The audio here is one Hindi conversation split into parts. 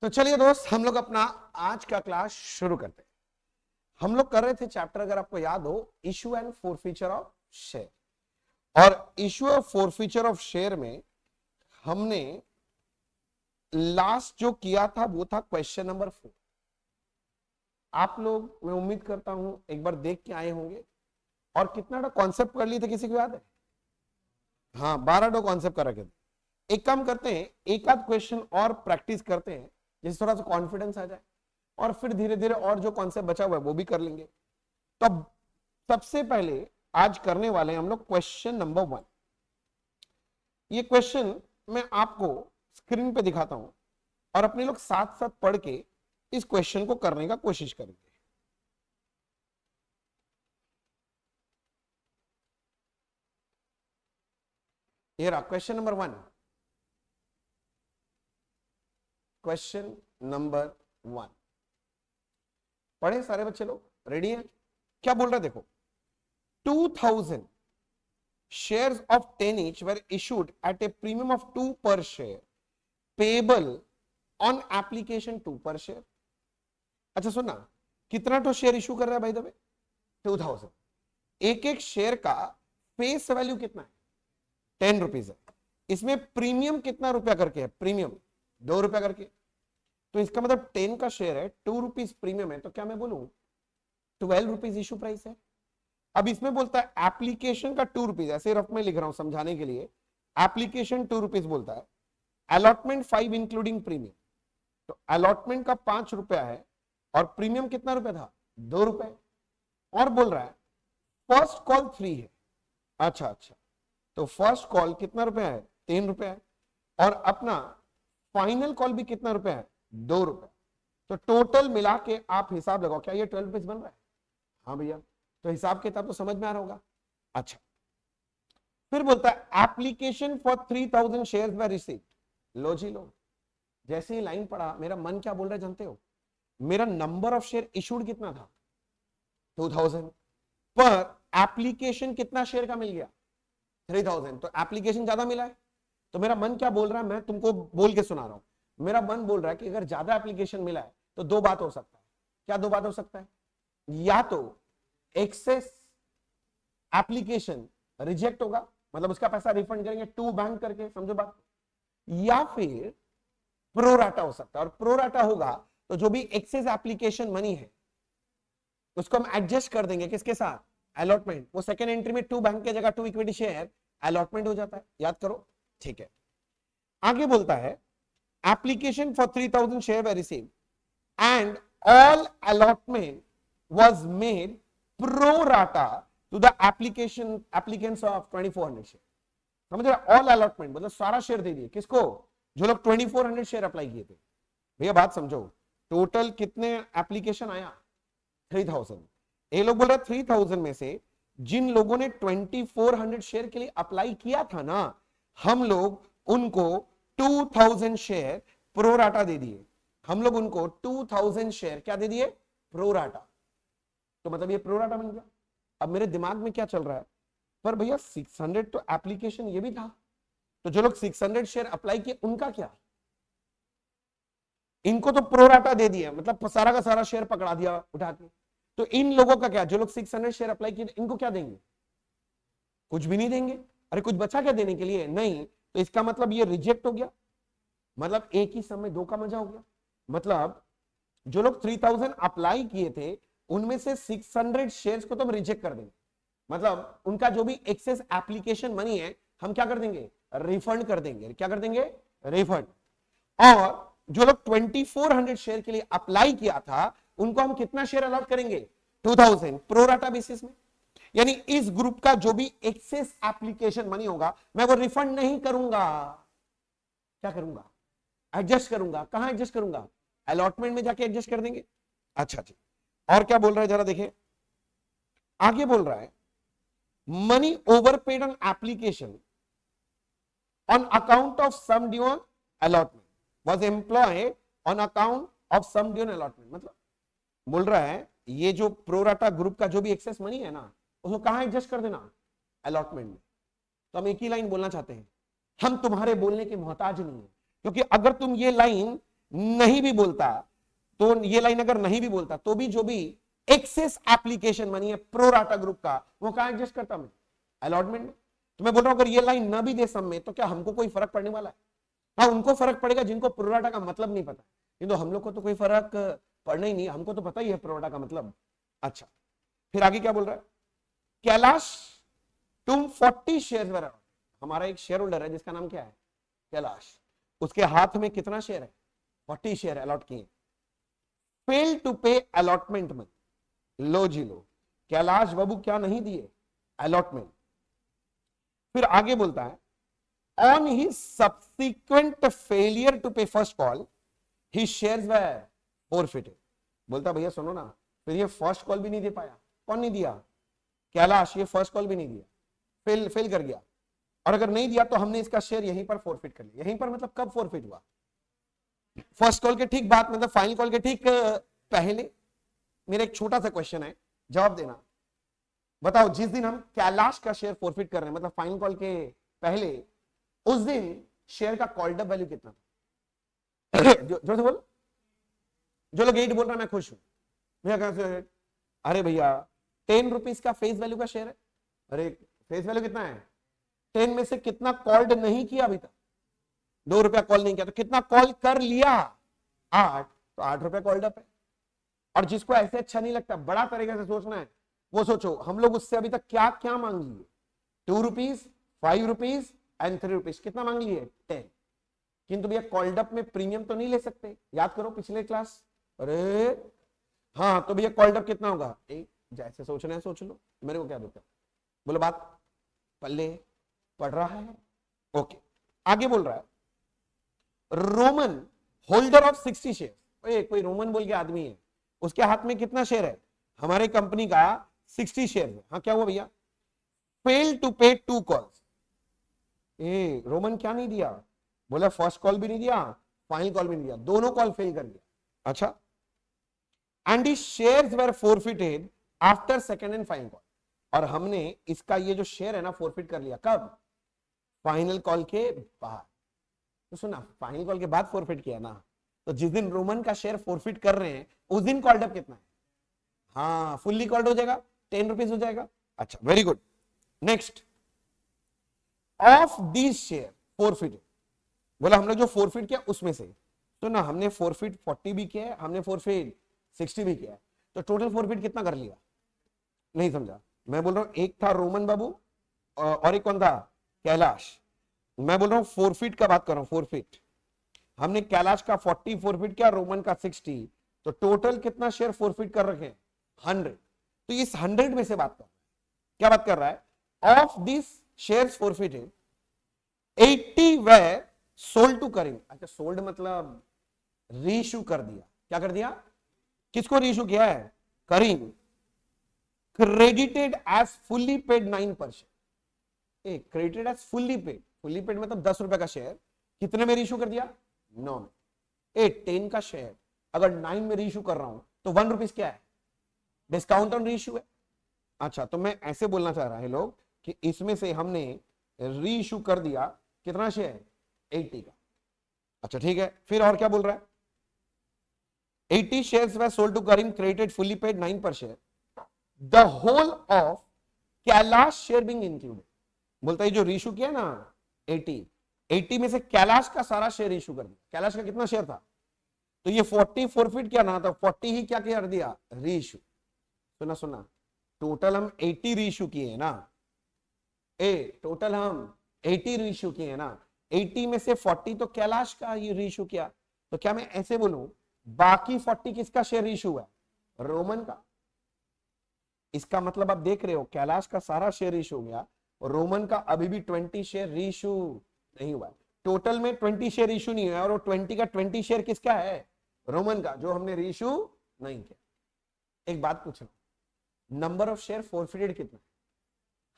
तो चलिए दोस्त, हम लोग अपना आज का क्लास शुरू करते हैं। हम लोग कर रहे थे चैप्टर, अगर आपको याद हो, issue and forfeiture of share. और इशू और फोरफीचर ऑफ शेयर में हमने लास्ट जो किया था वो था क्वेश्चन नंबर 4। आप लोग, मैं उम्मीद करता हूं, एक बार देख के आए होंगे। और कितना कॉन्सेप्ट कर लिए थे, किसी को याद है? हाँ, 12 कॉन्सेप्ट कर रखे थे। एक काम करते हैं, एक आध क्वेश्चन और प्रैक्टिस करते हैं, जिससे थोड़ा सा कॉन्फिडेंस आ जाए, और फिर धीरे धीरे और जो कॉन्सेप्ट बचा हुआ है वो भी कर लेंगे। तो अब सबसे पहले आज करने वाले हैं हम लोग क्वेश्चन नंबर 1। ये क्वेश्चन मैं आपको स्क्रीन पे दिखाता हूं और अपने लोग साथ साथ पढ़ के इस क्वेश्चन को करने का कोशिश करेंगे। ये रहा क्वेश्चन नंबर 1। क्वेश्चन नंबर 1 पढ़े सारे बच्चे लोग? रेडी हैं? क्या बोल रहा है देखो, 2000 shares of 10 each were issued at a premium of 2 per share payable on application 2 per share। अच्छा सुनना, कितना तो शेयर इशू कर रहा है भाई? दबे 2000। एक एक शेयर का फेस वैल्यू कितना है? 10 रुपीज है। इसमें प्रीमियम कितना रुपया करके है? प्रीमियम 2 रुपया करके। तो इसका मतलब 10 का शेयर है, 2 रुपीज प्रीमियम है, तो क्या मैं बोलूं 12 रुपीज इशू प्राइस है। अब इसमें बोलता है एप्लीकेशन का 2 रुपीज, ऐसे रफ में लिख रहा हूं समझाने के लिए। एप्लीकेशन 2 रुपीज बोलता है, अलॉटमेंट 5 इंक्लूडिंग प्रीमियम। तो अलॉटमेंट का 5 रुपया है और प्रीमियम कितना रुपया था? 2 रुपए। और बोल रहा है फर्स्ट कॉल फ्री है। अच्छा, तो फर्स्ट कॉल कितना रुपया है? 3 रुपया है। और अपना फाइनल कॉल भी कितना रुपया है? 2 रुपए। तो टोटल मिला के आप हिसाब लगाओ, क्या ये 12 रुपीज बन रहा है? हाँ भैया, तो हिसाब किताब तो समझ में आ रहा होगा। अच्छा, फिर बोलता है application for 3000 shares were received. लो जी लो, जैसे ही लाइन पढ़ा मेरा मन क्या बोल रहा है जानते हो? मेरा नंबर ऑफ शेयर इशूड कितना था? 2000। पर एप्लीकेशन कितना शेयर का मिल गया? 3000। तो एप्लीकेशन ज्यादा मिला है। तो मेरा मन क्या बोल रहा है, मैं तुमको बोल के सुना रहा हूं। मेरा मन बोल रहा है कि अगर ज्यादा एप्लीकेशन मिला है तो दो बात हो सकता है। क्या दो बात हो सकता है? या तो एक्सेस एप्लीकेशन रिजेक्ट होगा, मतलब उसका पैसा रिफंड करेंगे टू बैंक करके, समझो बात। या फिर प्रोराटा हो सकता है, और प्रोराटा होगा तो जो भी एक्सेस एप्लीकेशन मनी है उसको हम एडजस्ट कर देंगे किसके साथ? अलॉटमेंट। वो सेकंड एंट्री में 2 बैंक की जगह 2 इक्विटी शेयर अलॉटमेंट हो जाता है, याद करो। ठीक है, आगे बोलता है application for 3000 share were received and all allotment was made pro rata to the application applicants of 2400 share. समझ रहे? ऑल अलॉटमेंट मतलब सारा शेयर दे दिए किसको? जो लोग 2400 शेयर अप्लाई किए थे। भैया बात समझो, टोटल कितने एप्लीकेशन आया? 3000। ये लोग बोल रहे 3000 में से जिन लोगों ने 2400 शेयर के लिए अप्लाई किया था ना, हम लोग उनको 2000 शेयर प्रोराटा दे दिए। हम लोग उनको 2000 शेयर क्या दे दिए? प्रोराटा। तो मतलब ये प्रोराटा बन गया। अब मेरे दिमाग में क्या चल रहा है, पर भैया 600 तो एप्लीकेशन ये भी था, तो जो लोग 600 शेयर अप्लाई किए उनका क्या? इनको तो प्रोराटा दे दिया, मतलब सारा का सारा शेयर पकड़ा दिया उठा के। तो इन लोगों का क्या? जो लोग 600 शेयर अप्लाई किए इनको क्या देंगे? कुछ भी नहीं देंगे। अरे कुछ बचा क्या देने के लिए? नहीं। तो इसका मतलब ये रिजेक्ट हो गया, मतलब एक ही समय दो का मजा हो गया। मतलब जो लोग 3000 अप्लाई किए थे उनमें से 600 शेयर्स को तो हम रिजेक्ट कर देंगे, मतलब उनका जो भी एक्सेस एप्लीकेशन मनी है हम क्या कर देंगे? रिफंड कर देंगे। क्या कर देंगे? रिफंड। और जो लोग 2400 शेयर के लिए अप्लाई किया था उनको हम कितना शेयर अलॉट करेंगे? 2000 प्रोराटा बेसिस में। यानी इस ग्रुप का जो भी एक्सेस एप्लीकेशन मनी होगा मैं वो रिफंड नहीं करूंगा। क्या करूंगा? एडजस्ट करूंगा। कहां एडजस्ट करूंगा? अलॉटमेंट में जाके एडजस्ट कर देंगे। अच्छा जी, और क्या बोल रहा है जरा देखें। आगे बोल रहा है money overpaid on application on account of some due on allotment was employed on account of some due allotment। मतलब बोल रहा है ये जो प्रोराटा ग्रुप का जो भी एक्सेस मनी है ना उसको कहां एडजस्ट कर देना? अलॉटमेंट में। तो हम एक ही लाइन बोलना चाहते हैं, हम तुम्हारे बोलने के मोहताज नहीं है, क्योंकि अगर तुम ये लाइन नहीं भी बोलता तो ये लाइन अगर नहीं भी बोलता तो भी जो भी एक्सेस एप्लीकेशन मनी है प्रो राटा ग्रुप का वो कहां एडजस्ट करता मैं अलॉटमेंट में। तो मैं बोल रहा हूं अगर ये लाइन ना भी दे सम में तो क्या हमको कोई फर्क पड़ने वाला है? हाँ उनको फर्क पड़ेगा जिनको प्रो राटा का मतलब नहीं पता, किंतु हम लोग को तो कोई फर्क पड़ना ही नहीं, हमको तो पता ही है प्रो राटा का मतलब। अच्छा फिर आगे क्या बोल रहा है, कैलाश तुम 40 शेयर, हमारा एक शेयर होल्डर है जिसका नाम क्या है कैलाश, उसके हाथ में कितना शेयर है 40 शेयर अलॉट किए, फेल टू पे अलॉटमेंट में, लो जी लो कैलाश बाबू क्या नहीं दिए अलॉटमेंट। फिर आगे बोलता है on he subsequent failure to pay first call he shares were forfeited. बोलता भैया सुनो ना, फिर ये फर्स्ट कॉल भी नहीं दे पाया, कौन नहीं दिया कैलाश, ये फर्स्ट कॉल भी नहीं दिया, फेल कर गया, और अगर नहीं दिया तो हमने इसका शेयर यहीं पर फॉरफिट कर लिया। यहीं पर मतलब कब फॉरफिट हुआ, फर्स्ट कॉल के ठीक बाद, मतलब फाइनल कॉल के ठीक पहले। मेरा एक छोटा सा क्वेश्चन है, जवाब देना, बताओ जिस दिन हम कैलाश का शेयर फॉरफिट कर रहे हैं मतलब फाइनल कॉल के पहले, उस दिन शेयर का कॉल्ड अप वैल्यू कितना था? जो से बोल, जो लोग 8 बोल रहा है मैं खुश हूं भैया, कहां से? अरे भैया 10 रुपीज का फेस वैल्यू का शेयर है, अरे फेस वैल्यू कितना है 10 में से कितना कॉल्ड नहीं किया अभी तक, 2 रुपया कॉल नहीं किया, तो कितना कॉल कर लिया 8, तो 8 रुपया कॉल्ड अप है। और जिसको ऐसे अच्छा नहीं लगता बड़ा तरीके से सोचना है वो सोचो, हम लोग उससे अभी तक क्या क्या मांग लिए, 2 रुपीज 5 रुपीज एंड 3 रुपीज, कितना मांग लिए 10, किंतु भैया कॉल्ड अप में प्रीमियम तो नहीं ले सकते, याद करो पिछले क्लास। अरे हाँ तो भैया कॉल्ड अप कितना होगा, जैसे सोच रहे हैं सोच लो, मेरे को क्या दिक्कत, बोलो बात पल्ले पढ़ रहा है। ओके आगे बोल रहा है रोमन होल्डर ऑफ 60 शेयर, कोई रोमन बोल के आदमी है उसके हाथ में कितना शेयर है, हमारे कंपनी का 60 शेयर है। हाँ क्या हुआ भैया, फेल टू पे 2 कॉल्स, रोमन क्या नहीं दिया, बोला फर्स्ट कॉल भी नहीं दिया फाइनल कॉल भी नहीं दिया, दोनों कॉल फेल कर दिया। अच्छा and he shares were forfeited after second and final call, और हमने इसका ये जो शेयर है ना फॉरफिट कर लिया कब, फाइनल कॉल के बाद। तो सुना फाइनल कॉल के बाद फॉरफिट किया ना, तो जिस दिन रोमन का शेयर फॉरफिट कर रहे हैं उस दिन कॉल्ड अप कितना है, हाँ फुल्ली कॉल्ड हो जाएगा 10 रुपीज हो जाएगा। अच्छा very good, next of this share forfeited, बोला हम लोग जो फॉरफिट किया उसमें से, तो ना हमने फॉरफिट 40 भी किया है, हमने फॉरफिट 60 भी किया है, तो टोटल फॉरफिट कितना कर लिया, नहीं समझा। मैं बोल रहा हूं एक था रोमन बाबू और एक कौन था कैलाश, मैं बोल रहा हूं फॉरफिट का बात कर रहा हूं, फॉरफिट हमने कैलाश का 40 फॉरफिट किया, रोमन का 60, तो टोटल कितना शेयर फॉरफिट कर रखे 100, तो इस 100 में से बात कर, क्या बात कर रहा है, of this shares forfeited 80 they sold to Karim. अच्छा सोल्ड मतलब रीइश्यू कर दिया, क्या कर दिया, किसको रीइश्यू किया है, Karim, credited as fully paid 9%, credited as fully paid मतलब 10 रुपए का शेयर कितने में रीइश्यू कर दिया 9 में, 10 का शेयर अगर 9 में रीइश्यू कर रहा हूं तो 1 रुपीज क्या है, डिस्काउंट ऑन रीइश्यू है। अच्छा तो मैं ऐसे बोलना चाह रहा है लोग कि इसमें से हमने रीइश्यू कर दिया कितना शेयर 80 का। अच्छा ठीक है फिर और क्या बोल रहा है, 80 shares were sold to Karim, credited fully paid 9 per share, the whole of Kailash share being included, बोलता है जो रीइश्यू किया ना 80 में से कैलाश का सारा शेयर इशू कर दिया, कैलाश का कितना शेयर था, तो ये 40 फॉरफिट किया ना, तो 40 ही क्या कर दिया रीइश्यू। सुना टोटल हम 80 रीइश्यू किए हैं ना, टोटल हम 80 रीइश्यू किए हैं ना, 80 में से 40 तो कैलाश का ये रीइश्यू किया, तो क्या मैं ऐसे बोलूं बाकी 40 किसका शेयर इशू है, रोमन का। इसका मतलब आप देख रहे हो कैलाश का सारा शेयर इशू हो गया और रोमन का अभी भी 20 शेयर रीइश्यू नहीं हुआ, टोटल में 20 शेयर इशू नहीं हुआ, और वो 20 का 20 शेयर किसका है, रोमन का, जो हमने रीइश्यू नहीं किया। एक बात पूछ रहा हूं, नंबर ऑफ शेयर फॉरफिटेड कितना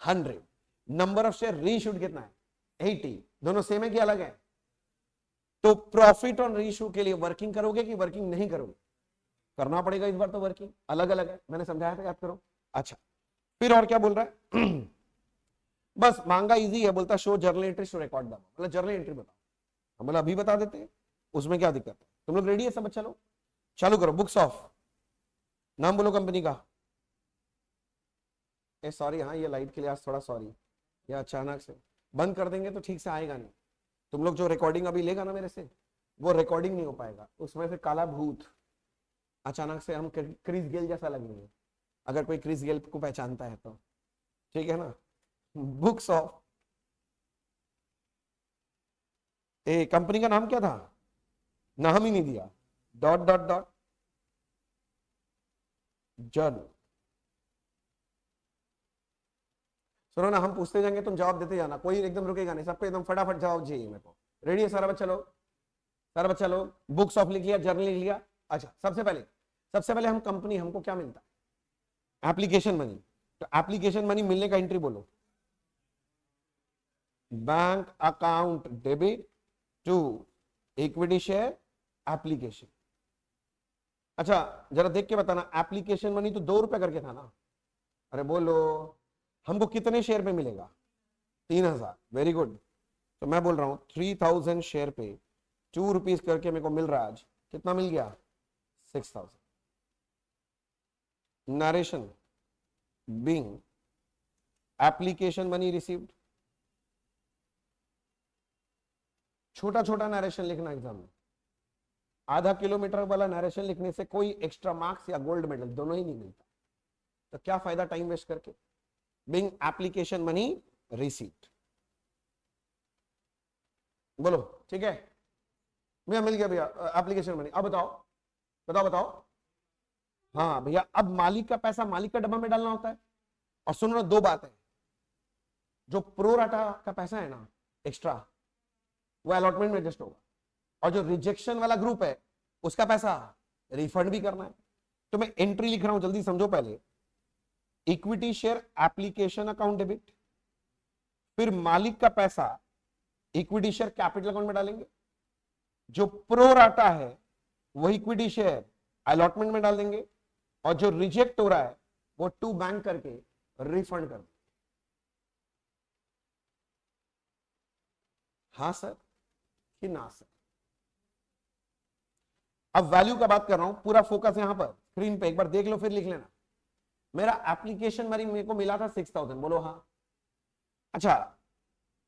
है 100, नंबर ऑफ शेयर रीइश्यूड कितना है 80, दोनों सेम है कि अलग है, तो प्रॉफिट ऑन रीइश्यू के लिए वर्किंग करोगे कि वर्किंग नहीं करोगे, करना पड़ेगा इस बार तो वर्किंग, अलग अलग है मैंने समझाया था याद करो। अच्छा फिर और क्या बोल रहा है बस मांगा इजी है, बोलता show journal entry show record the, मतलब जर्नल एंट्री बताओ, हम मतलब अभी बता देते हैं उसमें क्या दिक्कत है, तुम लोग रेडी है सब? चलो चालू करो। बुक्स ऑफ, नाम बोलो कंपनी का। ए सॉरी, हाँ ये लाइट के लिए आज थोड़ा सॉरी, ये अचानक से बंद कर देंगे तो ठीक से आएगा नहीं। तुम लोग जो रिकॉर्डिंग अभी लेगा ना मेरे से, वो रिकॉर्डिंग नहीं हो पाएगा, उसमें फिर काला भूत अचानक से हम क्रिस गेल जैसा लगेंगे, अगर कोई क्रिस गेल को पहचानता है तो, ठीक है ना। बुक्स ऑफ, ए कंपनी का नाम क्या था? नाम ही नहीं दिया। Dot dot dot journal. सुनो ना, हम पूछते जाएंगे तुम जवाब देते जाना, कोई एकदम रुकेगा नहीं, सबको एकदम फटाफट जवाब चाहिए मेरे को। रेडी है सारा बच्चा लोग? सारा बच्चा लोग बुक्स ऑफ लिख लिया, जर्नल लिख लिया। अच्छा, सबसे पहले हम कंपनी, हमको क्या मिलता है? Application money. तो एप्लीकेशन मनी मिलने का एंट्री बोलो। Bank account debit to equity share application. अच्छा जरा देख के बताना, एप्लीकेशन मनी तो 2 रुपए करके था ना? अरे बोलो, हमको कितने शेयर पे मिलेगा? 3000। Very good. तो मैं बोल रहा हूं 3000 शेयर पे 2 रुपीज करके मेरे को मिल रहा है। आज कितना मिल गया? 6000। Narration being application money received. छोटा छोटा नरेशन लिखना एग्जाम में। आधा किलोमीटर वाला नरेशन लिखने से कोई एक्स्ट्रा मार्क्स या गोल्ड मेडल दोनों ही नहीं मिलता, तो क्या फायदा टाइम वेस्ट करके। बीइंग एप्लीकेशन मनी रिसीव्ड, बोलो ठीक है भैया, मिल गया भैया एप्लीकेशन मनी। अब बताओ बताओ बताओ। हाँ भैया, अब मालिक का पैसा मालिक का डब्बा में डालना होता है। और सुनो ना, 2 बात है, जो प्रो राटा का पैसा है ना एक्स्ट्रा, वो अलॉटमेंट में एडजस्ट होगा, और जो रिजेक्शन वाला ग्रुप है उसका पैसा रिफंड भी करना है। तो मैं एंट्री लिख रहा हूं, जल्दी समझो। पहले equity share application account debit, फिर मालिक का पैसा इक्विटी शेयर कैपिटल अकाउंट में डालेंगे, जो प्रो राटा है वो इक्विटी शेयर अलॉटमेंट में डाल देंगे, और जो रिजेक्ट हो रहा है वो टू बैंक करके रिफंड कर देंगे। हाँ सर कि ना सर? अब वैल्यू का बात कर रहा हूं, पूरा फोकस यहां पर स्क्रीन पे, एक बार देख लो फिर लिख लेना। मेरा एप्लीकेशन मनी मेरे को मिला था 6000, बोलो हाँ। अच्छा,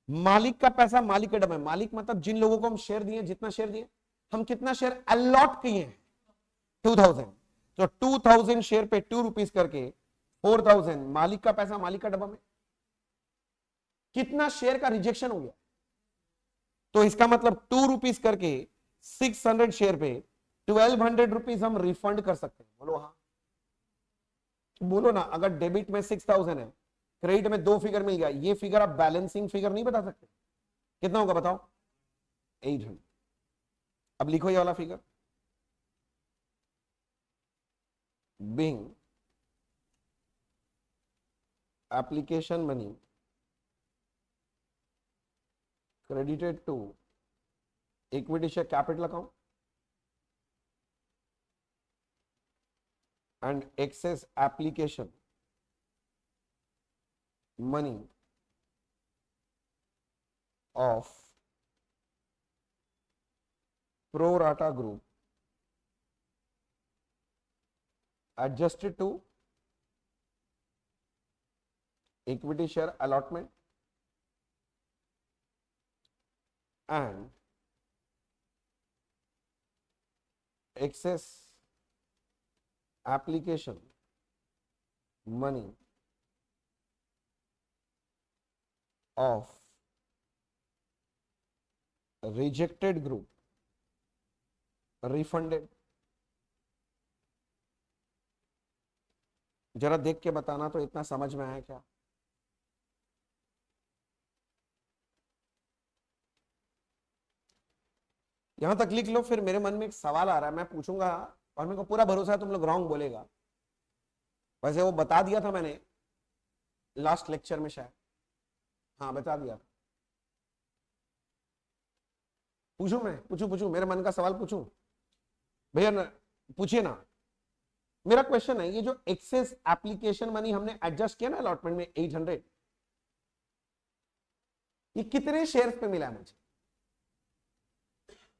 मालिक का पैसा मालिक के डब्बे में, मालिक मतलब जिन लोगों को हम शेयर दिए, जितना शेयर दिए, हम कितना शेयर अलॉट किए हैं? 2000। तो 2000 शेयर पे 2 रुपीज करके 4000 मालिक का पैसा मालिक का डब्बा में। कितना शेयर का रिजेक्शन हो गया? तो इसका मतलब 2 रुपीज करके 600 शेयर पे 1200 रुपीज हम रिफंड कर सकते हैं, बोलो हाँ। बोलो ना, अगर डेबिट में 6000 है, क्रेडिट में 2 फिगर मिल गया, ये फिगर आप बैलेंसिंग फिगर नहीं बता सकते, कितना होगा बताओ? 800। अब लिखो ये वाला figure, being application money credited to equity share capital account and excess application money of pro rata group adjusted to equity share allotment and excess application money of rejected group refunded। जरा देख के बताना तो इतना समझ में आया क्या? यहां तक लिख लो, फिर मेरे मन में एक सवाल आ रहा है, मैं पूछूंगा, और मेरे को पूरा भरोसा है तुम लोग रॉन्ग बोलेगा। वैसे वो बता दिया था मैंने लास्ट लेक्चर में शायद, हाँ बता दिया था। पूछूं मैं? पूछूं मेरे मन का सवाल पूछूं? भैया पूछिए ना। मेरा क्वेश्चन है, ये जो एक्सेस एप्लीकेशन मनी हमने एडजस्ट किया ना अलॉटमेंट में 800, ये कितने शेयर्स पे मिला है मुझे?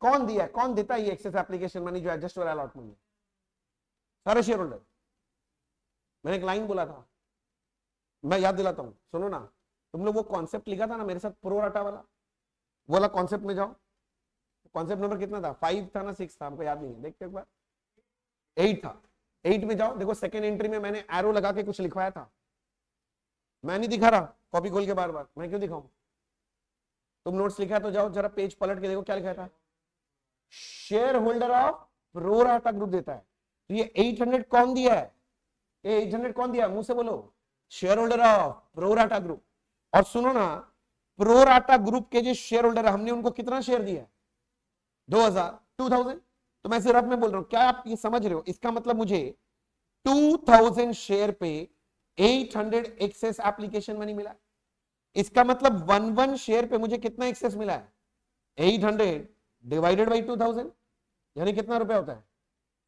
कौन दिया है, कौन देता है ये एक्सेस एप्लीकेशन मनी जो एडजस्ट हो रहा है अलॉटमेंट में? सारे शेयर होल्डर। मैंने एक लाइन बोला था, मैं याद दिलाता हूं, सुनो ना। तुम लोग वो कॉन्सेप्ट लिखा था ना मेरे साथ प्रो राटा वाला, वो वाला कॉन्सेप्ट में जाओ। कॉन्सेप्ट नंबर कितना था, 5 था ना 6 था, हमको याद नहीं है, देखते एक बार। 8 था। 8 में जाओ, देखो सेकेंड एंट्री में मैंने एरो लगा के कुछ लिखवाया था। मैं नहीं दिखा रहा कॉपी खोल के बार बार, मैं क्यों दिखाऊं? तुम नोट्स लिखा है तो जाओ जरा पेज पलट के देखो क्या लिखा था। Share holder of pro rata group देता है। तो ये 800 कौन दिया है? ये 800 कौन दिया है? मुंह से बोलो। Share holder of pro rata group. और सुनो ना, प्रो राटा ग्रुप के जो शेयर होल्डर है, हमने उनको कितना शेयर दिया है? 2000। तो मैं सिर्फ में बोल रहा हूं, क्या आप ये समझ रहे हो? इसका मतलब मुझे 2000 शेयर पे 800 एक्सेस एप्लीकेशन मनी मिला। इसका मतलब 1 शेयर पे मुझे कितना एक्सेस मिला है? 800 डिवाइडेड बाई 2000, यानी कितना रुपया होता है?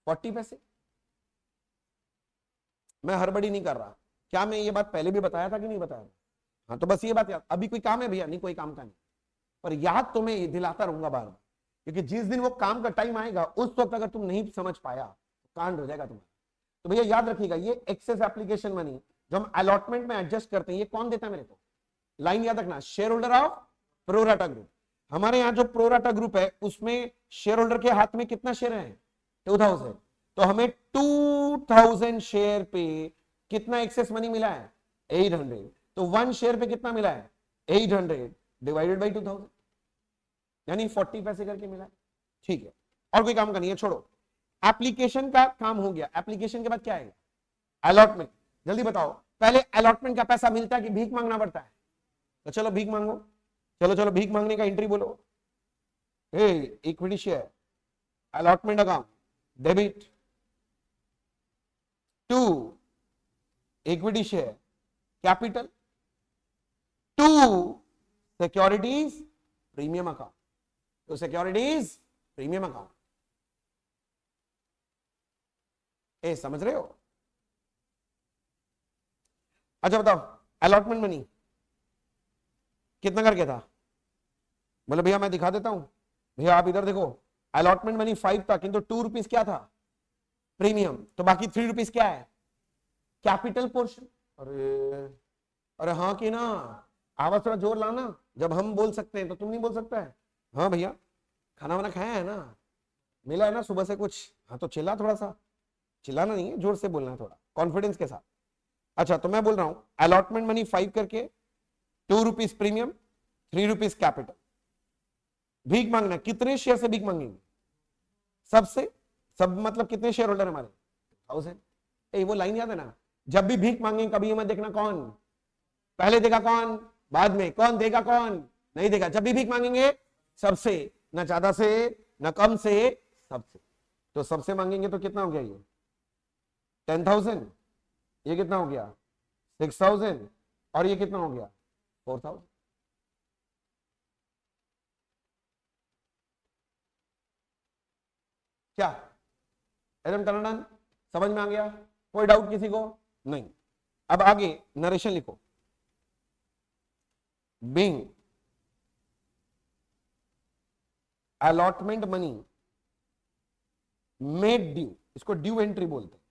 40 पैसे। मैं हड़बड़ी नहीं कर रहा। क्या मैं ये बात पहले भी बताया था कि नहीं बताया? हाँ, तो बस ये बात याद। अभी कोई काम है भैया? नहीं, कोई काम का नहीं, पर याद तो मैं दिलाता रहूंगा बार बार, क्योंकि जिस दिन वो काम का टाइम आएगा उस वक्त अगर तुम नहीं समझ पाया तो कांड हो जाएगा तुम्हारा। तो भैया याद रखिएगा, ये एक्सेस एप्लीकेशन मनी जो हम अलॉटमेंट में एडजस्ट करते हैं, ये कौन देता है मेरे को? लाइन याद रखना, share holder of pro rata group. हमारे यहाँ जो प्रो राटा ग्रुप है उसमें शेयर होल्डर के हाथ में कितना शेयर है? 2000। तो हमें 2000 शेयर पे कितना एक्सेस मनी मिला है? 800। तो 1 शेयर पे कितना मिला है? 800 डिवाइडेड बाई 2000, यानी 40 पैसे करके मिला है। ठीक है, और कोई काम का नहीं है, छोड़ो। एप्लीकेशन का काम हो गया। एप्लीकेशन के बाद क्या आएगा? अलॉटमेंट। जल्दी बताओ, पहले अलॉटमेंट का पैसा मिलता है कि भीख मांगना पड़ता है? तो चलो भीख मांगो। चलो चलो, भीख मांगने का एंट्री बोलो। Equity share, allotment account, debit to equity share capital to securities premium account. तो सिक्योरिटीज प्रीमियम अकाउंट। समझ रहे हो? अच्छा बताओ, अलॉटमेंट मनी कितना करके था? बोले भैया मैं दिखा देता हूं। भैया आप इधर देखो, अलॉटमेंट मनी 5 था, किंतु 2 रुपीज क्या था? प्रीमियम। तो बाकी 3 रुपीज क्या है? Capital portion. अरे अरे हाँ कि ना? आवाज थोड़ा जोर लाना, जब हम बोल सकते हैं तो तुम नहीं बोल सकता है? हाँ भैया, खाना वाना खाया है ना? मिला है ना सुबह से कुछ? हाँ तो चिल्ला, थोड़ा सा चिल्लाना नहीं है, जोर से बोलना है, थोड़ा कॉन्फिडेंस के साथ। अच्छा, तो मैं बोल रहा हूं अलॉटमेंट मनी 5 करके, 2 रुपीज प्रीमियम, 3 रुपीज कैपिटल। भीख मांगना, कितने शेयर से भीख मांगेंगे? सबसे। सब मतलब कितने शेयर होल्डर हमारे? 1000। वो लाइन याद है ना, जब भी भीख मांगेंगे कभी मत देखना कौन पहले देगा कौन बाद में, कौन देगा कौन नहीं देगा। जब भी भीख मांगेंगे सबसे, ना ज्यादा से ना कम से, सबसे। तो सबसे मांगेंगे तो कितना हो गया? ये 10,000, ये कितना हो गया? 6,000, और ये कितना हो गया? 4,000। क्या एकदम टनाटन समझ में आ गया? कोई डाउट किसी को? नहीं। अब आगे नरेशन लिखो। being allotment money made due, इसको ड्यू एंट्री बोलते हैं।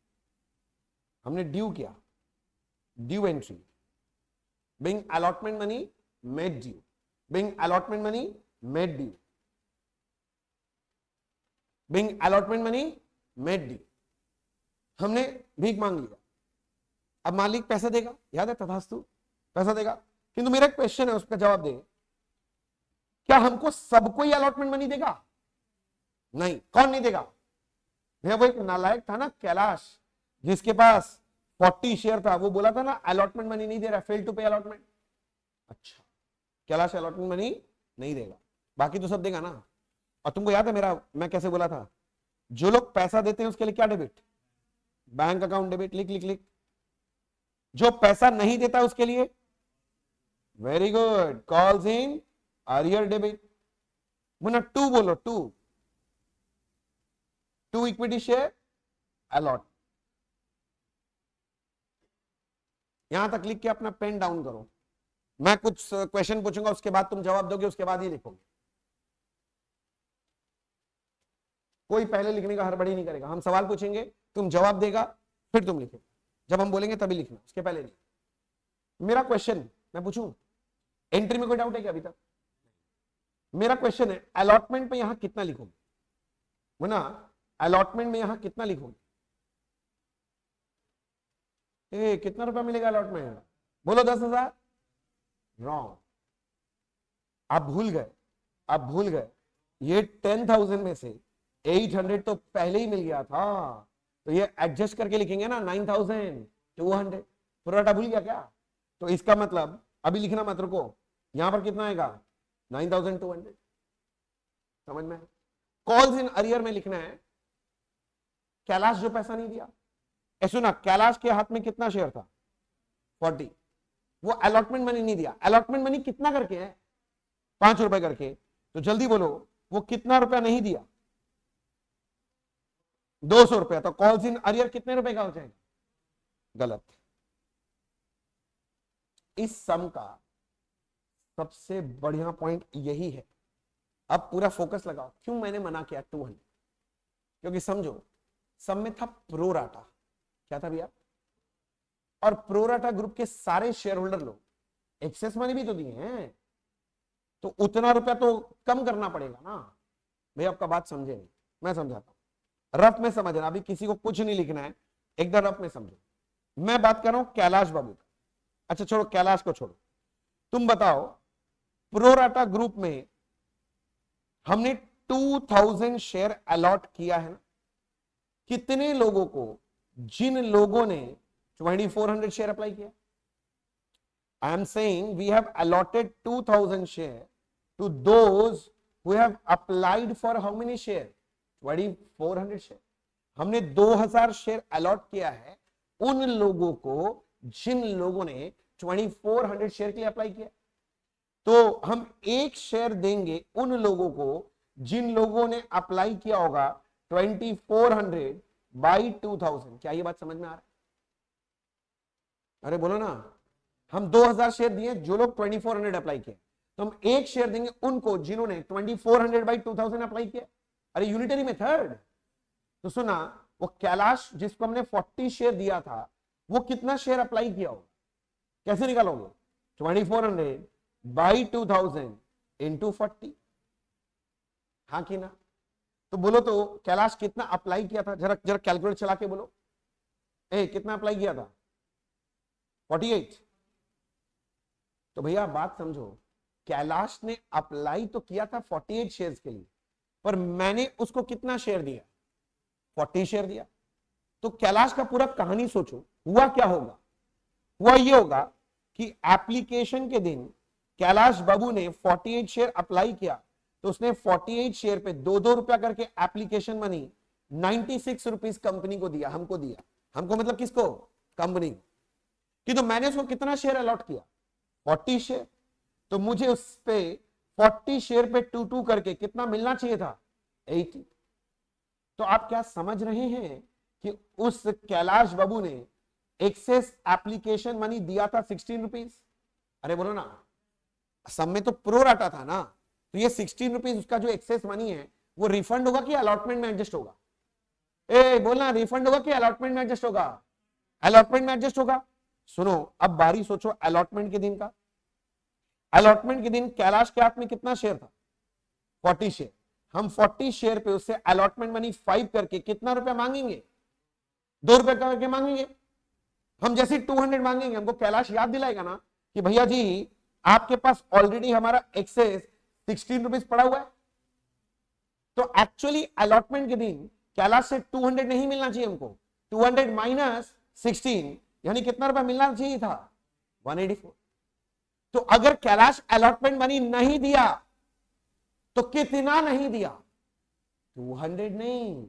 हमने ड्यू किया, due entry. being allotment money made due, being allotment money made due, being allotment money made due। हमने भीख मांग लिया, अब मालिक पैसा देगा, याद है तथास्तु, पैसा देगा। किंतु मेरा एक क्वेश्चन है, उसका जवाब दे, क्या हमको सबको ही अलॉटमेंट मनी देगा? नहीं। कौन नहीं देगा? भैया वो एक नालायक था ना कैलाश, जिसके पास 40 शेयर था, वो बोला था ना अलॉटमेंट मनी नहीं दे रहा, फेल टू पे अलॉटमेंट। अच्छा, कैलाश अलॉटमेंट मनी नहीं देगा, बाकी तो सब देगा ना। और तुमको याद है मेरा, मैं कैसे बोला था? जो लोग पैसा देते हैं उसके लिए क्या डेबिट? Bank account debit. लिख लिख लिख। जो पैसा नहीं देता उसके लिए, very good, calls in arrear debit. Munna 2 बोलो, 2 इक्विटी शेयर अलॉट। यहां तक लिख के अपना पेन डाउन करो। मैं कुछ क्वेश्चन पूछूंगा, उसके बाद तुम जवाब दोगे, उसके बाद ही लिखोगे। कोई पहले लिखने का हड़बड़ी नहीं करेगा। हम सवाल पूछेंगे, तुम जवाब देगा, फिर तुम लिखे। जब हम बोलेंगे तभी लिखना, उसके पहले नहीं। मेरा क्वेश्चन मैं पूछूं, एंट्री में कोई डाउट है क्या अभी तक? मेरा क्वेश्चन है, अलॉटमेंट में यहां कितना लिखोगे? वो ना, अलॉटमेंट में यहां कितना लिखोगे? कितना रुपया मिलेगा अलॉटमेंट? बोलो 10,000। रॉन्ग। आप भूल गए, आप भूल गए। ये 10,000 में से 800 तो पहले ही मिल गया था, तो ये एडजस्ट करके लिखेंगे ना 9,200। प्रोराटा भूल गया क्या? तो इसका मतलब अभी लिखना मत, रुको। यहां पर कितना आएगा? 9,200। समझ में? कॉल्स इन अरियर में लिखना है कैलाश जो पैसा नहीं दिया। ऐसा ना, कैलाश के हाथ में कितना शेयर था? 40। वो अलॉटमेंट मनी नहीं दिया। अलॉटमेंट मनी कितना करके है? 5 रुपए करके। तो जल्दी बोलो, वो कितना रुपया नहीं दिया? 200 रुपया। तो कॉल्स इन अरियर कितने रुपए का हो जाएगा? गलत। इस सम का सबसे बढ़िया पॉइंट यही है। अब पूरा फोकस लगाओ। क्यों मैंने मना किया 200? क्योंकि समझो, सम में था प्रोराटा। क्या था भैया? और प्रोराटा ग्रुप के सारे शेयर होल्डर लोग एक्सेस मनी भी तो दिए हैं, तो उतना रुपया तो कम करना पड़ेगा ना भैया। आपका बात समझे नहीं, मैं समझाता हूं। रफ में समझना, अभी किसी को कुछ नहीं लिखना है, एकदम रफ में समझो। मैं बात कर रहा हूं कैलाश बाबू का। अच्छा छोड़ो, कैलाश को छोड़ो। तुम बताओ, प्रोराटा ग्रुप में हमने 2000 शेयर अलॉट किया है ना? कितने लोगों को, जिन लोगों ने 2400 शेयर अप्लाई किया? I am saying we have allotted 2000 share to those who have applied for how many share? 2400 share. हमने 2000 शेयर अलॉट किया है उन लोगों को जिन लोगों ने 2400 शेयर के लिए अप्लाई किया। तो हम एक शेयर देंगे उन लोगों को जिन लोगों ने अप्लाई किया होगा 2400 बाई 2000। क्या ये बात समझ में आ रहा है? अरे बोलो ना। हम 2000 शेयर दिए जो लोग 2400 अप्लाई किए, तो हम एक शेयर देंगे उनको जिन्होंने 2400 बाई 2000 अप्लाई किया। अरे यूनिटरी मेथड। तो सुना, वो कैलाश जिसको हमने 40 शेयर दिया था, वो कितना शेयर अप्लाई किया होगा? कैसे निकालोगे? 2400 बाई 2000 इंटू 40। हाँ कि ना? तो बोलो तो कैलाश कितना अप्लाई किया था? जरा जरा कैलकुलेट चला के बोलो। कितना अप्लाई किया था? 48। तो भैया बात समझो, कैलाश ने अप्लाई तो किया था 48 शेयर्स के लिए, पर मैंने उसको कितना शेयर दिया? 40 शेयर दिया। तो कैलाश का पूरा कहानी सोचो, हुआ क्या होगा? हुआ ये होगा कि एप्लीकेशन के दिन कैलाश बाबू ने 48 शेयर अप्लाई किया, तो उसने 48 शेयर पे 2-2 रुपया करके एप्लीकेशन मनी 96 रुपीज कंपनी को दिया, हमको दिया। हमको मतलब किसको? कंपनी कि। तो मैंने उसको कितना शेयर अलॉट किया? 40 शेयर। तो मुझे उस पे 40 शेयर पे 2-2 करके कितना मिलना चाहिए था? 80। तो आप क्या समझ रहे हैं कि उस कैलाश बाबू ने एक्सेस एप्लीकेशन मनी दिया था 16 रुपीज? अरे बोलो ना, सब में तो प्रोराटा था ना, तो ये 16 रुपीज उसका जो एक्सेस मनी है वो रिफंड होगा कि अलॉटमेंट में एडजस्ट होगा? बोलना, रिफंड होगा कि अलॉटमेंट में एडजस्ट होगा? अलॉटमेंट में एडजस्ट होगा। सुनो, अब बारी सोचो अलॉटमेंट के दिन का। अलॉटमेंट के दिन कैलाश के हाथ में कितना शेयर था? 40 शेयर। हम 40 शेयर पे उससे अलॉटमेंट मनी 5 करके कितना रुपया मांगेंगे? 2 रुपए करके मांगेंगे। हम जैसे 200 मांगेंगे, हमको कैलाश याद दिलाएगा ना कि भैया जी आपके पास ऑलरेडी हमारा एक्सेस 16 रुपीज पड़ा हुआ है। तो एक्चुअली अलॉटमेंट के दिन कैलाश से 200 नहीं मिलना चाहिए हमको। 200 माइनस 16 यानी कितना रुपया मिलना चाहिए था? 184। तो अगर कैलाश अलॉटमेंट मनी नहीं दिया तो कितना नहीं दिया? 200 नहीं,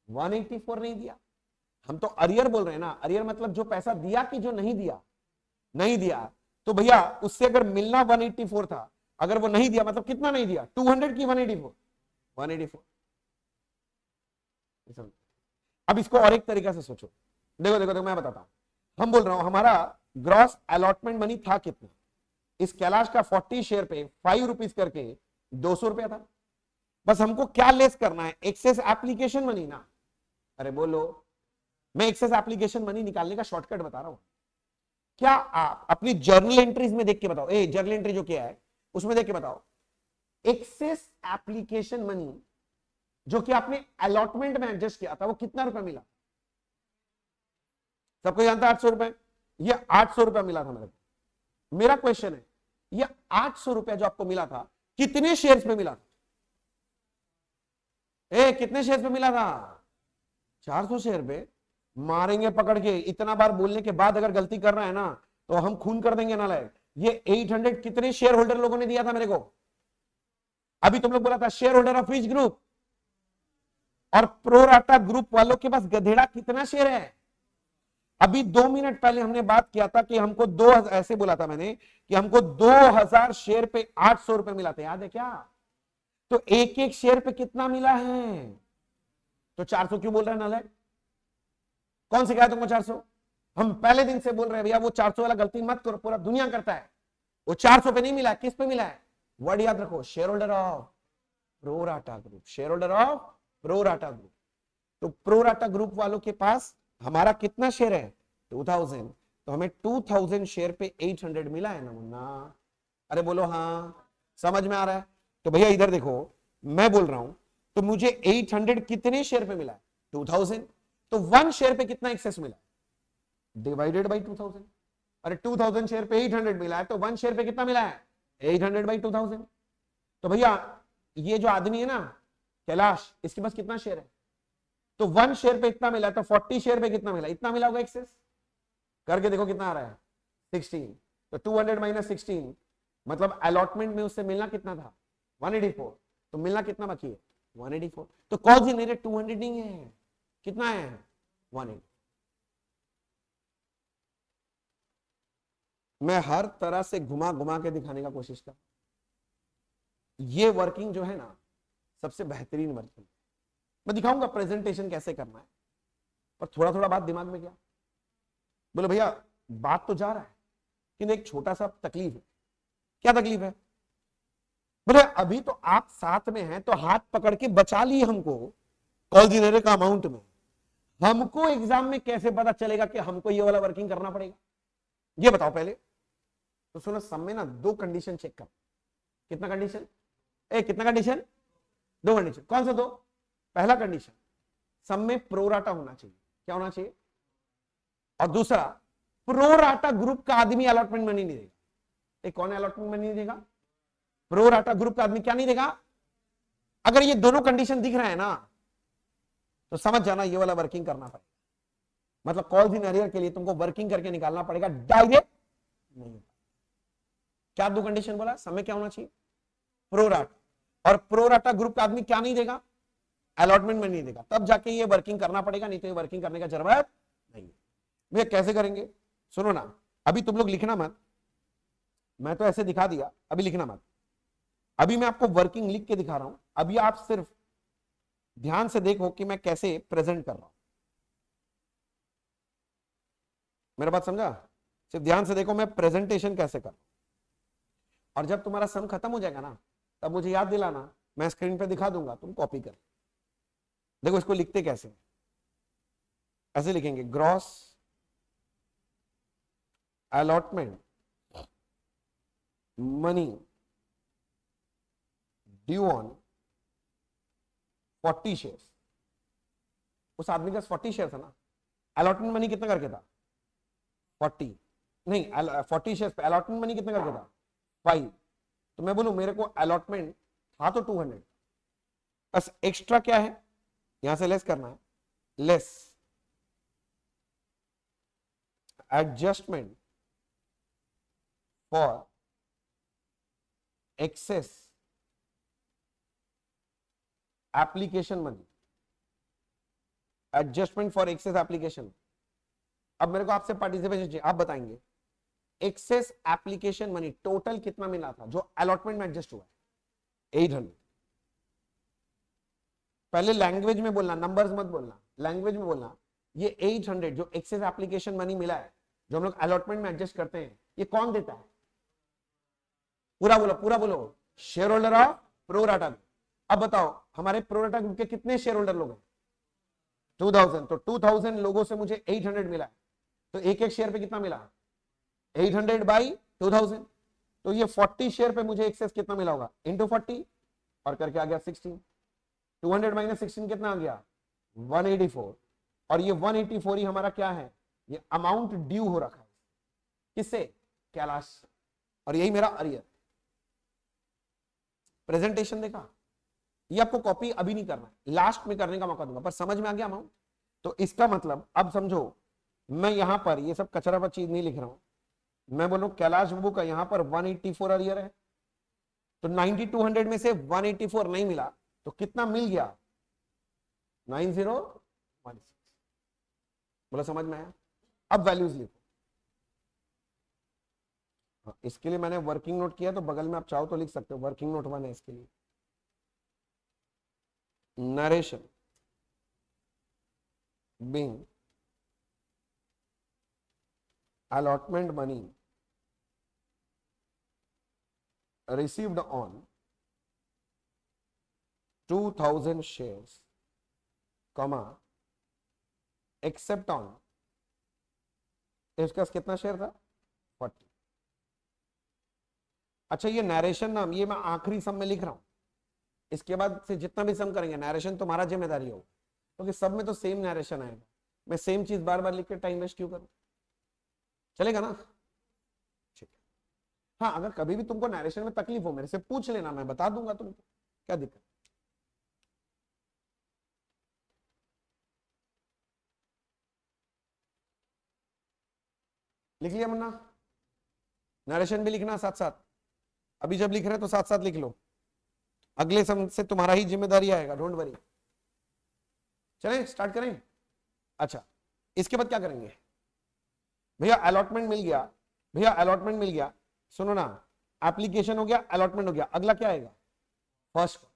184 नहीं दिया। हम तो अरियर बोल रहे हैं ना। अरियर मतलब जो पैसा दिया कि जो नहीं दिया? नहीं दिया। तो भैया उससे अगर मिलना 184 था, अगर वो नहीं दिया मतलब कितना नहीं दिया? 200 की 184? 184। अब इसको और एक तरीका से सोचो। देखो देखो देखो, मैं बताता हूं। हम बोल रहा हूं हमारा ग्रॉस अलॉटमेंट मनी था कितना? इस कैलाश का 40 शेयर पे 5 रुपीज करके 200 रुपया था। बस हमको क्या लेस करना है, एक्सेस एप्लीकेशन मनी ना। अरे बोलो, मैं एक्सेस एप्लीकेशन मनी निकालने का शॉर्टकट बता रहा हूं। क्या आप अपनी जर्नल एंट्रीज में देख के बताओ, ए जर्नल एंट्री जो किया है उसमें देख के बताओ, एक्सेस एप्लीकेशन मनी जो कि आपने अलॉटमेंट में एडजस्ट किया था वो कितना रुपया मिला? सबको जानता है 800 रुपए। ये 800 रुपया मिला था मेरे को। मेरा क्वेश्चन है, ये 800 रुपया जो आपको मिला था कितने शेयर्स पे मिला था? कितने शेयर्स पे मिला था? 400 शेयर पे। मारेंगे पकड़ के, इतना बार बोलने के बाद अगर गलती कर रहा है ना तो हम खून कर देंगे नालायक। ये 800 कितने शेयर होल्डर लोगों ने दिया था मेरे को? अभी तुम लोग बोला था share holder of which group, और प्रोराटा ग्रुप वालों के पास गधेड़ा कितना शेयर है? अभी 2 मिनट पहले हमने बात किया था कि हमको 2000, ऐसे बोला था मैंने कि हमको 2000 शेयर पे 800 रुपए मिला था, याद है क्या? तो एक एक शेयर पे कितना मिला है? तो 400 क्यों बोल रहे हैं नालायक? कौन सिखाया तुमको 400? हम पहले दिन से बोल रहे हैं भैया वो 400 वाला गलती मत करो, पूरा दुनिया करता है। वो 400 पे नहीं मिला, किस पे मिला है? वर्ड याद रखो, share holder of pro rata group, share holder of pro rata group. तो प्रोराटा ग्रुप वालों के पास हमारा कितना शेयर है? 2000। तो हमें 2000 शेयर पे 800 मिला है ना मुन्ना? अरे बोलो हाँ, समझ में आ रहा है? तो भैया इधर देखो, मैं बोल रहा हूं तो मुझे 800 कितने शेयर पे मिला है? 2000। तो 1 शेयर पे कितना एक्सेस मिला? Divided by 2000। अरे 2000 शेयर पे 800 मिला है तो 1 शेयर पे कितना मिला है? 800 बाई 2000। तो भैया ये जो आदमी है ना कैलाश, इसके पास कितना शेयर है? तो 1 शेयर पे इतना मिला, तो 40 शेयर पे कितना मिला? इतना मिला होगा एक्सेस। करके देखो कितना आ रहा है, 16। तो 200 माइनस 16 मतलब अलॉटमेंट में उससे मिलना कितना था? 184। तो मिलना कितना बाकी है? 184। तो कॉल जनरेट 200 नहीं है, कितना है? 180। मैं हर तरह से घुमा घुमा के दिखाने का कोशिश कर, ये वर्किंग जो है ना सबसे बेहतरीन वर्किंग। मैं दिखाऊंगा प्रेजेंटेशन कैसे करना है, पर थोड़ा थोड़ा बात दिमाग में क्या बोलो भैया, बात तो जा रहा है लेकिन एक छोटा सा तकलीफ है। क्या तकलीफ है? बोले अभी तो आप साथ में हैं तो हाथ पकड़ के बचा लिए हमको कॉल जनरेटर का अमाउंट में, हमको एग्जाम में कैसे पता चलेगा कि हमको ये वाला वर्किंग करना पड़ेगा? ये बताओ पहले तो। सुनो, सब में ना 2 कंडीशन चेक कर। कितना कंडीशन? कितना कंडीशन? 2 कंडीशन। कौन सा 2? पहला कंडीशन, सब में प्रोराटा होना चाहिए। क्या होना चाहिए? और दूसरा, प्रोराटा ग्रुप का आदमी अलॉटमेंट मनी नहीं देगा। कौन अलॉटमेंट मनी नहीं देगा? प्रोराटा ग्रुप का आदमी क्या नहीं देगा? अगर ये दोनों कंडीशन दिख रहा है ना तो समझ जाना ये वाला वर्किंग करना पड़ेगा। मतलब कॉल्स इन अरियर के लिए तुमको वर्किंग करके निकालना पड़ेगा, डायरेक्ट नहीं। क्या 2 कंडीशन बोला? समय क्या होना चाहिए? प्रोराटा। और प्रोराटा ग्रुप का आदमी क्या नहीं देगा? अलॉटमेंट में नहीं देगा। तब जाके ये वर्किंग करना पड़ेगा, नहीं तो ये वर्किंग करने का जरूरत नहीं है। भैया कैसे करेंगे? सुनो ना, अभी तुम लोग लिखना मत, मैं तो ऐसे दिखा दिया, अभी लिखना मत। अभी मैं आपको वर्किंग लिख के दिखा रहा हूं, अभी आप सिर्फ ध्यान से देखो कि मैं कैसे प्रेजेंट कर रहा हूं। मेरा बात समझा? सिर्फ ध्यान से देखो मैं प्रेजेंटेशन कैसे कर रहा हूं। और जब तुम्हारा सम खत्म हो जाएगा ना तब मुझे याद दिलाना, मैं स्क्रीन पे दिखा दूंगा, तुम कॉपी कर। देखो इसको लिखते कैसे, ऐसे लिखेंगे, gross allotment money due on 40 shares. उस आदमी का 40 शेयर था ना, अलॉटमेंट मनी कितना करके था? 40 नहीं, 40 शेयर्स पे अलॉटमेंट मनी कितना करके था? 5। तो मैं बोलूं मेरे को अलॉटमेंट था तो 200, बस एक्स्ट्रा क्या है यहां से लेस करना है, less adjustment for excess application money, adjustment for excess application. अब मेरे को आपसे पार्टिसिपेशन चाहिए, आप बताएंगे एक्सेस एप्लीकेशन मनी टोटल कितना मिला था जो अलॉटमेंट में एडजस्ट हुआ है? 800। पहले लैंग्वेज में बोलना, नंबर्स मत बोलना, लैंग्वेज में बोलना। ये 800 जो एक्सेस एप्लीकेशन मनी मिला है, जो हम लोग अलॉटमेंट में एडजस्ट करते हैं, ये कौन देता है? पूरा बोलो, पूरा बोलो। Share holder of pro rata. अब बताओ हमारे प्रोडाटा ग्रुप के कितने शेयर होल्डर लोग हैं? 2000। तो 2000 लोगों से मुझे 800 मिला, तो एक एक शेयर पे कितना मिला? 800 बाई 2000। तो ये 40 शेयर पे मुझे एक्सेस कितना मिला होगा? इंटू 40 और करके आ गया 16। 200 माइनस 16 कितना आ गया? 184। और ये 184 ही हमारा क्या है? ये अमाउंट ड्यू हो रखा है किससे? कैलाश। और यही मेरा अरियर। प्रेजेंटेशन देखा? ये आपको कॉपी अभी नहीं करना है, लास्ट में करने का मौका दूंगा, पर समझ में आ गया अमाउंट? तो इसका मतलब अब समझो, मैं यहां पर ये सब कचरा पर चीज नहीं लिख रहा हूं, मैं बोलूं कैलाश बाबू का यहां पर 184 अरियर है, तो 9200 में से 184 नहीं मिला तो कितना मिल गया? 9016। बोला समझ में आया? अब वैल्यूज लिखो। इसके लिए मैंने वर्किंग नोट किया, तो बगल में आप चाहो तो लिख सकते हो, वर्किंग नोट 1 है इसके लिए। Narration being allotment money received on 2000 shares, comma except on, इसका कितना शेयर था? 40। अच्छा ये नरेशन नाम, ये मैं आखिरी सम में लिख रहा हूं, इसके बाद से जितना भी सम करेंगे नरेशन तुम्हारा जिम्मेदारी होगा, क्योंकि सब में तो सेम नरेशन आएगा, मैं सेम चीज बार बार लिख के टाइम वेस्ट क्यों करूं? चलेगा ना? ठीक है। हाँ, अगर कभी भी तुमको नरेशन में तकलीफ हो मेरे से पूछ लेना, मैं बता दूंगा तुमको, क्या दिक्कत? लिख लिया मुन्ना? नरेशन भी लिखना साथ साथ, अभी जब लिख रहे हैं तो साथ साथ लिख लो, अगले सम से तुम्हारा ही जिम्मेदारी आएगा, डोंट वरी। चलें स्टार्ट करें? अच्छा, इसके बाद क्या करेंगे भैया? अलॉटमेंट मिल गया, भैया अलॉटमेंट मिल गया, सुनो ना, एप्लीकेशन हो गया, अलॉटमेंट हो गया, अगला क्या आएगा? First call.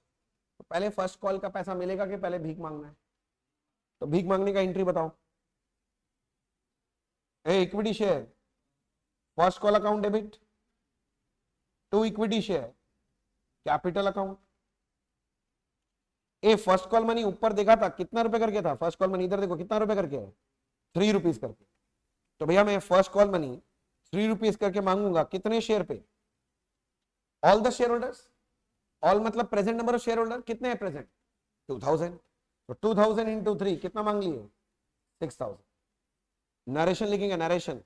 तो पहले फर्स्ट कॉल का पैसा मिलेगा कि पहले भीख मांगना है? तो भीख मांगने का एंट्री बताओ। Equity share, first call account debit to equity share capital account. First call money ऊपर देखा था कितना रुपए करके था? फर्स्ट कॉल मनी इधर देखो कितना रुपए करके है? 3 रुपीज करके। तो भैया मैं फर्स्ट कॉल मनी 3 रुपीज करके मांगूंगा, कितने शेयर पे? All the share holders. All मतलब present number of share holder, कितने हैं प्रेजेंट? 2000। तो 2000 इंटू 3 कितना मांग लिए? 6000। नरेशन लिखेंगे, narration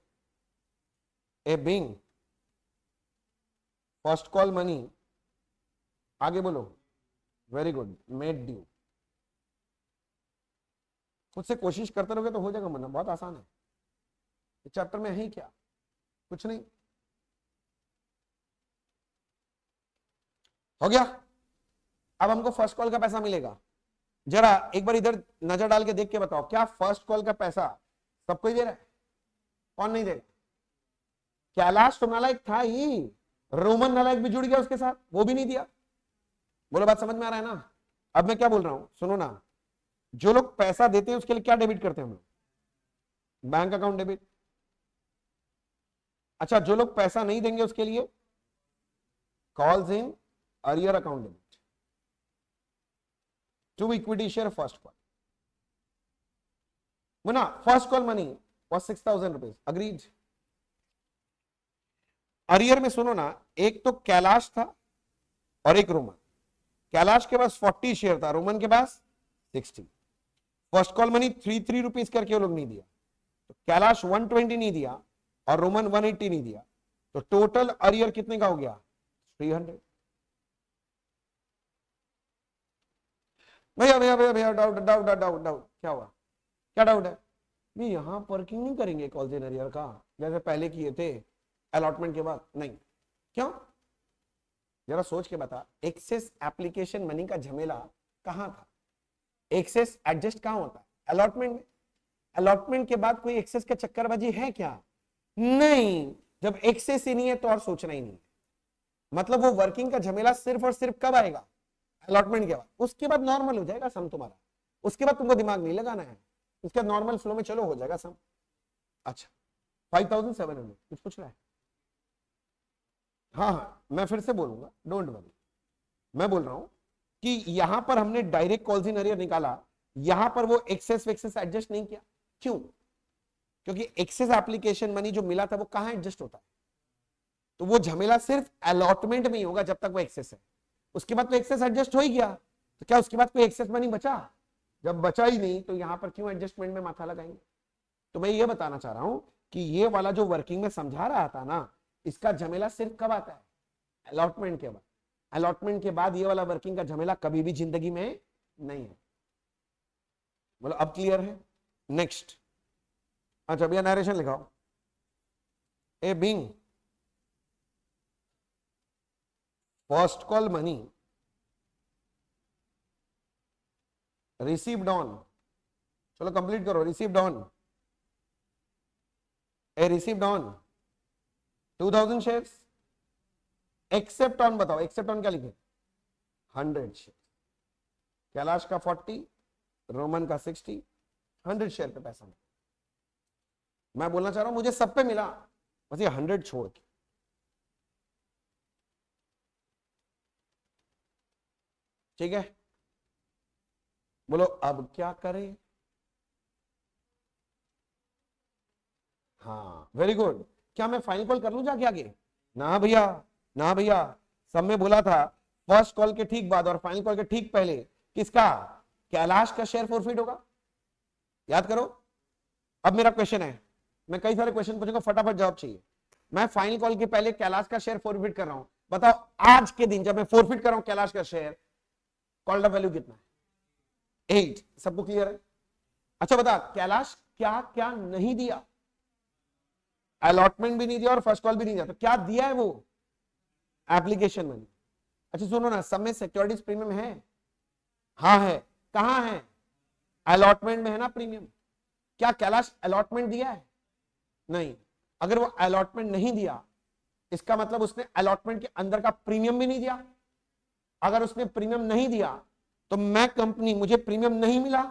a Bing first call money, आगे बोलो, वेरी गुड, मेड ड्यू। खुद से कोशिश करते रहोगे तो हो जाएगा, मना बहुत आसान है, इस चैप्टर में है क्या, कुछ नहीं। हो गया? अब हमको फर्स्ट कॉल का पैसा मिलेगा, जरा एक बार इधर नजर डाल के देख के बताओ, क्या फर्स्ट कॉल का पैसा सबको ही दे रहा है? कौन नहीं देगा? कैलाश तो नालायक था ही, रोमन नालायक भी जुड़ गया उसके साथ, वो भी नहीं दिया। बोलो बात समझ में आ रहा है ना? अब मैं क्या बोल रहा हूं सुनो ना, जो लोग पैसा देते हैं उसके लिए क्या डेबिट करते हैं हम लोग? Bank account debit. अच्छा, जो लोग पैसा नहीं देंगे उसके लिए calls in arrear account debit to equity share first call. मुना first call money was 6000 rupees, agreed. Arrear में सुनो ना, एक तो कैलाश था और एक रोमन। कैलाश के पास 40 शेयर था, रोमन के पास 60। फर्स्ट कॉल मनी 3 रुपीज करके वो लोग नहीं दिया, तो कैलाश 120 नहीं दिया और रोमन 180 नहीं दिया, तो टोटल अरियर कितने का हो गया? 300। भैया भैया भैया भैया डाउट डाउट डाउट डाउट, क्या हुआ? क्या डाउट है? नहीं यहां वर्किंग नहीं करेंगे कॉल्स इन अरियर का जैसे पहले किए थे अलॉटमेंट के बाद? नहीं, क्यों? जरा सोच के बता, एक्सेस एप्लीकेशन मनी का झमेला कहां था? एक्सेस एडजस्ट कहां होता है? अलॉटमेंट में। अलॉटमेंट के बाद कोई एक्सेस का चक्करबाजी है क्या? नहीं। जब एक्सेस ही नहीं है तो और सोचना ही नहीं। मतलब वो वर्किंग का झमेला सिर्फ और सिर्फ कब आएगा? अलॉटमेंट के बाद। उसके बाद नॉर्मल हो जाएगा सम तुम्हारा, उसके बाद तुमको दिमाग नहीं लगाना है, उसके बाद नॉर्मल फ्लो में चलो हो जाएगा सम। अच्छा 5700 कुछ पूछ रहा है? हाँ हाँ मैं फिर से बोलूंगा, डोंट वरी। मैं बोल रहा हूं कि यहां पर हमने डायरेक्ट कॉल्स इन अरियर निकाला, यहां पर वो एक्सेस वेक्सेस एडजस्ट नहीं किया। क्यों? क्योंकि एक्सेस एप्लीकेशन मनी जो मिला था वो कहां एडजस्ट होता है, तो वो झमेला सिर्फ अलॉटमेंट में ही होगा जब तक वो एक्सेस है। उसके बाद तो एक्सेस एडजस्ट हो ही गया, तो क्या उसके बाद कोई एक्सेस मनी बचा? जब बचा ही नहीं तो यहां पर क्यों एडजस्टमेंट में माथा लगाएंगे? तो मैं ये बताना चाह रहा हूं कि ये वाला जो वर्किंग में समझा रहा था ना, इसका झमेला सिर्फ कब आता है? अलॉटमेंट के बाद। अलॉटमेंट के बाद ये वाला वर्किंग का झमेला कभी भी जिंदगी में नहीं है। बोलो अब क्लियर है? नेक्स्ट, अच्छा भैया नरेशन लिखाओ। Uh being first call money received on, चलो कंप्लीट करो, received on, uh received on 2000 shares, except on, बताओ एक्सेप्ट ऑन क्या लिखे? 100 शेयर। कैलाश का 40, रोमन का 60, 100 शेयर पे पैसा मिला। मैं बोलना चाह रहा हूं मुझे सब पे मिला, बस ये 100 छोड़ के। ठीक है, बोलो अब क्या करें? हाँ वेरी गुड। क्या मैं फाइनल कॉल कर लूं जाके आगे? ना भैया, ना भैया, सब में बोला था फर्स्ट कॉल के ठीक बाद और फाइनल कॉल के ठीक पहले किसका? कैलाश का शेयर फोरफिट होगा। याद करो। अब मेरा क्वेश्चन है, मैं कई सारे क्वेश्चन पूछूंगा, फटाफट जवाब चाहिए। मैं फाइनल कॉल के पहले कैलाश का शेयर फोरफिट कर रहा हूं, बताओ आज के दिन जब मैं फोरफिट कर रहा हूं कैलाश का शेयर, कॉल्ड अप वैल्यू कितना है? 8। सबको क्लियर है? अच्छा बता, कैलाश क्या क्या नहीं दिया? अलॉटमेंट भी नहीं दिया और फर्स्ट कॉल भी नहीं दिया, तो क्या दिया है वो? Application money. अच्छा सुनो ना, सब में सिक्योरिटीज प्रीमियम है? हाँ है। कहां है? अलॉटमेंट में है ना प्रीमियम। क्या कैलाश अलॉटमेंट दिया है? नहीं। अगर वो अलॉटमेंट नहीं दिया, इसका मतलब उसने अलॉटमेंट के अंदर का प्रीमियम भी नहीं दिया। अगर उसने प्रीमियम नहीं दिया तो मैं कंपनी, मुझे प्रीमियम नहीं मिला,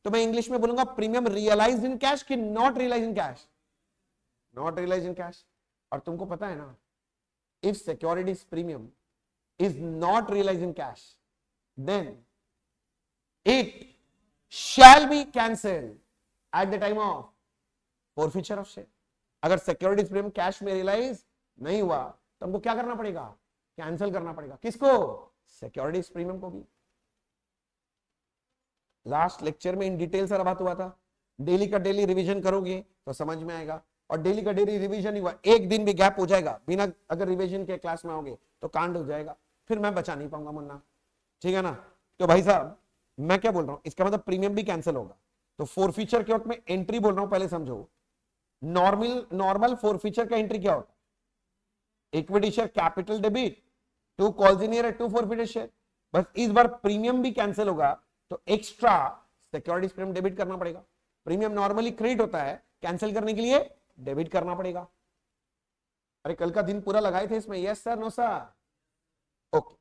तो मैं इंग्लिश में बोलूंगा प्रीमियम रियलाइज्ड इन कैश कि not realized in cash? Not realized in cash. और तुमको पता है ना, if securities premium is not realized in cash, then it shall be cancelled at the time of forfeiture of share. अगर सिक्योरिटीज प्रीमियम कैश में रियलाइज नहीं हुआ तो हमको क्या करना पड़ेगा? कैंसिल करना पड़ेगा। किसको? सिक्योरिटीज प्रीमियम को भी। लास्ट लेक्चर में इन डिटेल सारा बात हुआ था। डेली का डेली रिवीजन करोगे तो समझ में आएगा, और डेली का डेली रिवीजन ही हुआ, एक दिन भी गैप हो जाएगा बिना अगर रिवीजन के क्लास में आओगे तो कांड हो जाएगा, फिर मैं बचा नहीं पाऊंगा मुन्ना। ठीक है ना? तो भाई साहब मैं क्या बोल रहा हूं, इसका मतलब प्रीमियम भी कैंसिल होगा। तो फोरफीचर के वक्त में एंट्री बोल रहा हूं, पहले समझो। नॉर्मल फोरफीचर का एंट्री क्या होता है? Equity share capital debit, 2 calls in year, 2 forfeited share. बस इस बार प्रीमियम भी कैंसिल होगा तो एक्स्ट्रा सिक्योरिटीज प्रीमियम डेबिट करना पड़ेगा। प्रीमियम नॉर्मली क्रेडिट होता है, कैंसिल करने के लिए डेबिट करना पड़ेगा। अरे कल का दिन पूरा लगाए थे इसमें? Yes sir, no sir? Okay.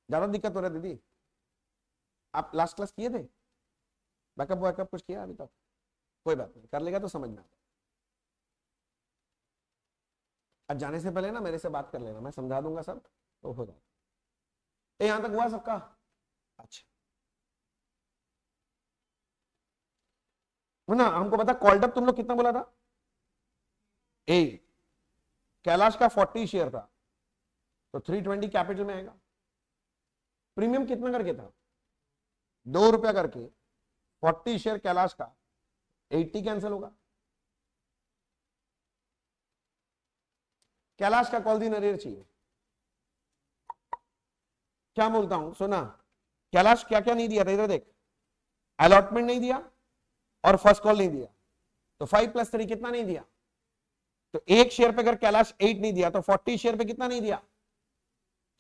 ज्यादा दिक्कत हो रहा है दीदी? आप लास्ट क्लास किए थे? बैकअप वैकअप कुछ किया अभी तक? कोई बात नहीं, कर लेगा तो समझ में आता। आज जाने से पहले ना मेरे से बात कर लेना, मैं समझा दूंगा सब, तो हो जाएगा। यहां तक हुआ सबका? अच्छा ना, हमको पता कॉल्ड अप तुम लोग कितना बोला था? ए कैलाश का 40 शेयर था तो 320 कैपिटल में आएगा। प्रीमियम कितना करके था? 2 रुपया करके। 40 शेयर कैलाश का, 80 कैंसिल होगा। कैलाश का कॉल दिन अरियर चाहिए। क्या बोलता हूं सुना, कैलाश क्या क्या नहीं दिया था, इधर देख। अलॉटमेंट नहीं दिया और फर्स्ट कॉल नहीं दिया, तो 5 + 3 कितना नहीं दिया? तो एक शेयर पे अगर कैलाश 8 नहीं दिया तो 40 शेयर पे कितना नहीं दिया?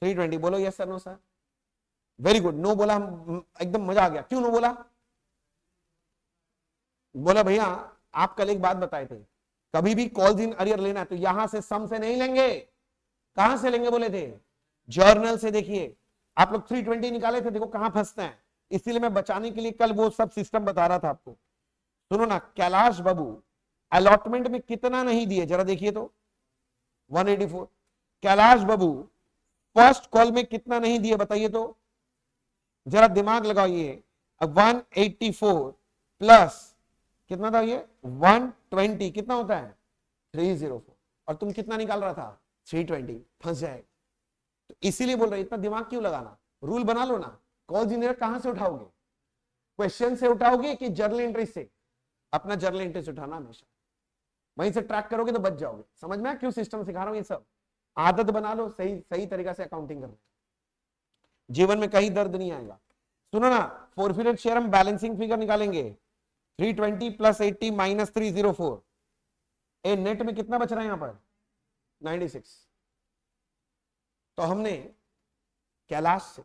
320। बोलो yes sir, no sir? Very good. No बोला, एकदम मजा आ गया। क्यों नो बोला? बोला भैया आप कल एक बात बताए थे, कभी भी कॉल्स इन अरियर लेना है तो यहां से सम से नहीं लेंगे। कहां से लेंगे बोले थे? जर्नल से। देखिए आप लोग 320 निकाले थे, देखो कहां फंसते हैं। इसीलिए मैं बचाने के लिए कल वो सब सिस्टम बता रहा था आपको। सुनो ना, कैलाश बाबू अलॉटमेंट में कितना नहीं दिए जरा देखिए तो? 184। कैलाश बाबू फर्स्ट कॉल में कितना नहीं दिए बताइए तो, जरा दिमाग लगाइए। अब 184 प्लस कितना था ये 120 कितना होता है 304, और तुम कितना निकाल रहा था 320, फंस जाएगा। तो इसीलिए बोल रहे इतना दिमाग क्यों लगाना, रूल बना लो ना। कॉल जनरेट कहां से उठाओगे, क्वेश्चन से उठाओगे कि जर्नल एंट्री से? अपना जर्नल एंट्री से उठाना हमेशा, वहीं से ट्रैक करोगे तो बच जाओगे। समझ में क्यों सिस्टम सिखा रहा हूं ये सब, आदत बना लो, सही सही तरीका से अकाउंटिंग करना, जीवन में कहीं दर्द नहीं आएगा। सुनो ना, फोरफिटेड शेयर हम बैलेंसिंग फिगर निकालेंगे, 320 प्लस 80 माइनस 304, ए नेट में कितना बच रहा है यहां पर 96। तो हमने कैलाश से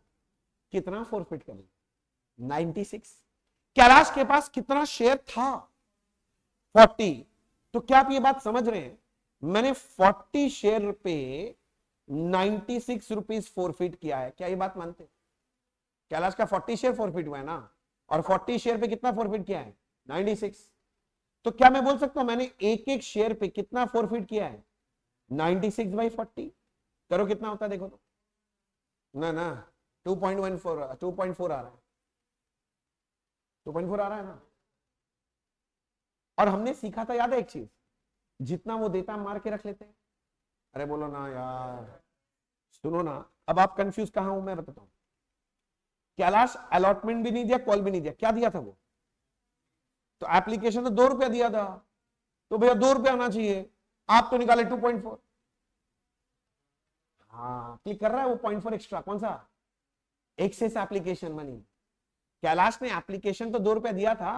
कितना फोरफिट कर लिया 96। कैलाश के पास कितना शेयर था 40। तो क्या आप ये बात समझ रहे हैं, मैंने 40 शेयर पे 96 रुपीज फोरफिट किया है, क्या ये बात मानते हैं? कैलाश का 40 शेयर फोरफिट हुआ है ना, और 40 शेयर पे कितना फोरफिट किया है 96। तो क्या मैं बोल सकता हूं मैंने एक एक शेयर पे कितना फोरफिट किया है 96 बाई 40, करो कितना होता है देखो तो, ना 2.14 2.4 आ रहा है, 2.4 आ रहा है ना। और हमने सीखा था याद है एक चीज, जितना वो देता मार के रख लेते हैं। अरे बोलो ना यार, सुनो ना, अब आप कंफ्यूज कहां हूं मैं बताता हूं। कैलाश अलॉटमेंट भी नहीं दिया, कॉल भी नहीं दिया, क्या दिया था वो, तो एप्लीकेशन तो 2 रुपया दिया था, तो भैया 2 रुपया आना चाहिए, आप तो निकाले 2.4। हाँ क्लिक कर रहा है वो 0.4 एक्स्ट्रा, कौन सा एक्सेस एप्लीकेशन मनी। कैलाश ने एप्लीकेशन तो 2 रुपया दिया था,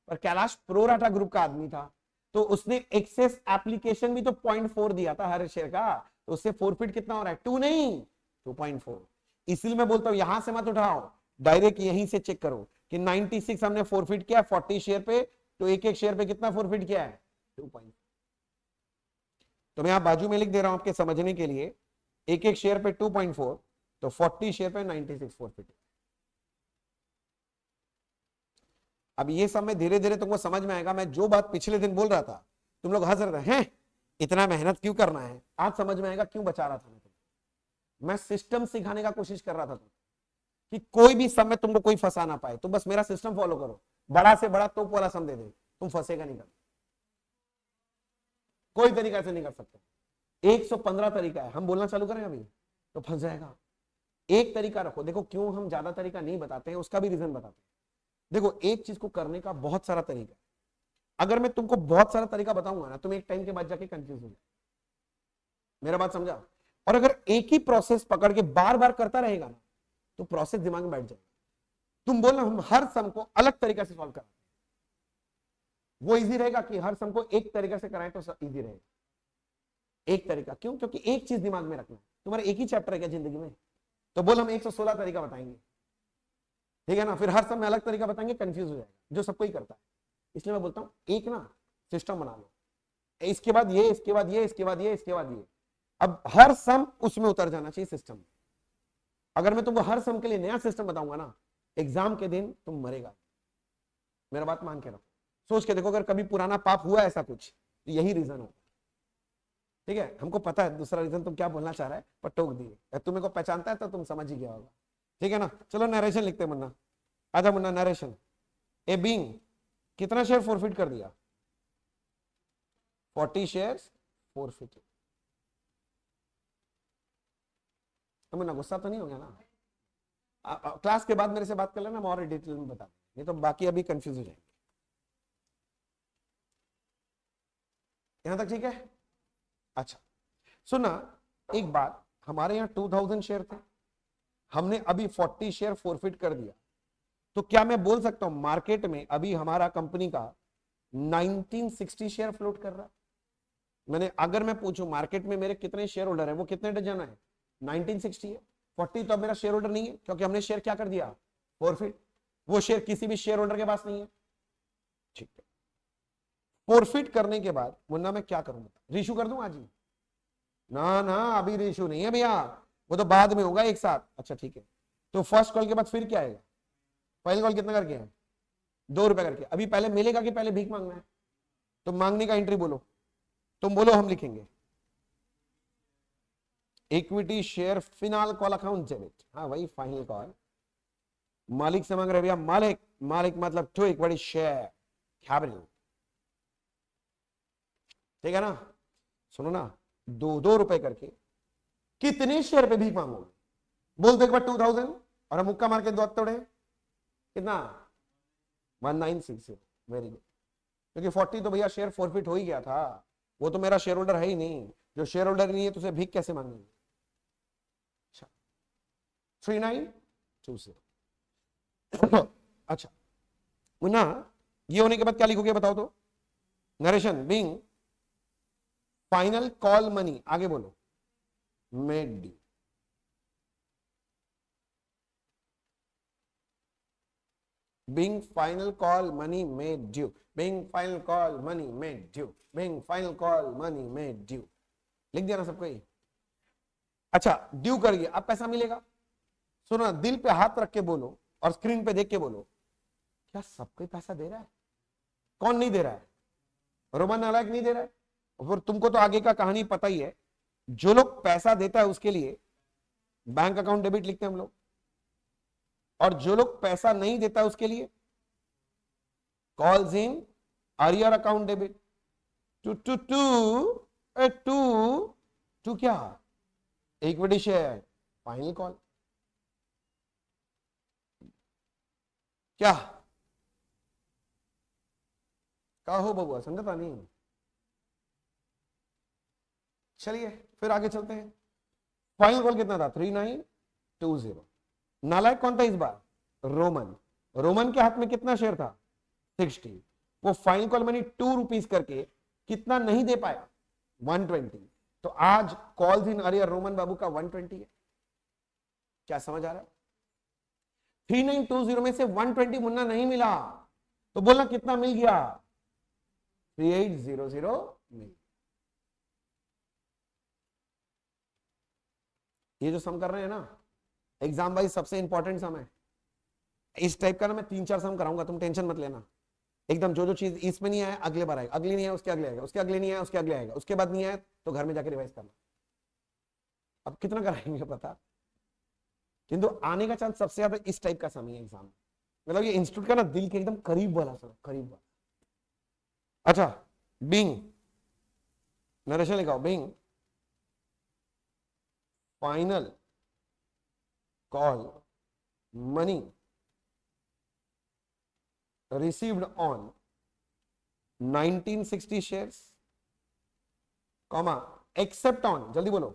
पर कैलाश प्रोराटा ग्रुप का आदमी था, तो उसने एक्सेस एप्लीकेशन भी तो 0.4 दिया था हर शेयर का, तो उससे फोरफिट कितना हो रहा है 2 नहीं 2.4। इसलिए मैं बोलता हूं यहां से मत उठाओ, डायरेक्ट यहीं से चेक करो कि 96 हमने फोरफिट किया 40 शेयर पे, तो एक एक शेयर पे कितना फोरफिट किया है 2.4। तो मैं यहां बाजू में लिख दे रहा हूं आपके समझने के लिए, एक एक शेयर पे 2.4, तो 40 शेयर पे 96 फोरफिट। अब ये सब में धीरे धीरे तुमको समझ में आएगा। मैं जो बात पिछले दिन बोल रहा था तुम लोग हंस रहे थे, हैं इतना मेहनत क्यों करना है, आज समझ में आएगा क्यों बचा रहा था मैं सिस्टम सिखाने का कोशिश कर रहा था कि कोई भी सम में तुमको कोई फंसा ना पाए, तो बस मेरा सिस्टम फॉलो करो, बड़ा से बड़ा तोप वाला सम दे दे, तुम फंसेगा नहीं, कर कोई तरीका से नहीं कर सकते। 115 तरीका है, हम बोलना चालू करें अभी तो फंस जाएगा। एक तरीका रखो, देखो क्यों हम ज्यादा तरीका नहीं बताते हैं, उसका भी रीजन बताते हैं। देखो एक चीज को करने का बहुत सारा तरीका, अगर मैं तुमको बहुत सारा तरीका बताऊंगा ना, तुम एक टाइम के बाद जाके कंफ्यूज हो जाए, मेरा बात समझा। और अगर एक ही प्रोसेस पकड़ के बार बार करता रहेगा ना, तो प्रोसेस दिमाग में बैठ जाएगा। तुम बोलना हम हर सम को अलग तरीके से सॉल्व कराते हैं, वो इजी रहेगा कि हर सम को एक तरीके से कराएं तो इजी रहेगा। एक तरीका क्यों, क्योंकि एक चीज दिमाग में रखना, तुम्हारा एक ही चैप्टर है क्या जिंदगी में, तो बोल हम 116 तरीका बताएंगे, ठीक है ना, फिर हर समय अलग तरीका बताएंगे, कंफ्यूज हो जाएगा, जो सबको ही करता है। इसलिए मैं बोलता हूं एक ना सिस्टम बना लो, इसके बाद ये, इसके बाद ये, इसके बाद ये, इसके बाद ये, अब हर सम उसमें उतर जाना चाहिए सिस्टम। अगर मैं तुमको हर सम के लिए नया सिस्टम बताऊंगा ना, एग्जाम के दिन तुम मरेगा। मेरा बात मान के रखो, सोच के देखो, अगर कभी पुराना पाप हुआ ऐसा कुछ, तो यही रीजन होगा। ठीक है, हमको पता है दूसरा रीजन तुम क्या बोलना चाह रहा है, पर टोक दिए, तुम्हें को पहचानता है तो तुम समझ ही गया होगा। ठीक है ना, चलो नरेशन लिखते मुन्ना, आजा मुन्ना नरेशन। ए बीइंग कितना शेयर फोरफिट कर दिया 40 शेयर्स फोरफिट। तो मुन्ना गुस्सा तो नहीं हो गया ना, क्लास के बाद मेरे से बात कर लेना, मैं और डिटेल में बता, नहीं तो बाकी अभी कंफ्यूज हो जाएंगे। यहां तक ठीक है? अच्छा सुना, एक बात, हमारे यहाँ 2000 शेयर थे, हमने अभी 40 शेयर फोरफिट कर दिया, तो क्या मैं बोल सकता हूं मार्केट में अभी हमारा कंपनी का 1960 शेयर फ्लोट कर रहा है? मैंने अगर मैं पूछूं मार्केट में मेरे कितने शेयर होल्डर है, वो कितने डजन है 1960 है, 40 तो अब मेरा शेयर होल्डर नहीं है, क्योंकि हमने शेयर क्या कर दिया फोरफिट, वो शेयर किसी भी शेयर होल्डर के पास नहीं है। ठीक है, फोरफिट करने के बाद मुन्ना मैं क्या करूंगा, रीशू कर दूं आज ही? ना अभी रीशू नहीं है भैया, वो तो बाद में होगा एक साथ। अच्छा ठीक है, तो फर्स्ट कॉल के बाद फिर क्या आएगा, पहले कॉल कितना करके है 2 रुपए करके, अभी पहले मिलेगा कि पहले भीख मांगना है? तो मांगने का एंट्री बोलो, तुम बोलो हम लिखेंगे। Equity share final call account debit, हाँ वही फाइनल कॉल। मालिक से मांग रहे भैया, मालिक, मालिक मतलब टू इक्विटी शेयर कैपिटल, ठीक है ना। सुनो ना, 2-2 रुपए करके कितने शेयर पे भीख मांगोगे? बोल दो एक बार 2000 और हम मुक्का मार के दो तोड़े, कितना? 1960। Very good. क्योंकि 40 तो भैया शेयर फॉरफिट हो ही गया था, वो तो मेरा शेयर होल्डर है ही नहीं। जो शेयर होल्डर नहीं है तो उसे भीख कैसे मांगेंगे? 3920। अच्छा मुन्ना, ये होने के बाद क्या लिखोगे बताओ तो? Narration being final call money, आगे बोलो, made due. being final call money made due, being final call money made due, being final call money made due। लिख दिया ना सबको ये? अच्छा, ड्यू कर गया, अब पैसा मिलेगा। सुनो ना, दिल पे हाथ रख के बोलो और स्क्रीन पे देख के बोलो, क्या सबको पैसा दे रहा है? कौन नहीं दे रहा है? रोमन नालायक नहीं दे रहा है? और तुमको तो आगे का कहानी पता ही है। जो लोग पैसा देता है उसके लिए बैंक अकाउंट डेबिट लिखते हैं हम लोग, और जो लोग पैसा नहीं देता उसके लिए calls in arrear account debit. To to to to to क्या? Equity share final call. क्या हो बबुआ, समझता नहीं? चलिए फिर आगे चलते हैं। फाइनल कॉल कितना था? 3920। नालायक कौन था इस बार? रोमन। रोमन के हाथ में कितना शेयर था? 60। वो फाइनल कॉल मनी 2 रुपीज करके कितना नहीं दे पाया? 120। तो आज कॉल्स इन अरियर रोमन बाबू का 120 है। क्या समझ आ रहा है? 3920 में से 120 मुन्ना नहीं मिला, तो बोलना कितना मिल गया? 3800 मिल। ये जो सम कर रहे हैं ना, एग्जाम वाइज सबसे इंपॉर्टेंट सम है। इस टाइप का ना मैं 3-4 सम कराऊंगा, तुम टेंशन मत लेना। एकदम जो चीज इसमें नहीं आया अगले बार आएगा, अगले नहीं आया उसके अगले आएगा, उसके अगले नहीं आया उसके अगले आएगा, उसके बाद नहीं आया तो घर में जाके रिवाइज करना। अब कितना कराएंगे पता, किंतु आने का चांस सबसे ज्यादा इस टाइप का सम है एग्जाम। मतलब ये इंस्टीट्यूट का ना दिल के एकदम करीब वाला सम, करीब वाला। अच्छा, बीइंग, नरेशन लिखाओ, being final call money received on 1960 shares, comma except on, जल्दी बोलो,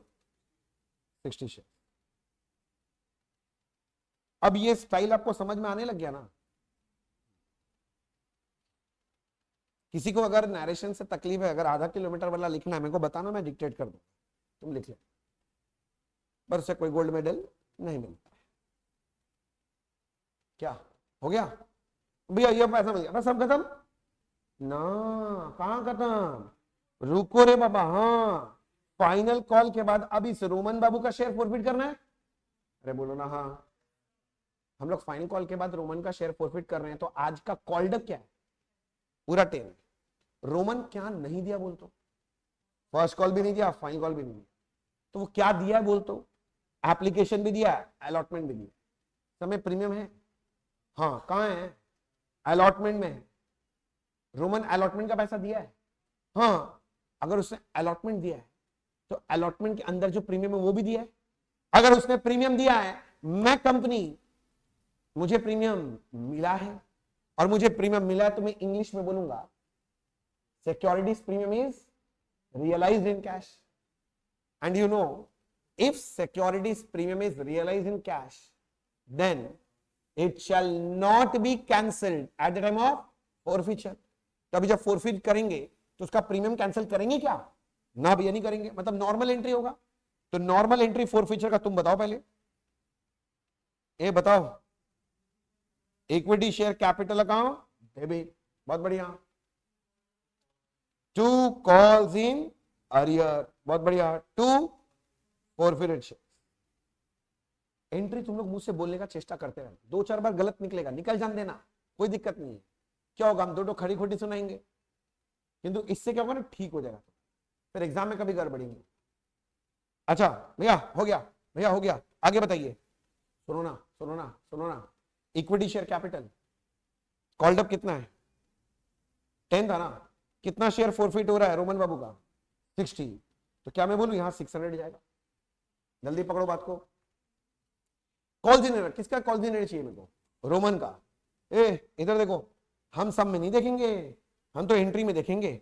60 shares। अब ये स्टाइल आपको समझ में आने लग गया ना? किसी को अगर नरेशन से तकलीफ है, अगर आधा किलोमीटर वाला लिखना है, मेरे को बताना, मैं डिक्टेट कर दूं, तुम लिख ले, पर उससे कोई गोल्ड मेडल नहीं मिलता। क्या हो गया भैया? ये पैसा मिल गया, बस सब खत्म ना? कहां खत्म, रुको रे बाबा। हाँ, फाइनल कॉल के बाद अब इस रोमन बाबू का शेयर फॉरफिट करना है। अरे बोलो ना हाँ। हम लोग फाइनल कॉल के बाद रोमन का शेयर फॉरफिट कर रहे हैं, तो आज का कॉल्ड अप क्या है? पूरा 10। रोमन क्या नहीं दिया बोल तो? फर्स्ट कॉल भी नहीं दिया, फाइनल कॉल भी नहीं दिया, तो वो क्या दिया है बोल तो? एप्लीकेशन भी दिया, अलॉटमेंट भी दिया। समय प्रीमियम है? हाँ, कहां है? अलॉटमेंट में है। रोमन अलॉटमेंट का पैसा दिया है? हाँ, अगर उसने अलॉटमेंट दिया है तो अलॉटमेंट के अंदर जो प्रीमियम है वो भी दिया है। अगर उसने प्रीमियम दिया है, मैं कंपनी, मुझे प्रीमियम मिला है, और मुझे प्रीमियम मिला है तो मैं इंग्लिश में बोलूंगा securities premium is realised in cash. And you know, if securities premium is realised in cash, then it shall not be cancelled at the time of forfeiture। तो अभी जब फोरफिट करेंगे तो उसका प्रीमियम कैंसिल करेंगे क्या? ना भैया नहीं करेंगे, मतलब नॉर्मल एंट्री होगा। तो नॉर्मल एंट्री फोरफिचर का तुम बताओ पहले, ये बताओ। Equity share capital account debit, बहुत बढ़िया। टू कॉल्स इन अरियर, बहुत बढ़िया। To forfeited share. एंट्री तुम लोग मुझसे बोलने का चेष्टा करते रहे, 2-4 बार गलत निकलेगा, निकल जान देना, कोई दिक्कत नहीं है। क्या होगा, हम दो खड़ी खोटी सुनाएंगे, किंतु इससे क्या होगा ना, ठीक हो जाएगा, फिर एग्जाम में कभी गड़बड़ी नहीं। अच्छा भैया हो गया, भैया हो गया, आगे बताइए। सुनो ना सुनो ना सुनो ना, equity share capital called up कितना है? 10 था ना, कितना शेयर फोरफिट हो रहा है रोमन बाबू का? 60। तो क्या मैं बोलूं यहां 600 जाएगा? जल्दी पकड़ो बात को। कॉल जनरेटर किसका? कॉल जनरेटर चाहिए मेरे को, रोमन का। ए इधर देखो, हम सब में नहीं देखेंगे, हम तो एंट्री में देखेंगे।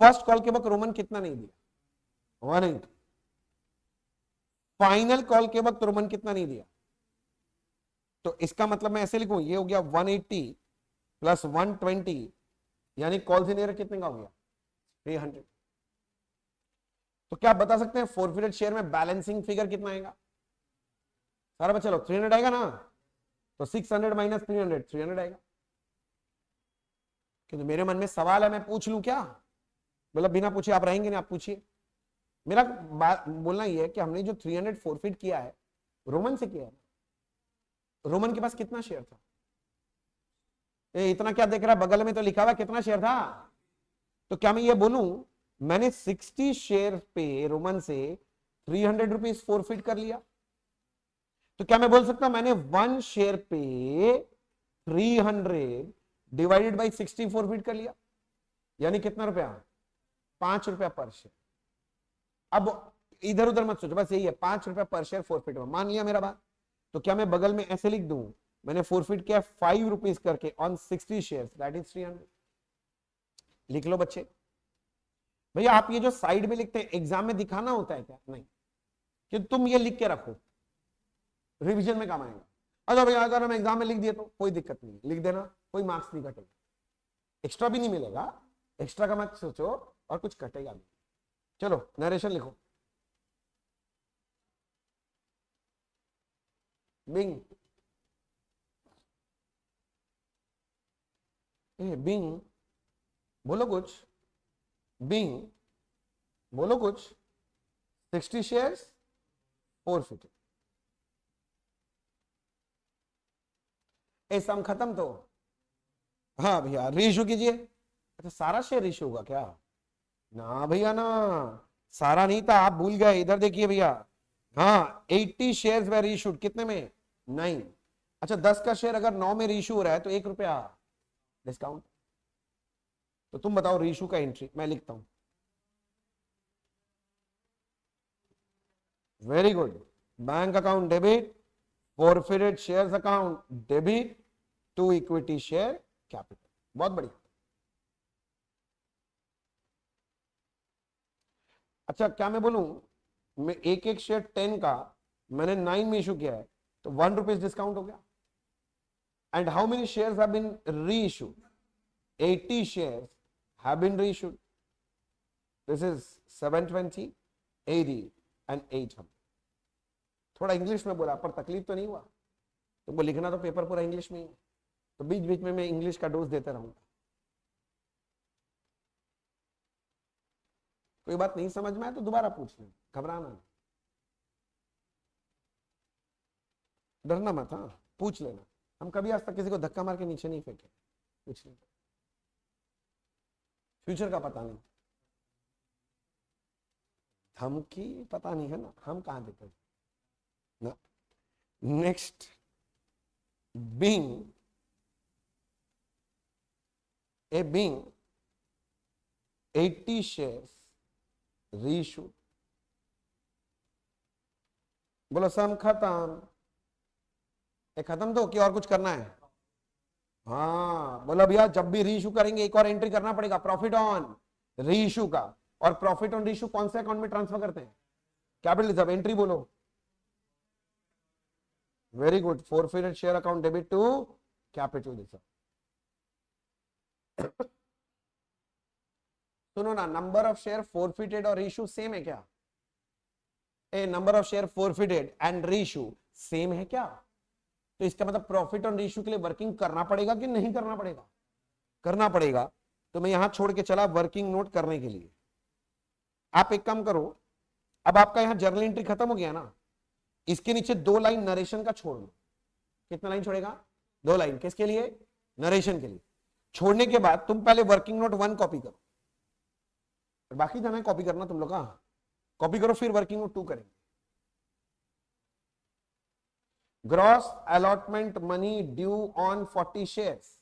फर्स्ट कॉल के वक्त रोमन कितना नहीं दिया? 180। फाइनल कॉल के वक्त रोमन कितना नहीं दिया? तो इसका मतलब मैं ऐसे लिखूं, ये हो गया 180 प्लस 120, यानी कॉल जनरेटर कितने का हो गया? 300। तो क्या आप बता सकते हैं फोरफिटेड शेयर में बैलेंसिंग फिगर कितना आएगा? सारा बच्चा लोग 300 आएगा ना, तो 600 माइनस 300, 300 आएगा। क्योंकि मेरे मन में सवाल है, मैं पूछ लूं क्या? मतलब बिना पूछे आप रहेंगे नहीं, आप पूछिए। मेरा बात बोलना ये है कि हमने जो 300 फोरफिट किया है रोमन से किया है। रोमन के पास कितना शेयर था? इतना क्या देख रहा है, बगल में तो लिखा हुआ कितना शेयर था। तो क्या मैं ये बोलूं मैंने 60 शेयर पे रोमन से 300 रुपीज फोरफिट कर लिया? तो क्या मैं बोल सकता मैंने 1 शेयर पे 300 डिवाइडेड बाई 60 फोरफिट कर लिया, यानी कितना रुपया? 5 रुपया पर शेयर। अब इधर उधर मत सोचो, बस यही है, 5 रुपया पर शेयर फोरफिट हुआ, मान लिया मेरा बात। तो क्या मैं बगल में ऐसे लिख दूं मैंने फोरफिट किया 5 रुपीज करके ऑन 60 शेयर, दैट इज 300। लिख लो बच्चे। भैया आप ये जो साइड में लिखते हैं एग्जाम में दिखाना होता है क्या? नहीं, कि तुम ये लिख के रखो, रिवीजन में काम आएगा। अच्छा भैया अगर हम एग्जाम में लिख दिए तो कोई दिक्कत नहीं, लिख देना, कोई मार्क्स नहीं कटेगा, एक्स्ट्रा भी नहीं मिलेगा, एक्स्ट्रा का मत सोचो और कुछ कटेगा भी। चलो नरेशन लिखो। बिंग, बिंग बोलो कुछ, बिंग बोलो कुछ। 60 शेयर्स फोरफिट, ए सम खत्म तो। हाँ भैया रीइशू कीजिए। अच्छा सारा शेयर रीइशू होगा क्या? ना भैया ना, सारा नहीं था, आप भूल गए, इधर देखिए भैया। हाँ 80 शेयर्स वे रीइशूड, कितने में? 9। अच्छा 10 का शेयर अगर 9 में रीइशू हो रहा है तो 1 रुपया डिस्काउंट। तो तुम बताओ रीइशू का एंट्री मैं लिखता हूं। Very good, bank account debit, forfeited shares account debit to equity share capital. बहुत बढ़िया। अच्छा क्या मैं बोलूं, मैं एक एक शेयर 10 का मैंने 9 में इशू किया है, तो 1 रुपीज डिस्काउंट हो गया। And how many shares have been reissued? 80 shares have been reissued. This is 720, 80 and 800. थोड़ा इंग्लिश में बोला पर तकलीफ तो नहीं हुआ? तुमको लिखना तो पेपर पूरा इंग्लिश में ही है, तो बीच बीच में मैं इंग्लिश का डोज देता रहूंगा। कोई बात नहीं समझ में आए तो दोबारा पूछ लें, घबराना नहीं, डरना मत, हाँ पूछ लेना। हम कभी आज तक किसी को धक्का मार के नीचे नहीं फेंके, पूछ लेना, फ्यूचर का पता नहीं, धमकी पता नहीं है ना, हम कहां देते ना। Next, being a being 80 shares reissued, बोलो सम खत्म। खत्म तो कि और कुछ करना है? हाँ बोलो भैया जब भी रीइशू करेंगे एक और एंट्री करना पड़ेगा, प्रॉफिट ऑन रीइशू का। और प्रॉफिट ऑन रीइशू कौन से अकाउंट में ट्रांसफर करते हैं? कैपिटल रिजर्व, एंट्री बोलो। Very good, forfeited share account debit to capital reserve. सुनो ना, नंबर ऑफ शेयर फोरफिटेड और रीइशू सेम है क्या? Uh number of share forfeited and reissue same है क्या? तो इसका मतलब प्रॉफिट ऑन रीइशू के लिए वर्किंग करना पड़ेगा कि नहीं करना पड़ेगा? करना पड़ेगा। तो मैं यहां छोड़ के चला वर्किंग नोट करने के लिए। आप एक काम करो, अब आपका यहां जर्नल एंट्री खत्म हो गया ना, इसके नीचे 2 लाइन नरेशन का छोड़ दो। कितना लाइन छोड़ेगा? 2 लाइन, किसके लिए? नरेशन के लिए। छोड़ने के बाद तुम पहले वर्किंग नोट 1 कॉपी करो, बाकी जाना है कॉपी करना तुम लोग का, कॉपी करो फिर वर्किंग नोट 2 करेंगे। Gross allotment money due on 40 shares,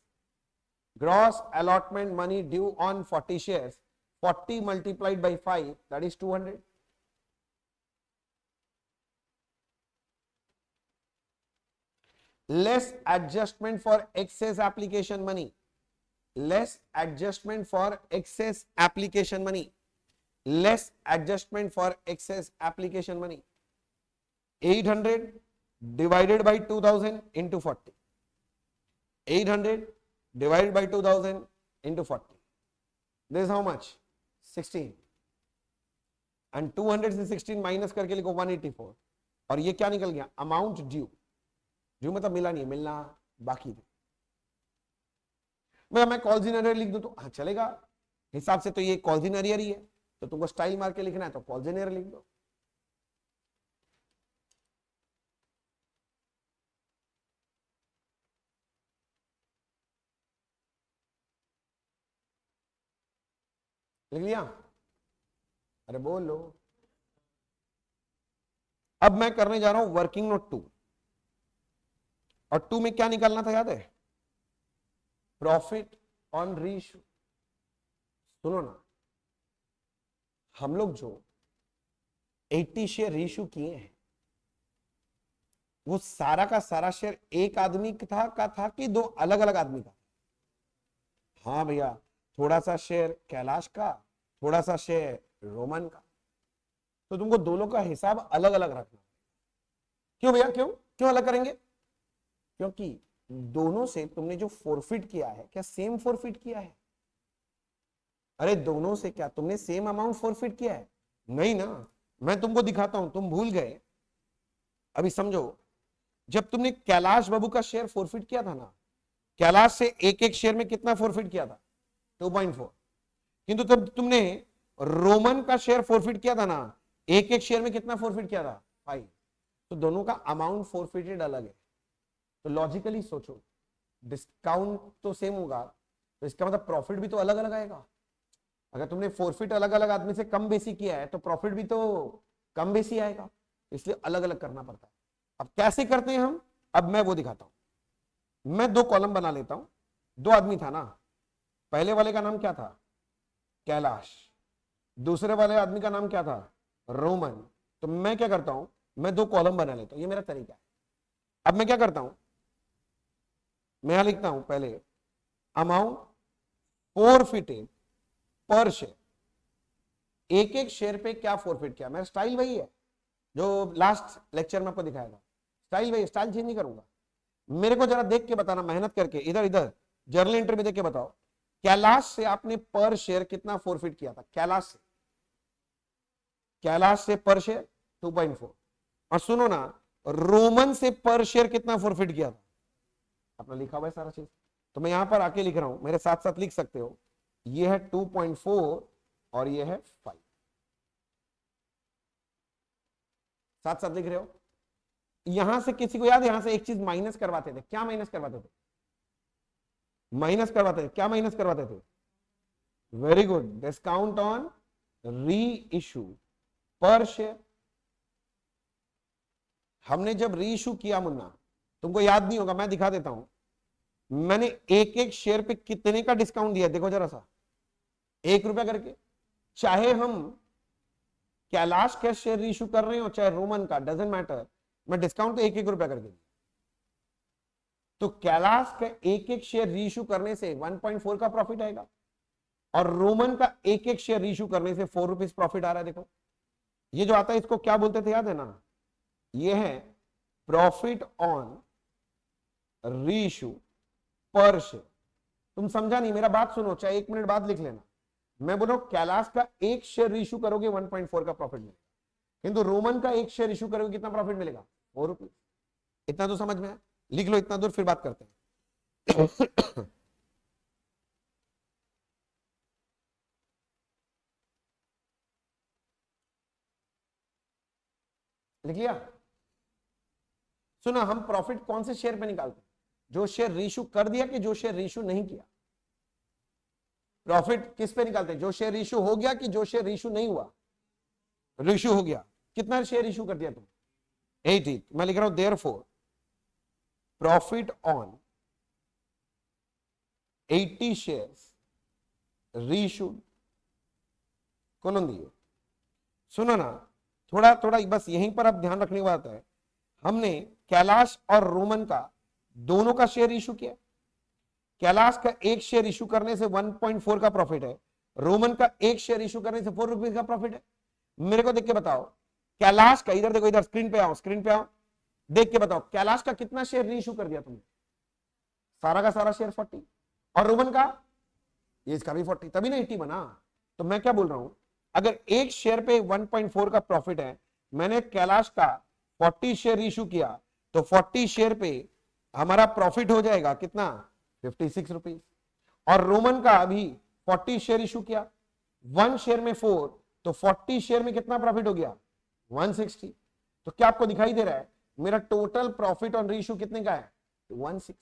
gross allotment money due on 40 shares, 40 multiplied by 5, that is 200. Less adjustment for excess application money, less adjustment for excess application money, less adjustment for excess application money, 800 divided by 2000 into 40, 800 divided by 2000 into 40, this is how much, 16, and 200 से 16 माइनस करके लिखो 184, और ये क्या निकल गया, अमाउंट ड्यू, ड्यू मतलब मिला नहीं, मिलना बाकी थी। मैं कॉल्स इन एरियर लिख दूं तो हाँ चलेगा, हिसाब से तो ये कॉल्स इन एरियर ही है, तो तुमको स्टाइल मार के लिखना है तो कॉल्स इन एरियर लिख दो। लिख लिया? अरे बोल लो। अब मैं करने जा रहा हूं वर्किंग नोट 2, और 2 में क्या निकालना था याद है, प्रॉफिट ऑन रीइश्यू। सुनो ना, हम लोग जो 80 शेयर रीइश्यू किए हैं, वो सारा का सारा शेयर एक आदमी का था कि दो अलग अलग आदमी का? हाँ भैया, थोड़ा सा शेयर कैलाश का, थोड़ा सा शेयर रोमन का, तो तुमको दोनों का हिसाब अलग अलग रखना। क्यों भैया, क्यों क्यों अलग करेंगे? क्योंकि दोनों से तुमने जो फोरफिट किया है, क्या सेम फोरफिट किया है? अरे दोनों से क्या तुमने सेम अमाउंट फोरफिट किया है? नहीं ना, मैं तुमको दिखाता हूं, तुम भूल गए। अभी समझो, जब तुमने कैलाश बाबू का शेयर फोरफिट किया था ना, कैलाश से एक एक शेयर में कितना फोरफिट किया था? 2.4। किंतु तब तुमने रोमन का शेयर फोरफिट किया था ना, एक एक शेयर में कितना फोरफिट किया था? 5। तो दोनों का अमाउंट फोरफिटेड अलग है। तो लॉजिकली सोचो, डिस्काउंट तो सेम होगा, तो इसका मतलब प्रॉफिट भी तो अलग अलग आएगा। अगर तुमने फोरफिट अलग अलग आदमी से कम बेसी किया है, तो प्रॉफिट भी तो कम बेसी आएगा, इसलिए अलग अलग करना पड़ता है। अब कैसे करते हैं हम, अब मैं वो दिखाता हूं। मैं 2 कॉलम बना लेता हूं। 2 आदमी था ना, पहले वाले का नाम क्या था? कैलाश। दूसरे वाले आदमी का नाम क्या था? रोमन। तो मैं क्या करता हूं, मैं 2 कॉलम बना लेता हूं, ये मेरा तरीका है। अब मैं क्या करता हूं, मैं यहां लिखता हूं पहले अमाउंट फोरफिटेड पर शेयर, एक एक शेयर पे क्या फोरफिट किया। मेरा स्टाइल वही है जो लास्ट लेक्चर में आपको दिखाया था, स्टाइल वही, स्टाइल चेंज नहीं करूंगा। मेरे को जरा देख के बताना, मेहनत करके, इधर इधर जर्नल एंट्री में देख के बताओ, कैलाश से आपने पर शेयर कितना फोरफिट किया था? कैलाश से पर शेयर 2.4। और सुनो ना, रोमन से पर शेयर कितना फोरफिट किया था? आपने लिखा हुआ है सारा चीज, तो मैं यहां पर आके लिख रहा हूं, मेरे साथ साथ लिख सकते हो। ये है 2.4 और ये है 5, साथ साथ लिख रहे हो। यहां से किसी को याद है, यहां से एक चीज माइनस करवाते थे, क्या माइनस करवाते थे? क्या माइनस करवाते थे? वेरी गुड, डिस्काउंट ऑन री इशू पर शेयर। हमने जब री इशू किया मुन्ना, तुमको याद नहीं होगा, मैं दिखा देता हूं, मैंने एक एक शेयर पे कितने का डिस्काउंट दिया, देखो जरा सा, 1 रुपया करके। चाहे हम कैलाश का शेयर रीइश्यू कर रहे हो चाहे रोमन का, डजेंट मैटर, मैं डिस्काउंट तो 1-1 रुपया करके। तो कैलाश का एक एक शेयर रीइश्यू करने से 1.4 का प्रॉफिट आएगा, और रोमन का एक एक शेयर रीइश्यू करने से 4 रुपीज प्रॉफिट आ रहा है। देखो ये जो आता है, इसको क्या बोलते थे याद है ना? ये है profit on reissue per share. तुम समझा नहीं, मेरा बात सुनो, चाहे 1 मिनट बाद लिख लेना। मैं बोल रहा हूं कैलाश का एक शेयर इशू करोगे 1.4 का प्रॉफिट मिलेगा, किंतु रोमन का एक शेयर इशू करोगे कितना प्रॉफिट मिलेगा? 4 रुपीज। इतना तो समझ में है, लिख लो इतना दूर, फिर बात करते हैं। लिख लिया? सुना, हम प्रॉफिट कौन से शेयर पे निकालते हैं? जो शेयर रीइश्यू कर दिया कि जो शेयर रीइश्यू नहीं किया? प्रॉफिट किस पे निकालते हैं? जो शेयर इशू हो गया कि जो शेयर इशू नहीं हुआ? इशू हो गया। कितना शेयर इशू कर दिया तुम? 80। मैं लिख रहा हूं therefore profit on 80 shares reissued कौन दिए? सुनो ना, थोड़ा थोड़ा बस यहीं पर अब ध्यान रखने की बात है। हमने कैलाश और रोमन का दोनों का शेयर इशू किया। कैलाश का एक शेयर इशू करने से 1.4 का प्रॉफिट है, रोमन का एक शेयर इशू करने से 4 रुपीज का प्रॉफिट है। मेरे को देख के बताओ कैलाश का, इधर देखो, इधर स्क्रीन पे आओ, स्क्रीन पे आओ, देख के बताओ कैलाश का कितना शेयर रीइशू कर दिया तुमने? सारा का सारा शेयर 40। और रोमन का, ये इसका भी 40, तभी ना 80 बना। तो मैं क्या बोल रहा हूं, अगर एक शेयर पे 1.4 का प्रॉफिट है, मैंने कैलाश का 40 शेयर इशू किया, तो 40 शेयर पे हमारा प्रॉफिट हो जाएगा कितना? 56 रुपीज। और रोमन का अभी 40 शेयर इशू किया, 1 शेयर में 4, तो 40 शेयर में कितना प्रॉफिट हो गया? 160। तो क्या आपको दिखाई दे रहा है मेरा टोटल प्रॉफिट ऑन रीइशू कितने का है? 16।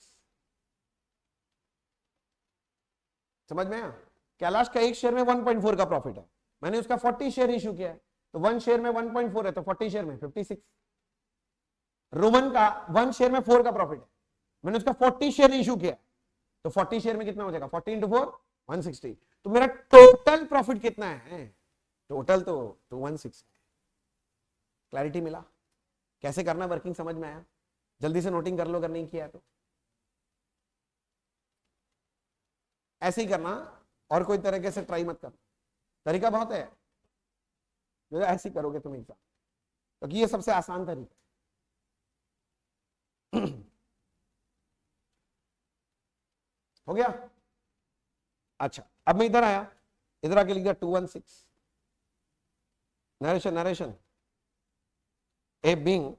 समझ में आया? कैलाश का एक शेयर में 1.4 का प्रॉफिट है, मैंने उसका 40 शेयर इशू किया है, तो 1 शेयर में 1.4 है, तो 40 शेयर में 56। रोमन का 1 शेयर में 4 का प्रॉफिट है, मैंने उसका 40 शेयर इशू किया है, तो 40 शेयर में कितना हो जाएगा? 40 इंटू 4 160। तो मेरा टोटल प्रॉफिट कितना है? टोटल तो 160। क्लैरिटी मिला? कैसे करना वर्किंग समझ में आया? जल्दी से नोटिंग कर लो अगर नहीं किया तो। ऐसे ही करना, और कोई तरीके से ट्राई मत करना, तरीका बहुत है, ऐसे ही करोगे तुम एग्जाम, क्योंकि ये सबसे आसान तरीका है। हो गया? अच्छा, अब मैं इधर आया, इधर आके लिख दिया 216। Narration narration a being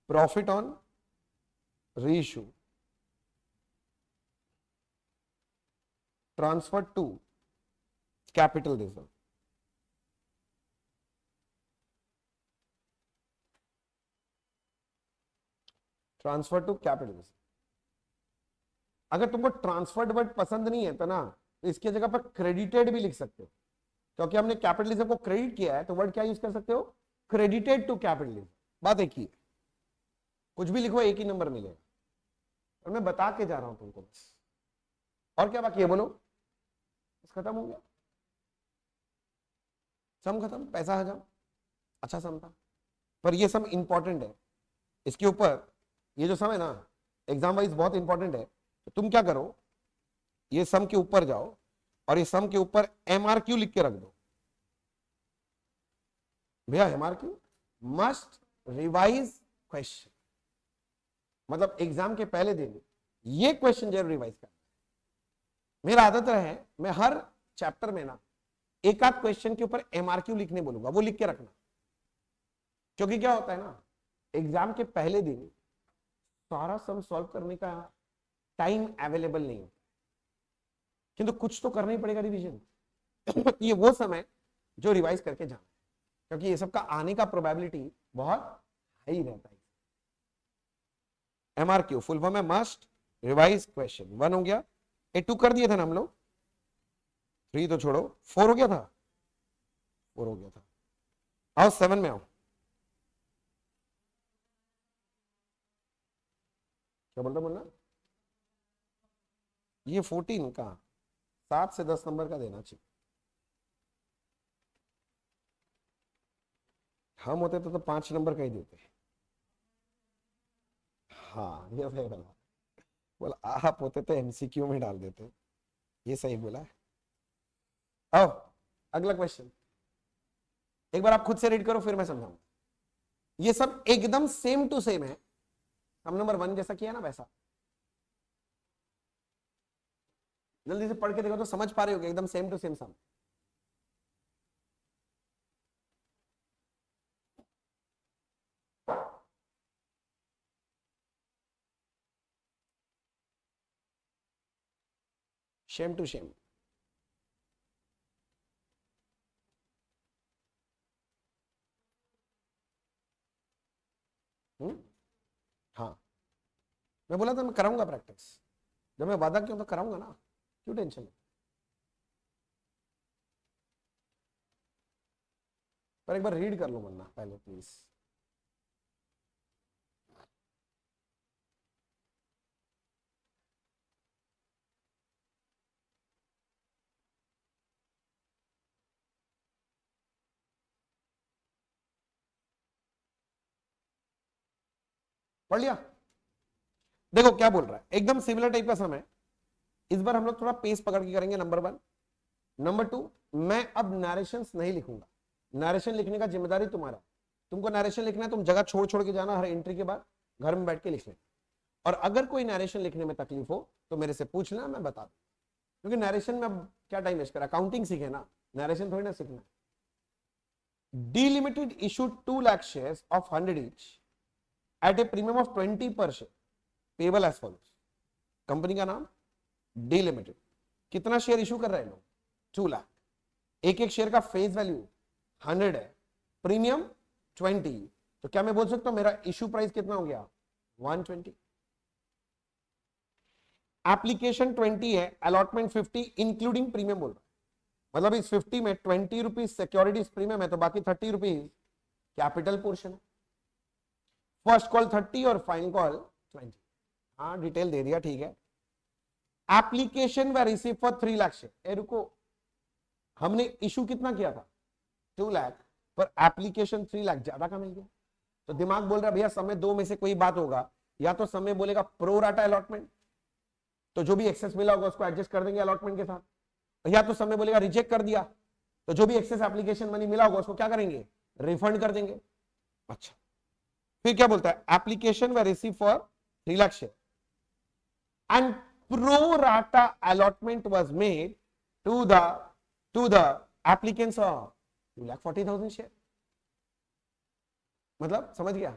profit on reissue transfer to capital reserve. Transfer to capital reserve. अगर तुमको ट्रांसफर्ड वर्ड पसंद नहीं है तो ना, तो इसकी जगह पर क्रेडिटेड भी लिख सकते हो, क्योंकि हमने कैपिटलिज्म को क्रेडिट किया है, तो वर्ड क्या यूज कर सकते हो? Credited to capitalism. बात एक ही है, कुछ भी लिखो एक ही नंबर मिलेगा, और मैं बता के जा रहा हूं तुमको बस। और क्या बाकी है बोलो? बस खत्म हो गया, सम खत्म, पैसा हजम। अच्छा सम था, पर ये सम इंपॉर्टेंट है। इसके ऊपर ये जो सम है ना, एग्जाम वाइज बहुत इंपॉर्टेंट है। तो तुम क्या करो, ये सम के ऊपर जाओ और ये सम के ऊपर MRQ लिख के रख दो। भैया MRQ मस्ट रिवाइज क्वेश्चन, मतलब एग्जाम के पहले दिन ये क्वेश्चन जरूर रिवाइज करना। मेरा आदत रहे, मैं हर चैप्टर में ना एक आध क्वेश्चन के ऊपर MRQ लिखने बोलूंगा, वो लिख के रखना। क्योंकि क्या होता है ना, एग्जाम के पहले दिन सारा सम सॉल्व करने का टाइम अवेलेबल नहीं होता, किंतु कुछ तो करना ही पड़ेगा रिवीजन। ये वो समय जो रिवाइज करके जाना, क्योंकि ये सब का आने का प्रोबेबिलिटी बहुत हाई रहता है। MRQ फुल फॉर्म है मस्ट रिवाइज क्वेश्चन। 1 हो गया, 2 कर दिए थे ना हम लोग, 3 तो छोड़ो, 4 हो गया था, 4 हो गया था। आओ 7 में आओ। क्या बोलना? ये 14 का 7 से 10 नंबर का देना चाहिए। हम होते तो 5 नंबर का ही देते। हाँ ये सही बोला, बोला आप होते तो MCQ में डाल देते। ये सही बोला है। आओ अगला क्वेश्चन, एक बार आप खुद से रीड करो फिर मैं समझाऊंगा। ये सब एकदम सेम टू सेम है, हम नंबर 1 जैसा किया ना वैसा। जल्दी से पढ़ के देखो तो समझ पा रहे हो, एकदम same to same some. Shame to shame. हाँ मैं बोला था मैं कराऊंगा प्रैक्टिस, जब मैं वादा किया तो कराऊंगा ना, क्यों टेंशन है। पर एक बार रीड कर लो वरना पहले प्लीज। पढ़ लिया? देखो क्या बोल रहा है, एकदम सिमिलर टाइप का सम है। इस बार हम लोग थोड़ा पेस पकड़ के करेंगे, नंबर 1। नंबर 2, मैं अब नरेशन नहीं लिखूंगा। नरेशन लिखने का जिम्मेदारी तुम्हारा। तुमको नरेशन लिखना है, तुम जगह छोड़ छोड़ के जाना, हर एंट्री के बाद घर में बैठ के लिख लेना। और अगर कोई नरेशन लिखने में तकलीफ हो तो मेरे से पूछना, मैं बता दूं। क्योंकि नरेशन में अब क्या टाइम वेस्ट करा, अकाउंटिंग सीखे ना, नरेशन थोड़ी ना सीखना है। D limited issued 2 lakh shares of 100 each at a premium of 20 per share, payable as follows. Company का नाम डीलिमिटेड। कितना शेयर इशू कर रहे हैं लोग? 2 लाख। एक एक शेयर का फेस वैल्यू 100 है, प्रीमियम 20। तो क्या मैं बोल सकता हूं मेरा इशू प्राइस कितना हो गया? 120। एप्लीकेशन 20 है, अलॉटमेंट 50 इंक्लूडिंग प्रीमियम बोल रहा है। मतलब इस 50 में 20 रुपीज सिक्योरिटीज प्रीमियम है, तो बाकी 30 रुपीज कैपिटल पोर्शन है। फर्स्ट कॉल 30 और फाइनल कॉल 20। हाँ डिटेल दे दिया, ठीक है। Application were receive for 3 lakh share. रुको, हमने इशू कितना किया था? 2 लाख, पर एप्लीकेशन 3 लाख, ज्यादा का मिल गया। तो दिमाग बोल रहा है भैया समय दो में से कोई बात होगा, या तो समय बोलेगा प्रो राटा अलॉटमेंट, तो जो भी एक्सेस मिला होगा उसको एडजस्ट कर देंगे अलॉटमेंट के साथ, या तो समय बोलेगा रिजेक्ट कर दिया, तो जो भी एक्सेस एप्लीकेशन मनी मिला होगा उसको क्या करेंगे? रिफंड कर देंगे। अच्छा, फिर क्या बोलता है? Application were receive for 3 lakh share and pro rata allotment was made to the applicants of 2,40,000 share. मतलब समझ गया?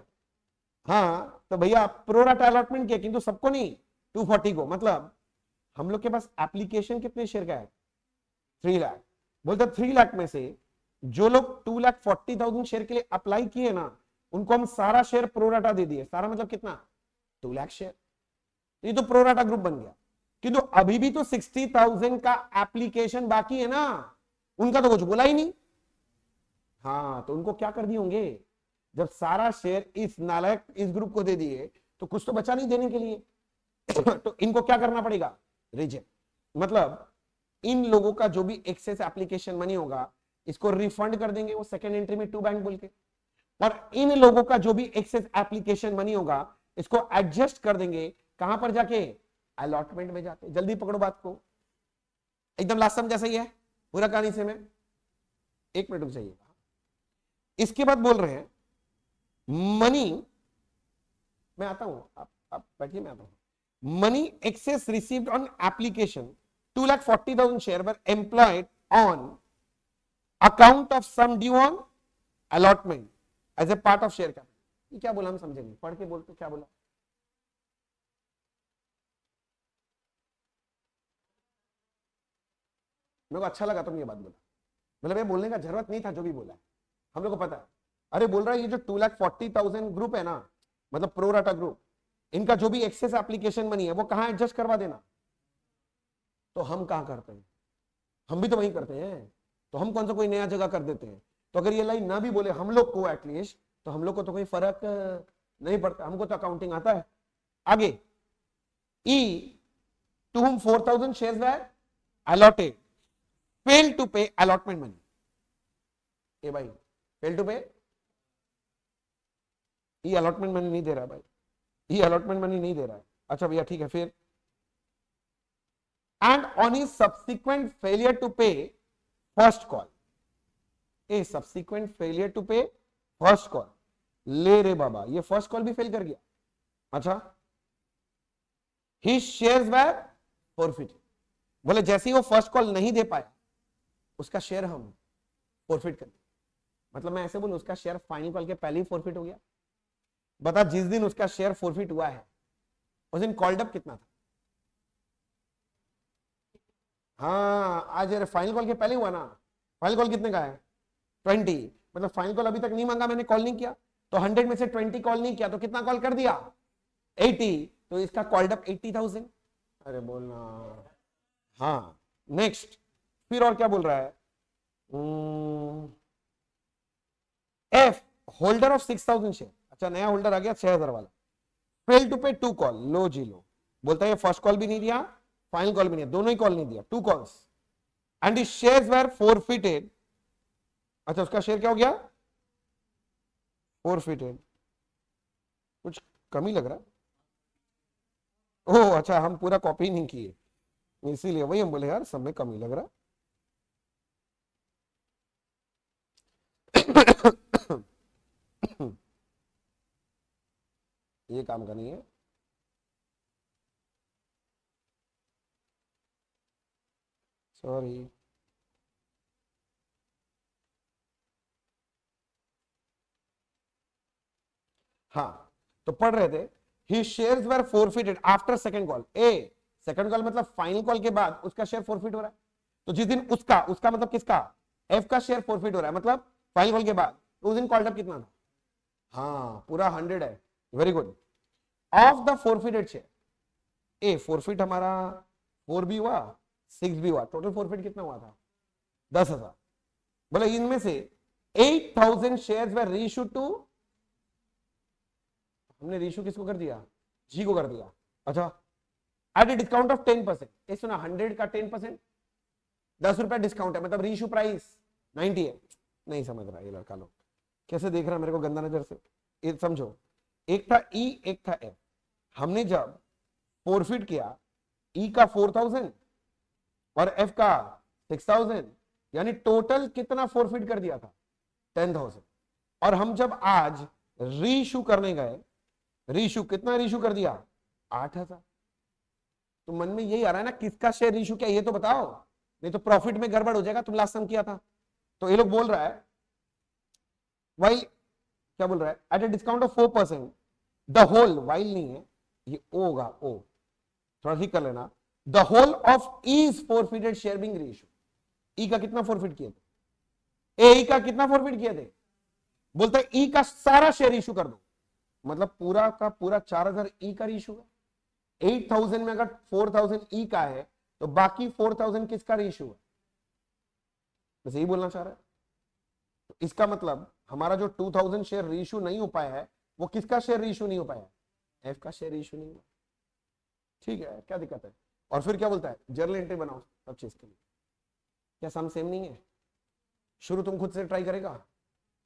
हाँ, तो भैया प्रो राटा अलॉटमेंट किया, किंतु सबको नहीं, 240 को। मतलब हम लोग के पास एप्लीकेशन कितने शेयर का है? 3 लाख। बोलते 3 लाख में से जो लोग 2,40,000 शेयर के लिए अप्लाई किए ना, उनको हम सारा शेयर प्रोराटा दे दिए। सारा मतलब कितना? 2 लाख शेयर। ये तो प्रोराटा ग्रुप बन गया। किंतु अभी भी तो 60,000 का एप्लीकेशन बाकी है ना, उनका तो कुछ बोला ही नहीं। हाँ, तो उनको क्या कर दिए होंगे? जब सारा शेयर इस नालायक इस ग्रुप को दे दिए तो कुछ तो बचा नहीं देने के लिए। तो इनको क्या करना पड़ेगा? रिजेक्ट। मतलब इन लोगों का जो भी एक्सेस एप्लीकेशन मनी होगा इसको रिफंड कर देंगे, वो सेकेंड एंट्री में 2 बैंक बोल के। और इन लोगों का जो भी एक्सेस एप्लीकेशन मनी होगा इसको एडजस्ट कर देंगे, कहां पर जाके? अलॉटमेंट में जाके। जल्दी पकड़ो बात को, एकदम लास्ट सम जैसा ही है पूरा कहानी से। मैं 1 मिनट रुक जाइएगा। इसके बाद बोल रहे हैं मनी, मैं आता हूं, आप बैठिए, मैं आता हूं। Money excess received on application 2,40,000 share were employed on account of some due on allotment as a part of share capital. क्या बोला हम समझेंगे, पढ़ के बोलते क्या बोला? मेरे को अच्छा लगा तुम ये बात बोला, मतलब ये बोलने का जरूरत नहीं था जो भी बोला है, हम लोग को पता है। अरे बोल रहा है ये जो 2,40,000 ग्रुप है ना, मतलब प्रोराटा ग्रुप, इनका जो भी एक्सेस एप्लीकेशन मनी है वो कहां एडजस्ट करवा देना। तो हम कहां करते हैं? हम भी तो वही करते हैं। तो हम कौन सा कोई नया जगह कर देते हैं? तो अगर ये लाइन ना भी बोले हम लोग को एटलीस्ट, तो हम लोग को तो कोई फर्क नहीं पड़ता, हमको तो अकाउंटिंग आता है। आगे, ई to whom 4,000 shares were allotted failed to pay allotment money। ए भाई, फेल टू पे, ये अलॉटमेंट मनी नहीं दे रहा भाई, ये अलॉटमेंट मनी नहीं दे रहा है। अच्छा भैया ठीक है, फिर and on his subsequent failure to pay first call, uh subsequent failure to pay first call, ले रे बाबा, ये फर्स्ट कॉल भी फेल कर गया। अच्छा, हिज शेयर्स वर फॉरफिट, बोले जैसे ही वो फर्स्ट कॉल नहीं दे पाया उसका शेयर हम फॉरफिट कर दिया। मतलब मैं ऐसे बोलूं उसका शेयर फाइनल कॉल के पहले ही फॉरफिट हो गया। बता, जिस दिन उसका शेयर फॉरफिट हुआ है उस दिन कॉल्ड अप कितना था? हाँ, आज फाइनल कॉल के पहले हुआ ना। फाइनल कॉल कितने का है? 20। मतलब फाइनल कॉल अभी तक नहीं मांगा, मैंने कॉल नहीं किया, तो 100 में से 20 कॉल नहीं किया तो कितना कॉल कर दिया? 80। तो इसका कॉल्ड अप 80,000। अरे बोलना, हाँ। नेक्स्ट, फिर और क्या बोल रहा है, एफ होल्डर ऑफ 6,000 शेयर, अच्छा नया होल्डर आ गया 6,000 वाला, फेल टू पे 2 कॉल, लो जी लो, बोलता है फर्स्ट कॉल भी नहीं दिया, फाइनल कॉल भी नहीं, दोनों ही कॉल नहीं दिया, 2 calls, and the shares were forfeited. अच्छा उसका शेयर क्या हो गया, फोरफिटेड, कुछ कमी लग रहा है। ओह अच्छा, हम पूरा कॉपी नहीं किए, इसीलिए वही हम बोले यार सब में कमी लग रहा। ये काम का नहीं है, सॉरी। हाँ तो पढ़ रहे थे, he shares were forfeited after second call. Uh second call मतलब फाइनल कॉल के बाद उसका शेयर फोरफिट हो रहा है, तो जिस दिन उसका उसका मतलब किसका, एफ का शेयर फोरफिट हो रहा है मतलब फाइनल कॉल के बाद, तो उस दिन कॉल्ड अप कितना था, हाँ पूरा 100 है, very good. Of the forfeited share, A forfeit हमारा 4 भी हुआ 6 भी हुआ, टोटल फोरफिट कितना हुआ था 10,000। बोले इनमें से 8,000 शेयर्स वर रीइश्यूड टू, हमने रीइश्यू किसको कर दिया, जी को कर दिया। अच्छा एट ए डिस्काउंट ऑफ 10%, ये सुना 100 का 10%, 10 रुपया डिस्काउंट है, मतलब रीइश्यू प्राइस 90 है। नहीं समझ रहा ये लड़का लोग, कैसे देख रहा है मेरे को गंदा नजर से, ये समझो, एक था ई एक था एफ, हमने जब फोरफिट किया ई का 4,000 और एफ का 6,000, यानी टोटल कितना फोरफिट कर दिया था 10,000, और हम जब आज रीइश्यू करने गए, रीइश्यू कितना रीइश्यू कर दिया 8,000। तो मन में यही आ रहा है ना किसका शेयर रीइश्यू किया, ये तो बताओ, नहीं तो प्रॉफिट में गड़बड़ हो जाएगा, तुम लास्ट टाइम किया था। तो ये लोग बोल रहा है वाइल, क्या बोल रहा है, at a discount of 4%, the whole, while नहीं है ये ओ होगा, ओ थोड़ा ठीक कर लेना, the whole of is forfeited share being reissue. ई का कितना फोरफिट किए थे, ए का कितना फोरफिट किए थे, बोलते है ई का सारा शेयर इशू कर दो, मतलब पूरा का पूरा 4,000 ई का इशू है, 8,000 में अगर 4,000 ई का है तो बाकी 4,000 किसका इशू है, बस यही बोलना चाह रहा है। तो इसका मतलब हमारा जो 2,000 शेयर रीइश्यू नहीं हो पाया है, वो किसका शेयर रीइश्यू नहीं हो पाया, एफ का शेयर इशू नहीं हुआ, ठीक है क्या दिक्कत है। और फिर क्या बोलता है, जर्नल एंट्री बनाओ सब चीज के लिए, क्या सम सेम नहीं है, शुरू तुम खुद से ट्राई करेगा,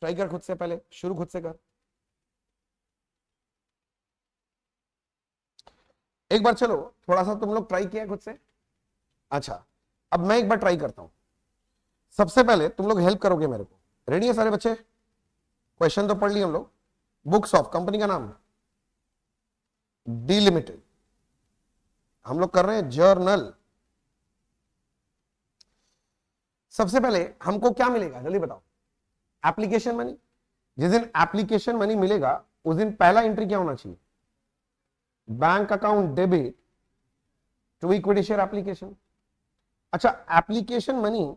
ट्राई कर खुद से, पहले शुरू खुद से कर, एक बार चलो थोड़ा सा तुम लोग ट्राई किया खुद से। अच्छा अब मैं एक बार ट्राई करता हूं, सबसे पहले तुम लोग हेल्प करोगे मेरे को, रेडी है सारे बच्चे, क्वेश्चन तो पढ़ लिए हम लोग, बुक्स ऑफ, कंपनी का नाम डी लिमिटेड, हम लोग कर रहे हैं जर्नल। सबसे पहले हमको क्या मिलेगा जल्दी बताओ, एप्लीकेशन मनी, जिस दिन एप्लीकेशन मनी मिलेगा उस दिन पहला एंट्री क्या होना चाहिए, bank account debit to equity share application. अच्छा एप्लीकेशन मनी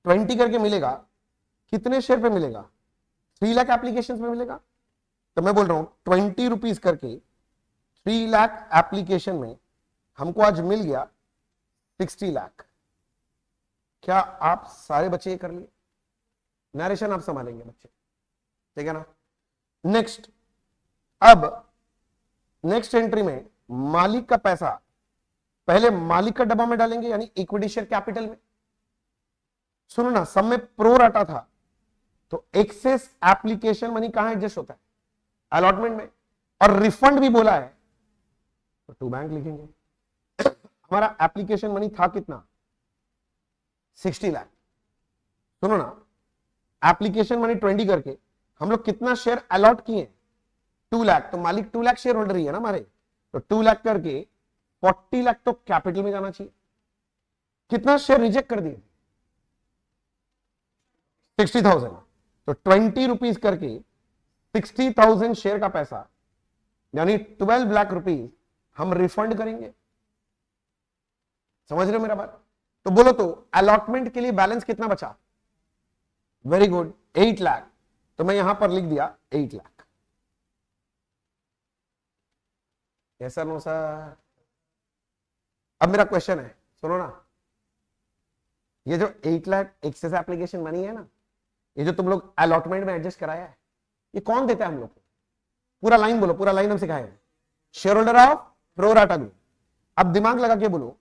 20 करके मिलेगा, कितने शेयर पे मिलेगा, 3 लाख एप्लीकेशन पे मिलेगा, तो मैं बोल रहा हूं 20 रुपीज करके 3 लाख एप्लीकेशन में हमको आज मिल गया 60 लाख। क्या आप सारे बच्चे ये कर लिए, नरेशन आप संभालेंगे बच्चे, ठीक है ना। नेक्स्ट, अब नेक्स्ट एंट्री में मालिक का पैसा पहले मालिक का डब्बा में डालेंगे, यानी इक्विटी शेयर कैपिटल में। सुनो ना, सब में प्रो राटा था, तो एक्सेस एप्लीकेशन मनी कहां एडजस्ट होता है, अलॉटमेंट में, और रिफंड भी बोला है तो टू बैंक लिखेंगे। हमारा एप्लीकेशन मनी था कितना 60 लाख, सुनो ना, एप्लीकेशन मनी 20 करके हम लोग कितना शेयर अलॉट किए 2 लाख, तो मालिक 2 लाख शेयर होल्डर ही है ना हमारे, तो 2 लाख करके 40 लाख तो कैपिटल में जाना चाहिए। कितना शेयर रिजेक्ट कर दिए 60,000, तो 20 रुपीज करके 60,000 शेयर का पैसा यानी 12 लाख रुपीज हम रिफंड करेंगे। समझ रहे हो मेरा बात, तो बोलो तो अलॉटमेंट के लिए बैलेंस कितना बचा, वेरी गुड 8 लाख, तो मैं यहां पर लिख दिया 8 lakh. Yes sir no sir. अब मेरा क्वेश्चन है, सुनो ना, ये जो 8 लाख एक्सेस एप्लीकेशन बनी है ना, ये जो तुम लोग अलॉटमेंट में एडजस्ट कराया है, ये कौन देता है हम लोग को? पूरा लाइन बोलो, पूरा लाइन हम सिखाए। Share holder of pro rata group. अब दिमाग लगा के बोलो,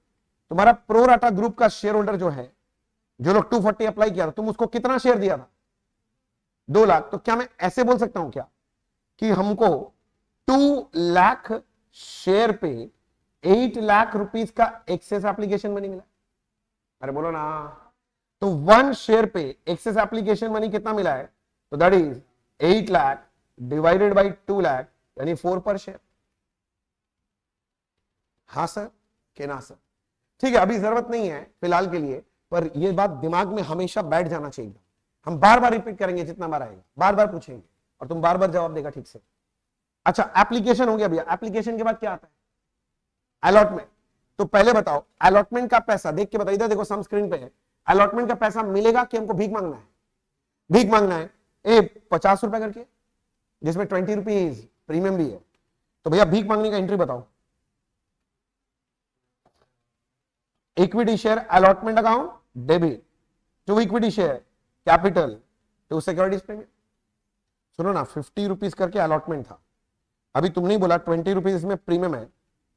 तुम्हारा प्रो राटा ग्रुप का शेयर होल्डर जो है, जो लोग 240 अप्लाई किया था, तुम उसको कितना शेयर दिया था? 2 लाख। तो क्या मैं ऐसे बोल सकता हूं क्या कि हमको 2 लाख शेयर पे 8 लाख रुपीस का एक्सेस एप्लीकेशन मनी मिला? अरे बोलो ना। तो 1 शेयर पे एक्सेस एप्लीकेशन मनी कितना मिला है? तो that is 8 lakh divided by 2 lakh, यानी 4 पर शेयर। हाँ सर के ना सर? ठीक है, अभी जरूरत नहीं है फिलहाल के लिए, पर यह बात दिमाग में हमेशा बैठ जाना चाहिए। हम बार बार रिपीट करेंगे, जितना बार आएगा बार बार पूछेंगे और तुम बार बार जवाब देगा ठीक से। अच्छा, एप्लीकेशन हो गया भैया। एप्लीकेशन के बाद क्या आता है? अलॉटमेंट। तो पहले बताओ, अलॉटमेंट का पैसा देख के बताओ, इधर देखो सम स्क्रीन पे है। अलॉटमेंट का पैसा मिलेगा कि हमको भीख मांगना है? भीख मांगना है। 50 रुपए करके, जिसमें 20 रुपीज प्रीमियम भी है। तो भैया भीख मांगने का एंट्री बताओ। Equity share allotment account debit to equity share capital to securities premium. सुनो ना, 50 रुपीज करके अलॉटमेंट था, अभी तुम नहीं बोला 20 रुपीज में प्रीमियम है,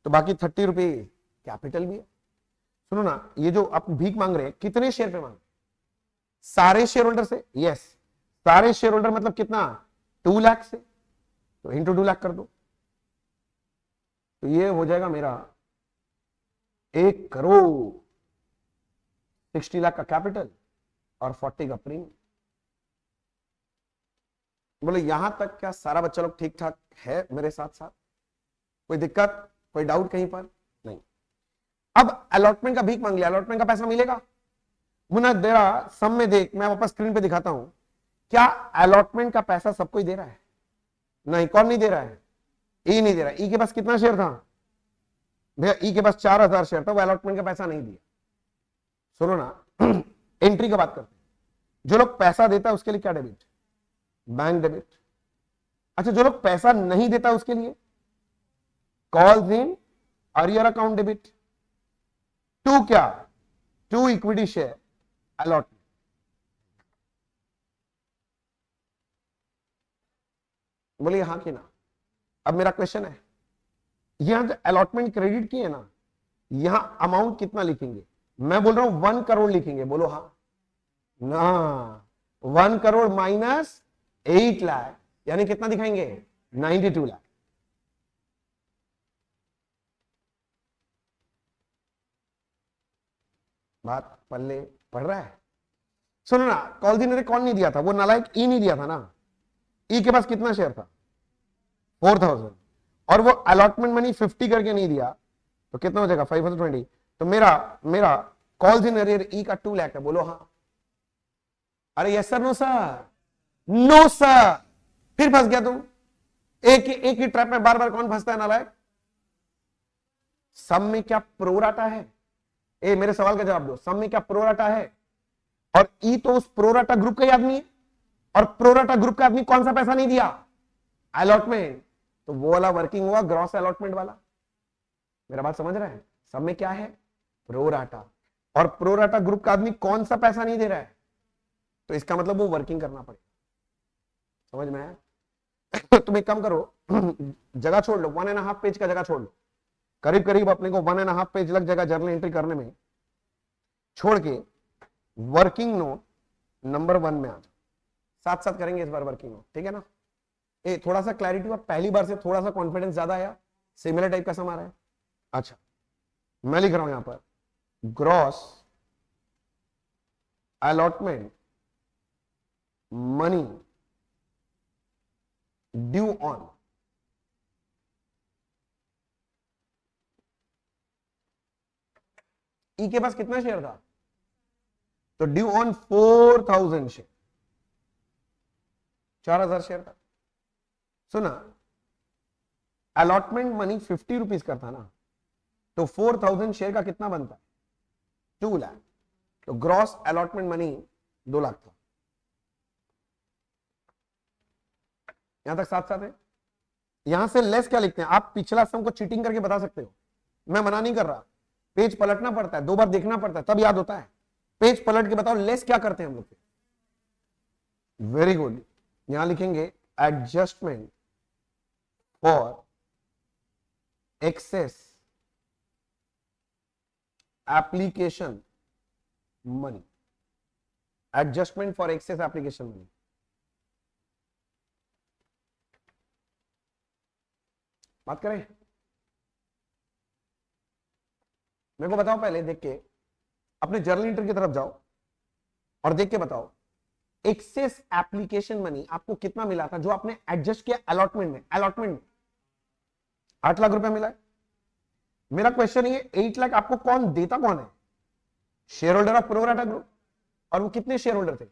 तो बाकी 30 रुपीज कैपिटल भी है। सुनो ना, ये जो आप भीख मांग रहे हैं, कितने शेयर पे मांग? सारे शेयर होल्डर से? यस, सारे शेयर होल्डर मतलब कितना? 2 लाख से। तो इंटू 2 लाख कर दो, तो ये हो जाएगा मेरा 1 करोड़ 60 लाख का कैपिटल और 40 का प्रीमियम। बोले यहां तक क्या सारा बच्चा लोग ठीक ठाक है मेरे साथ साथ? कोई दिक्कत, कोई डाउट कहीं पर? नहीं। अब अलॉटमेंट का भीख मांग लिया, अलॉटमेंट का पैसा मिलेगा? मुन्ना देरा सब में देख, मैं वापस स्क्रीन पे दिखाता हूं। क्या अलॉटमेंट का पैसा सबको ही दे रहा है? नहीं। कौन नहीं दे रहा है? ई नहीं दे रहा। ई के पास कितना शेयर था भैया? ई के पास 4000 शेयर था, वो अलॉटमेंट का पैसा नहीं दिया। सुनो ना, एंट्री का बात करते हैं। जो लोग पैसा देता है उसके लिए क्या डेबिट? Bank debit. अच्छा, जो लोग पैसा नहीं देता उसके लिए calls in arrear account debit to क्या? To equity share allotment. बोलिए हाँ कि ना? अब मेरा क्वेश्चन है, यहां जो अलॉटमेंट क्रेडिट की है ना, यहां अमाउंट कितना लिखेंगे? मैं बोल रहा हूं 1 करोड़ लिखेंगे। बोलो हाँ ना? 1 करोड़ माइनस 8 लाख, यानी कितना दिखाएंगे? 92 लाख। बात पल्ले पढ़ रहा है? सुनो ना, कॉलजी ने कौन नहीं दिया था? वो नालायक ई नहीं दिया था ना? ई के पास कितना शेयर था? 4000। और वो अलॉटमेंट मनी 50 करके नहीं दिया, तो कितना हो जाएगा? 520। तो मेरा मेरा कॉल्स इन अरियर ई का 2 लाख है। बोलो हाँ? अरे yes sir no sir? No sir. फिर फंस गया तुम। एक ही ट्रैप में बार बार कौन फंसता है नालायक? सब में क्या प्रोराटा है? मेरे सवाल का जवाब दो, सब में क्या प्रोराटा है? और ई तो उस प्रोराटा ग्रुप का ही आदमी है, और प्रोराटा ग्रुप का आदमी कौन सा पैसा नहीं दिया? अलॉटमेंट। तो वो वाला वर्किंग हुआ ग्रॉस अलॉटमेंट वाला। मेरा बात समझ रहा है? सब में क्या है? प्रोराटा। और प्रोराटा ग्रुप का आदमी कौन सा पैसा नहीं दे रहा है? तो इसका मतलब वो वर्किंग करना पड़ेगा। समझ में आया? तुम एक काम करो, जगह छोड़ लो, 1.5 पेज का जगह छोड़ लो। करीब करीब अपने को 1.5 पेज लग जाएगा जर्नल एंट्री करने में। छोड़ के वर्किंग नोट नंबर 1 में आ जाओ। साथ साथ करेंगे इस बार वर्किंग नोट, ठीक है ना? थोड़ा सा क्लैरिटी हुआ, पहली बार से थोड़ा सा कॉन्फिडेंस ज्यादा आया, सिमिलर टाइप का सम आ रहा है। अच्छा, मैं लिख रहा हूं यहां पर gross allotment money due on ई के पास कितना शेयर था? तो ड्यू ऑन 4000 शेयर, 4000 शेयर था। सुना, अलॉटमेंट मनी 50 रुपीज का था ना, तो 4000 शेयर का कितना बनता है? 2 लाख। तो ग्रॉस अलॉटमेंट मनी 2 लाख था। यहां तक साथ साथ है? यहां से लेस क्या लिखते हैं? आप पिछला सम को चीटिंग करके बता सकते हो, मैं मना नहीं कर रहा, पेज पलटना पड़ता है, 2 बार देखना पड़ता है, तब याद होता है। पेज पलट के बताओ लेस क्या करते हैं हम लोग। वेरी गुड, यहां लिखेंगे adjustment for excess application money, adjustment for excess application money. बात करें, मेरे को बताओ पहले देख के, अपने जर्नल एंट्री की तरफ जाओ और देख के बताओ एक्सेस एप्लीकेशन मनी आपको कितना मिला था जो आपने एडजस्ट किया अलॉटमेंट में। अलॉटमेंट में 8 लाख रुपया मिला है। मेरा क्वेश्चन ये 8 लाख आपको कौन देता, कौन है? Share holder of pro rata group. और वो कितने शेयर होल्डर थे?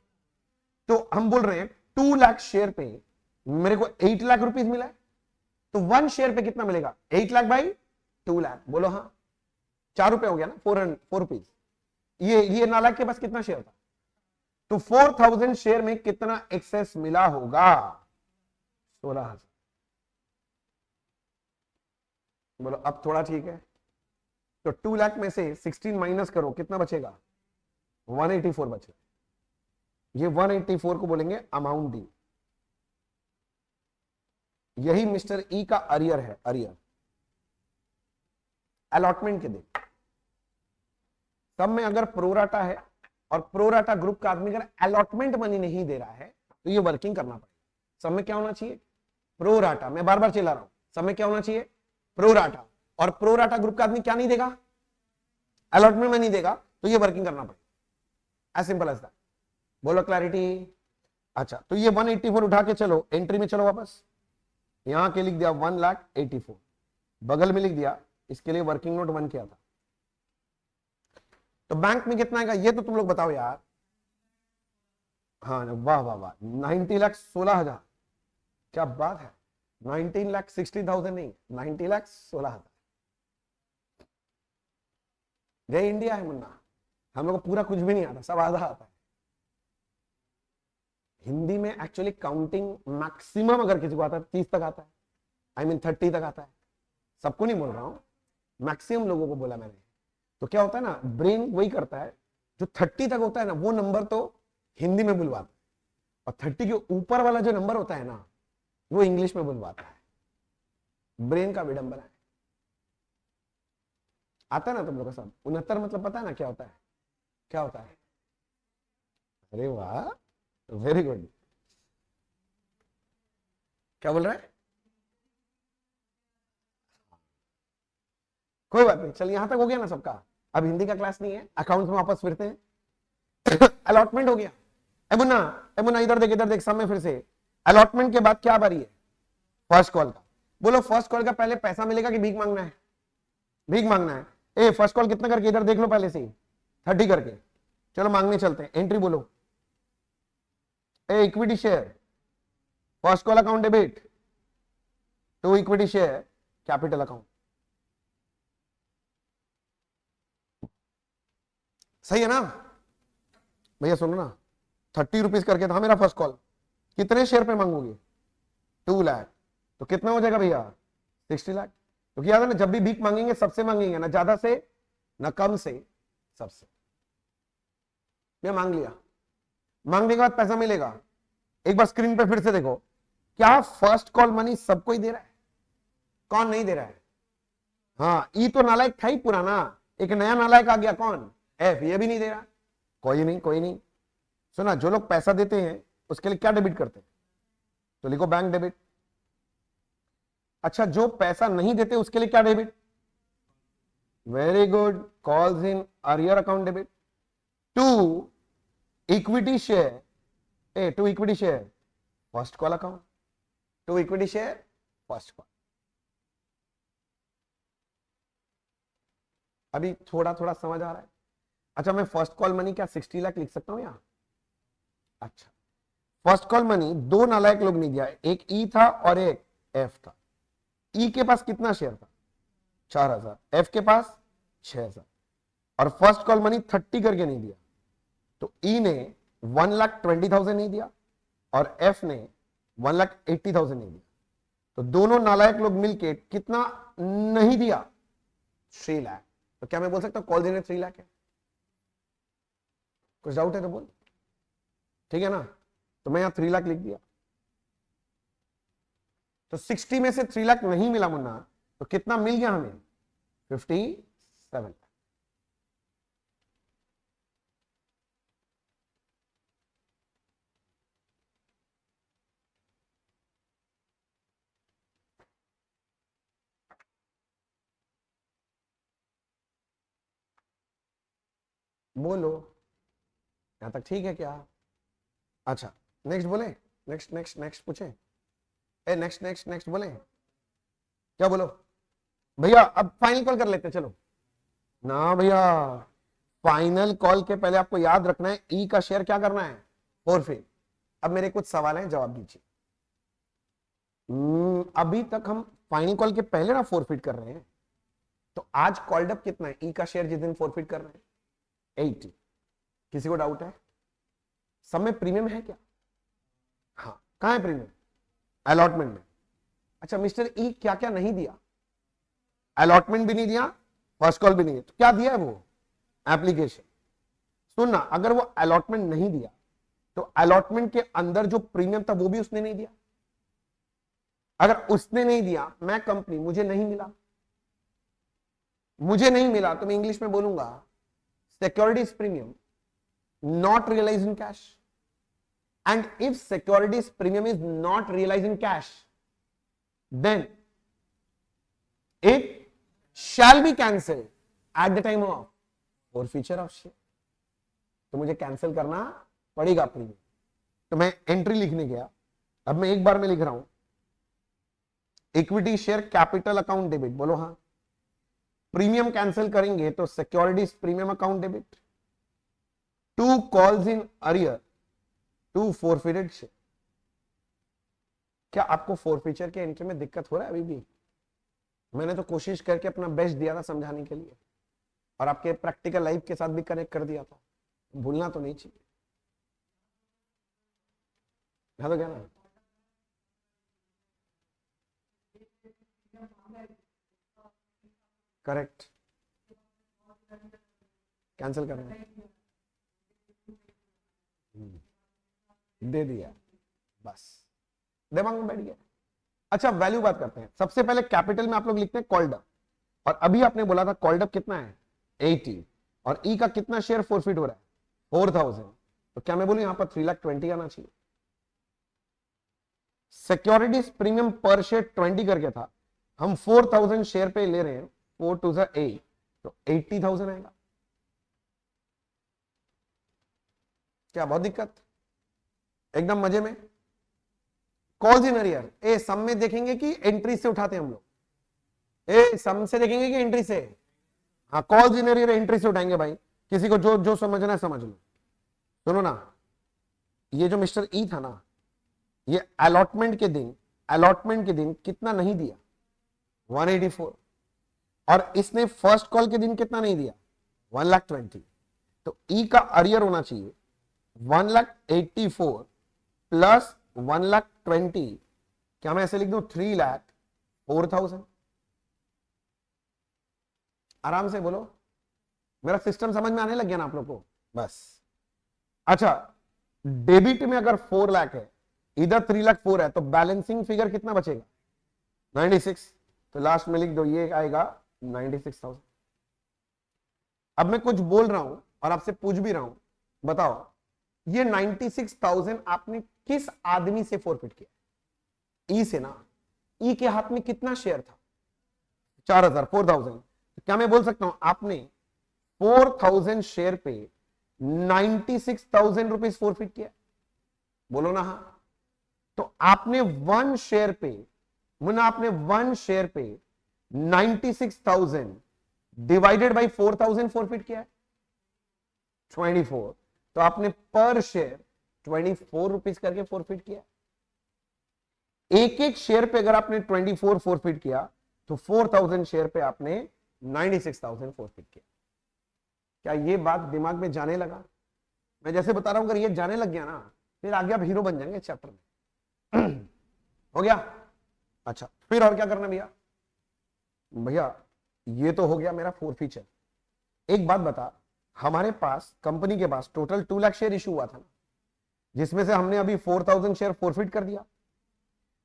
तो हम बोल रहे हैं 2 लाख शेयर पे मेरे को 8 लाख रुपीज मिला है, तो 1 शेयर पे कितना मिलेगा? 8 लाख बाई 2 लाख, बोलो हाँ, 4 रुपए हो गया ना, 4 रुपीज। ये 9 लाख के पास कितना शेयर था? तो 4000 शेयर में कितना एक्सेस मिला होगा? 16,000। बोलो अब थोड़ा ठीक है। तो 2 लाख में से 16 माइनस करो, कितना बचेगा? 184 बचेगा। ये 184 को बोलेंगे अमाउंट ड्यू। यही मिस्टर ई का अरियर है, अरियर अलॉटमेंट के दिन। सब में अगर प्रोराटा है और प्रोराटा ग्रुप का आदमी अगर अलॉटमेंट मनी नहीं दे रहा है तो ये वर्किंग करना पड़ेगा। सब में क्या होना चाहिए? प्रोराटा। मैं बार बार चिल्ला रहा हूं, सब में क्या होना चाहिए? प्रोराटा। और प्रोराटा ग्रुप का आदमी क्या नहीं देगा? अलॉटमेंट मनी देगा, तो ये वर्किंग करना पड़ेगा। As simple as that. बोलो क्लैरिटी? अच्छा, तो ये 184 उठा के चलो एंट्री में, चलो वापस यहां के लिख दिया 1,84,000, बगल में लिख दिया इसके लिए वर्किंग नोट 1 किया था। तो बैंक में कितना आएगा ये तो तुम लोग बताओ यार। हाँ वाह वाह वाह, 90,16,000, क्या बात है। 19,60,000 नहीं, 90,16,000। जय इंडिया है मुन्ना, हम लोग को पूरा कुछ भी नहीं आता, सब आधा आता है। हिंदी में एक्चुअली काउंटिंग मैक्सिमम अगर किसी को आता है 30 तक आता है, आई मीन 30 तक आता है। सबको नहीं बोल रहा हूं, मैक्सिमम लोगों को बोला मैंने। तो क्या होता है ना, ब्रेन वही करता है, जो 30 तक होता है ना वो नंबर तो हिंदी में बुलवाता है, और 30 के ऊपर वाला जो नंबर होता है ना वो इंग्लिश में बुलवाता है। ब्रेन का विडंबना है। आता है ना तुम लोग का सब? 69 मतलब पता है ना क्या होता है? क्या होता है? अरे वाह, वेरी गुड। क्या बोल रहा है? कोई बात नहीं, चल यहां तक हो गया ना सबका। अब हिंदी का क्लास नहीं है, अकाउंट्स में वापस फिरते हैं। अलॉटमेंट हो गया। मुन्ना, मुन्ना इधर देख, इधर देख, सब में फिर से अलॉटमेंट के बाद क्या बारी है? फर्स्ट कॉल का। बोलो फर्स्ट कॉल का पहले पैसा मिलेगा कि भीख मांगना है? भीख मांगना है। ए फर्स्ट कॉल कितना करके, इधर देख लो पहले से ही 30 करके। चलो मांगने चलते हैं। एंट्री बोलो। Uh equity share, first call account debit to equity share capital account. सही है ना भैया? सुनो ना, 30 रुपीज करके था मेरा फर्स्ट कॉल। कितने शेयर पे मांगोगे? 2 लाख। तो कितना हो जाएगा भैया? 60 लाख। तो याद है ना, जब भी भीख मांगेंगे सबसे मांगेंगे, ना ज्यादा से ना कम से, सबसे। मैं मांग लिया, मांगने के बाद पैसा मिलेगा। एक बार स्क्रीन पे फिर से देखो, क्या फर्स्ट कॉल मनी सबको ही दे रहा है? कौन नहीं दे रहा है? हाँ, ई तो नालायक था ही पुराना, एक नया नालायक आ गया। कौन? एफ। ये भी नहीं दे रहा। कोई नहीं, कोई नहीं। सुना, जो लोग पैसा देते हैं उसके लिए क्या डेबिट करते हैं? तो लिखो बैंक डेबिट। अच्छा, जो पैसा नहीं देते उसके लिए क्या debit? Very good, calls in arrear account debit to equity share. To equity share first call account, to equity share first call. अभी थोड़ा थोड़ा समझ आ रहा है? अच्छा, मैं फर्स्ट कॉल मनी क्या 60 लाख लिख सकता हूं यहां? अच्छा, फर्स्ट कॉल मनी 2 नालायक लोग नहीं दिया, एक ई था और एक एफ था। ई के पास कितना शेयर था? 4,000। एफ के पास 6,000। और फर्स्ट कॉल मनी 30 करके नहीं दिया, तो ई ने 1,20,000 नहीं दिया और एफ ने 1,80,000 नहीं दिया। तो दोनों नालायक लोग मिलके कितना नहीं दिया? 3 लाख। तो क्या मैं बोल सकता हूं कॉल देने 3 लाख है? कुछ डाउट है तो बोल, ठीक है ना? तो मैं यहां 3 लाख लिख दिया। तो 60 में से 3 लाख नहीं मिला मुन्ना, तो कितना मिल गया हमें? 57। बोलो यहां तक ठीक है क्या? अच्छा नेक्स्ट बोले, नेक्स्ट नेक्स्ट नेक्स्ट पूछे, ए नेक्स्ट नेक्स्ट नेक्स्ट बोले, क्या बोलो भैया? अब फाइनल कॉल कर लेते हैं, चलो ना भैया। फाइनल कॉल के पहले आपको याद रखना है ई का शेयर क्या करना है? फॉरफिट। अब मेरे कुछ सवाल हैं, जवाब दीजिए। अभी तक हम फाइनल कॉल के पहले ना फॉरफिट कर रहे हैं, तो आज कॉल्ड अप कितना है? ई का शेयर जिस दिन फॉरफिट कर रहे हैं 80। किसी को डाउट है? सब में प्रीमियम है क्या? हाँ, कहां है प्रीमियम? अलॉटमेंट में। अच्छा मिस्टर ई क्या क्या नहीं दिया? अलॉटमेंट भी नहीं दिया, फर्स्ट कॉल भी नहीं दिया, तो क्या दिया है वो? एप्लीकेशन। सुनना, अगर वो अलॉटमेंट नहीं दिया तो अलॉटमेंट के अंदर जो प्रीमियम था वो भी उसने नहीं दिया। अगर उसने नहीं दिया, मैं कंपनी, मुझे नहीं मिला, मुझे नहीं मिला, तो मैं इंग्लिश में बोलूंगा securities premium not realized in cash, and if securities premium is not realized in cash, then it shall be cancelled at the time of forfeiture of share। तो मुझे कैंसिल करना पड़ेगा प्रीमियम। तो मैं एंट्री लिखने गया, अब मैं एक बार में लिख रहा हूं equity share capital account debit, बोलो हाँ। प्रीमियम कैंसिल करेंगे तो securities premium account debit, 2 calls in arrear, 2 forfeited share। क्या आपको फोरफीचर के एंट्री में दिक्कत हो रहा है अभी भी? मैंने तो कोशिश करके अपना बेस्ट दिया था समझाने के लिए, और आपके प्रैक्टिकल लाइफ के साथ भी कनेक्ट कर दिया था, भूलना तो नहीं चाहिए, है तो क्या ना? करेक्ट, कैंसिल करना दे दिया, बस दिमाग में बैठ गया। अच्छा वैल्यू बात करते हैं। सबसे पहले कैपिटल में आप लोग लिखते हैं कॉल्ड अप, और अभी आपने बोला था कॉल्ड अप कितना है? 80, और ई का कितना शेयर फॉरफिट हो रहा है? 4000। तो क्या मैं बोलूं यहां पर 3,20,000 आना चाहिए। सिक्योरिटीज प्रीमियम पर शेयर 20 करके था, हम 4000 शेयर पे ले रहे हैं, 4 2 8, तो 80,000 आएगा। क्या बहुत दिक्कत? एकदम मजे में। कॉल्स इन अरियर, ए सम में देखेंगे कि एंट्री से उठाते हैं हम लोग? ए सम से देखेंगे कि एंट्री से? हाँ, कॉल्स इन अरियर एंट्री से उठाएंगे भाई। किसी को जो जो समझना है समझ लो। सुनो ना, ये जो मिस्टर ई था ना, ये अलॉटमेंट के दिन कितना नहीं दिया? 184। और इसने फर्स्ट कॉल के दिन कितना नहीं दिया? 1,20,000। तो ई का अरियर होना चाहिए 1,84,000 प्लस 1,20,000। क्या मैं ऐसे लिख दूं 3,04,000? आराम से बोलो, मेरा सिस्टम समझ में आने लग गया ना आप लोग को? बस। अच्छा, डेबिट में अगर 4 लाख है, इधर 3,04,000 है, तो बैलेंसिंग फिगर कितना बचेगा? 96। तो लास्ट में लिख दो, ये आएगा 96,000। अब मैं कुछ बोल रहा हूं और आपसे पूछ भी रहा हूं, बताओ ये 96,000 आपने किस आदमी से फॉरफिट किया? ई से ना। ई के हाथ में कितना शेयर था? 4,000, 4,000। क्या मैं बोल सकता हूं आपने 4,000 शेयर पे 96,000 रुपीज फॉरफिट किया? बोलो ना हाँ। तो आपने 1 शेयर पे, मुन्ना आपने 1 शेयर पे 96,000 डिवाइडेड बाई 4,000 फॉरफिट किया है, 24। तो आपने पर शेयर 24 रुपीज करके फॉरफिट किया। एक एक शेयर पे अगर आपने 24 फॉरफिट किया, तो 4,000 शेयर पे आपने 96,000 फॉरफिट किया। क्या ये बात दिमाग में जाने लगा? मैं जैसे बता रहा हूं, अगर ये जाने लग गया ना, फिर आगे आप हीरो बन जाएंगे चैप्टर में। हो गया? अच्छा फिर और क्या करना भैया? भैया ये तो हो गया मेरा फोर फीचर। एक बात बता, हमारे पास कंपनी के पास टोटल 2 लाख शेयर इशू हुआ था ना, जिसमें से हमने अभी 4,000 शेयर फोरफिट कर दिया।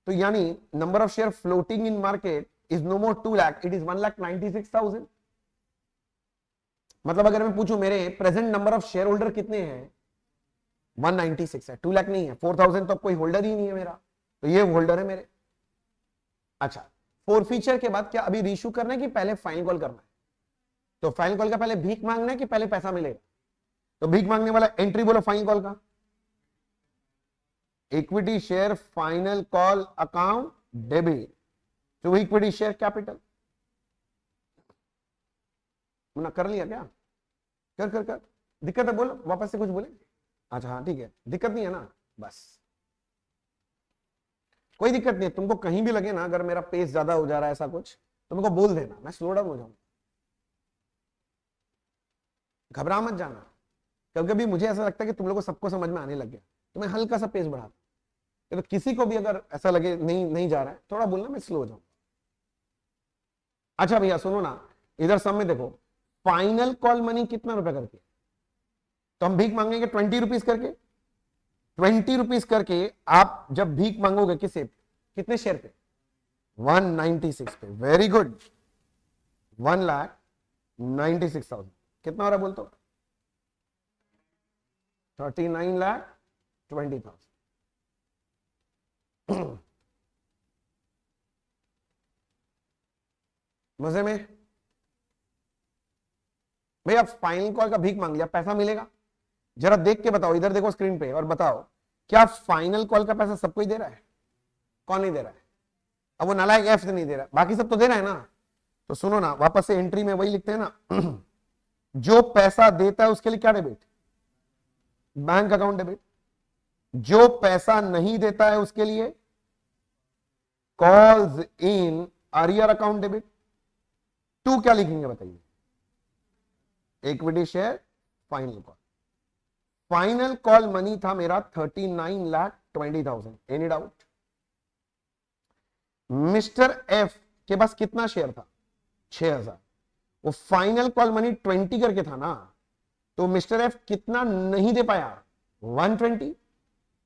तो यानी number of share floating in market is no more 2 lakh, it is 1,96,000। मतलब अगर मैं पूछूं मेरे present number of share holder कितने हैं, 196 है, 2 लाख नहीं है। 4,000 तो कोई होल्डर ही नहीं है मेरा, तो ये होल्डर है मेरे। अच्छा, फोर फीचर के बाद क्या अभी रीइश्यू करना है कि पहले फाइनल कॉल करना है? तो फाइनल कॉल का पहले भीख मांगना है कि पहले पैसा मिलेगा? तो भीख मांगने वाला एंट्री बोलो फाइनल कॉल का। Equity share final call account debit to equity share capital. ना कर लिया क्या? कर कर कर। दिक्कत है बोलो, वापस से कुछ बोले? अच्छा हाँ ठीक है, दिक्कत नहीं है ना? बस कोई दिक्कत नहीं है। तुमको कहीं भी लगे ना अगर मेरा पेस ज्यादा हो जा रहा है ऐसा कुछ, तो मेरे को बोल देना, मैं स्लो डाउन हो जाऊंगा। घबरा मत जाना। कभी कभी मुझे ऐसा लगता है कि तुम लोग को सबको समझ में आने लग गया, तो मैं हल्का सा पेस बढ़ाता। तो किसी को भी अगर ऐसा लगे नहीं नहीं जा रहा है, थोड़ा बोलना, मैं स्लो हो जाऊं। अच्छा भैया सुनो ना, इधर सब में देखो, फाइनल कॉल मनी कितना रुपया करके? तो हम भीख मांगेंगे 20 रुपीज करके। 20 रुपीज करके आप जब भीख मांगोगे किसे, कितने शेयर पे? 196 पे। वेरी गुड, 1,96,000 कितना हो रहा है बोल तो? 39,20,000। मजे में? भैया फाइनल कॉल का भीख मांग लिया, पैसा मिलेगा? जरा देख के बताओ, इधर देखो स्क्रीन पे और बताओ, क्या फाइनल कॉल का पैसा सबको ही दे रहा है? कौन नहीं दे रहा है? अब वो नालायक एफ से नहीं दे रहा, बाकी सब तो दे रहा है ना। तो सुनो ना, वापस से एंट्री में वही लिखते हैं ना जो पैसा देता है उसके लिए क्या डेबिट? Bank account debit. जो पैसा नहीं देता है उसके लिए calls in arrear account debit. To क्या लिखेंगे बताइए? Equity share final call. Final call money था मेरा 39,20,000। Any doubt? मिस्टर एफ के पास कितना शेयर था? 6,000। वो फाइनल कॉल मनी 20 करके था ना, तो मिस्टर एफ कितना नहीं दे पाया? 120।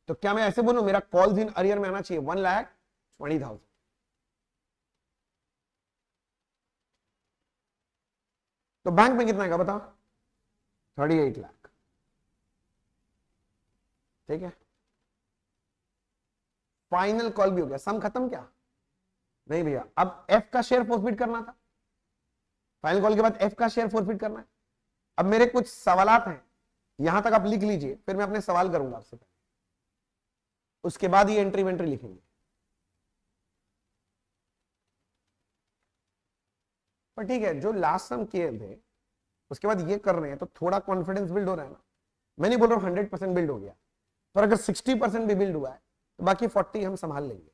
तो क्या मैं ऐसे बोलूं मेरा कॉल्स इन अरियर में आना चाहिए 1,20,000? तो बैंक में कितना है बताओ? 38 लाख। ठीक है, फाइनल कॉल भी हो गया, सम खत्म क्या? नहीं भैया, अब एफ का शेयर फोरफिट करना था। फाइनल कॉल के बाद एफ का शेयर फोरफिट करना है। अब मेरे कुछ सवालात हैं, यहां तक आप लिख लीजिए, फिर मैं अपने सवाल करूंगा आपसे, उसके बाद ये एंट्री वेंट्री लिखेंगे। पर ठीक है, जो लास्ट हम किए थे उसके बाद ये कर रहे हैं तो थोड़ा कॉन्फिडेंस बिल्ड हो रहा है ना। मैं नहीं बोल रहा हूं 100% बिल्ड हो गया, पर अगर 60% भी बिल्ड हुआ है तो बाकी 40 हम संभाल लेंगे।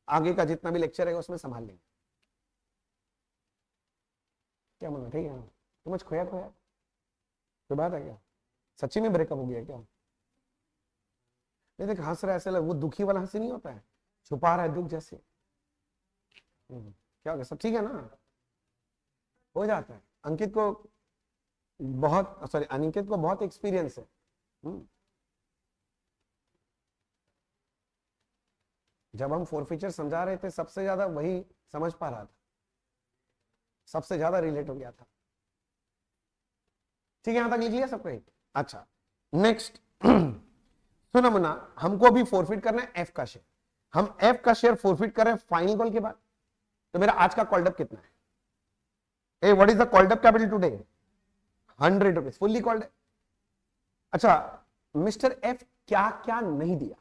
आगे का जितना भी लेक्चर है उसमें संभाल लेंगे। क्या माना? ठीक है ना? तो मुझ खोया खोया कोई बात है क्या? सच्ची में ब्रेकअप हो गया क्या? नहीं देख हंस रहा है, ऐसे लग, वो दुखी वाला हंसी नहीं होता है, छुपा रहा है दुख जैसे। क्या हो गया? सब ठीक है ना? हो जाता है। अंकित को बहुत, सॉरी अनिकेत को बहुत एक्सपीरियंस है। जब हम फोर फीचर समझा रहे थे सबसे ज्यादा वही समझ पा रहा था, सबसे ज्यादा रिलेट हो गया था। ठीक है, यहां तक लिख लिया सबको? अच्छा नेक्स्ट सुना मुना, हमको अभी फोरफिट करना है एफ का शेयर। हम एफ का शेयर फोरफिट कर रहे हैं फाइनल कॉल के बाद। तो मेरा आज का कॉल्ड अप कितना है? Uh what is the called up capital today? 100 rupees fully called है। अच्छा, मिस्टर एफ क्या क्या नहीं दिया?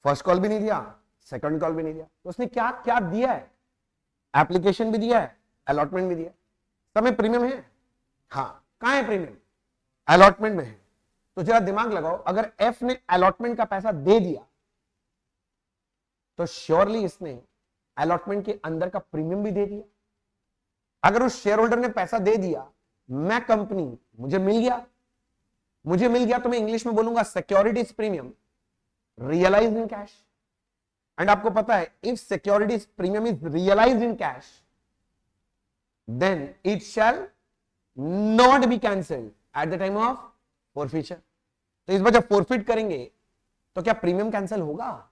फर्स्ट कॉल भी नहीं दिया, सेकंड कॉल भी नहीं दिया, तो उसने क्या क्या दिया है? एप्लीकेशन भी दिया है, अलॉटमेंट भी दिया है। सब में प्रीमियम है? हाँ, कहां है प्रीमियम? अलॉटमेंट में है। तो जरा दिमाग लगाओ, अगर एफ ने अलॉटमेंट का पैसा दे दिया तो श्योरली इसने अलॉटमेंट के अंदर का प्रीमियम भी दे दिया। अगर उस शेयर होल्डर ने पैसा दे दिया, मैं कंपनी, मुझे मिल गया, मुझे मिल गया, तो मैं इंग्लिश में बोलूंगा securities premium realise in cash. And आपको पता है if security premium is realised in cash then it shall not be cancelled at the time of forfeiture. तो इस बार जब फोरफिट करेंगे तो क्या प्रीमियम कैंसिल होगा?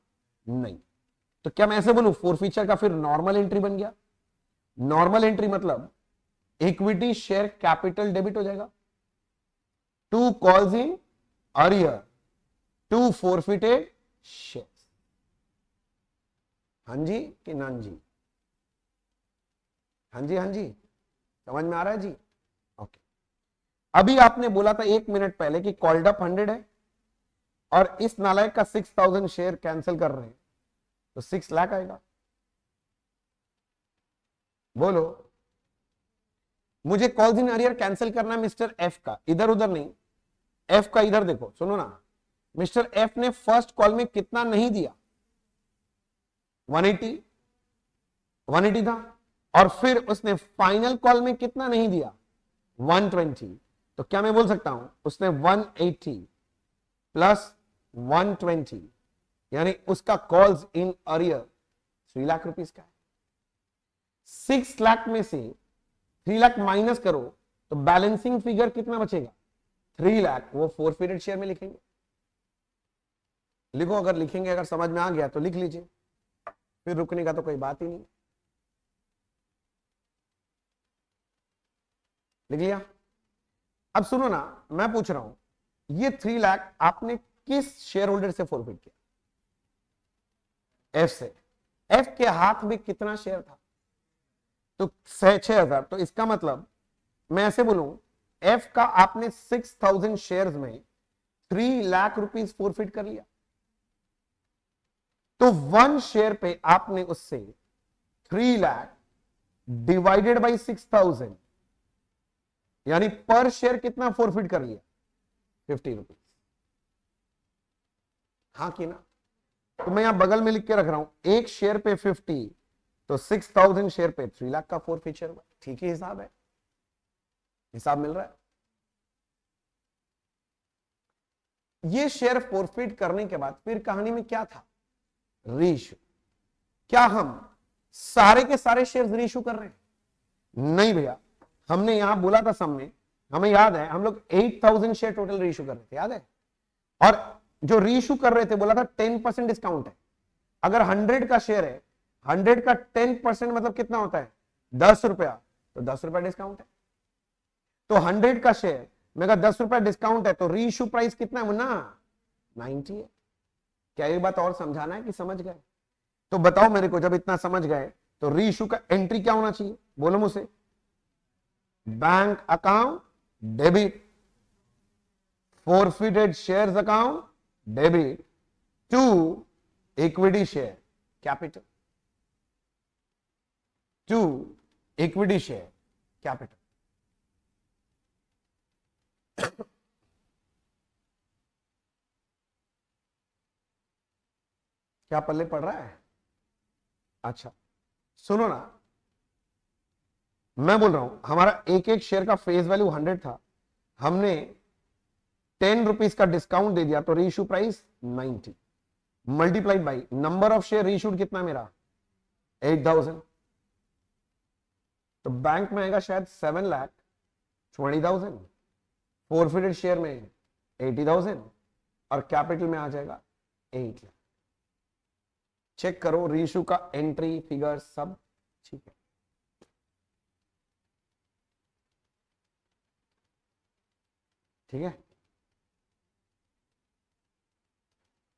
नहीं। तो क्या मैं ऐसे बोलूं फोरफीचर का फिर नॉर्मल एंट्री बन गया? नॉर्मल एंट्री मतलब इक्विटी शेयर कैपिटल डेबिट हो जाएगा to calls in arrear to forfeited share. हाँ जी कि ना जी? हाँ जी, हाँ जी, समझ में आ रहा है जी? ओके। अभी आपने बोला था 1 मिनट पहले कि कॉल्ड अप 100 है और इस नालायक का 6000 शेयर कैंसिल कर रहे हैं तो 6 लाख आएगा। बोलो, मुझे कॉल्स इन अरियर कैंसिल करना है मिस्टर एफ का, इधर उधर नहीं, एफ का इधर देखो, सुनो ना। मिस्टर एफ ने फर्स्ट कॉल में कितना नहीं दिया? 180 था, और फिर उसने फाइनल कॉल में कितना नहीं दिया? 120। तो क्या मैं बोल सकता हूं उसने 180 प्लस 120 यानी उसका calls in arrear 3 lakh rupees का है। 6 लाख में से 3 लाख माइनस करो तो बैलेंसिंग फिगर कितना बचेगा? 3 लाख। वो फोरफिटेड शेयर में लिखेंगे। लिखो, अगर लिखेंगे, अगर समझ में आ गया तो लिख लीजिए, फिर रुकने का तो कोई बात ही नहीं। लिख लिया? अब सुनो ना, मैं पूछ रहा हूं ये 3 लाख आपने किस शेयर होल्डर से फोरफिट किया? एफ से। एफ के हाथ में कितना शेयर था? तो 6000। तो इसका मतलब मैं ऐसे बोलूं एफ का आपने 6000 शेयर्स में 3 लाख रुपीस फोरफिट कर लिया। तो 1 शेयर पे आपने उससे 3 लाख डिवाइडेड बाई 6000 यानी पर शेयर कितना फोरफिट कर लिया? 50 रुपीज। हाँ कि ना? तो मैं यहां बगल में लिख के रख रहा हूं, एक शेयर पे 50 तो 6000 शेयर पे 3 लाख का फोरफिचर हुआ। ठीक ही हिसाब है, हिसाब मिल रहा है। ये शेयर फोरफिट करने के बाद फिर कहानी में क्या था? रीइश्यू। क्या हम सारे के सारे शेयर्स रीइश्यू कर रहे हैं? नहीं भैया, हमने यहां बोला था सामने, हमें याद है हम लोग 8000 शेयर टोटल रीइश्यू कर रहे थे, याद है? और जो रीइश्यू कर रहे थे बोला था 10% डिस्काउंट है। अगर 100 का शेयर है, 100 का 10% मतलब कितना होता है? 10 रुपया। तो 10 रुपया डिस्काउंट है। तो 100 का शेयर में अगर 10 रुपया डिस्काउंट है तो रीइश्यू प्राइस कितना है मुन्ना? 90 है। क्या ये बात और समझाना है कि समझ गए? तो बताओ मेरे को, जब इतना समझ गए तो रीइश्यू का एंट्री क्या होना चाहिए? बोलो मुझसे। Bank account debit, forfeited shares account debit to equity share capital, to equity share capital। क्या पल्ले पड़ रहा है? अच्छा सुनो ना, मैं बोल रहा हूं हमारा एक एक शेयर का फेस वैल्यू 100 था, हमने 10 रुपीज का डिस्काउंट दे दिया तो reissue price 90 multiplied by number of share reissued कितना मेरा? 8000। तो बैंक में आएगा शायद 7,20,000, फोरफिटेड शेयर में 80,000 और कैपिटल में आ जाएगा 8 लाख। चेक करो रीइश्यू का एंट्री फिगर सब ठीक है। ठीक है,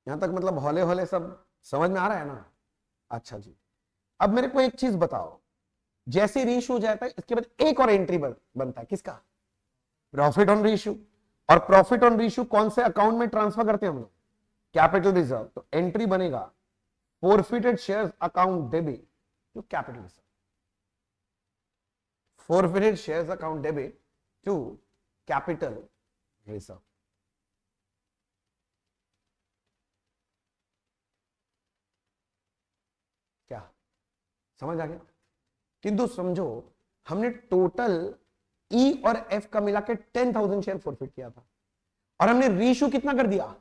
यहां तक मतलब हौले हौले सब समझ में आ रहा है ना? अच्छा जी, अब मेरे को एक चीज बताओ, जैसे रीइश्यू हो जाता है इसके बाद एक और एंट्री बनता है, किसका? Profit on reissue. और प्रॉफिट ऑन रीइश्यू कौन से अकाउंट में ट्रांसफर करते हैं हम लोग? Capital reserve. तो एंट्री बनेगा forfeited shares account debit to capital reserve, forfeited shares account debit to capital reserve. क्या समझ आ गया? किंतु समझो हमने टोटल ई और एफ का मिला के 10,000 शेयर फोरफिट किया था और हमने रीइश्यू कितना कर दिया?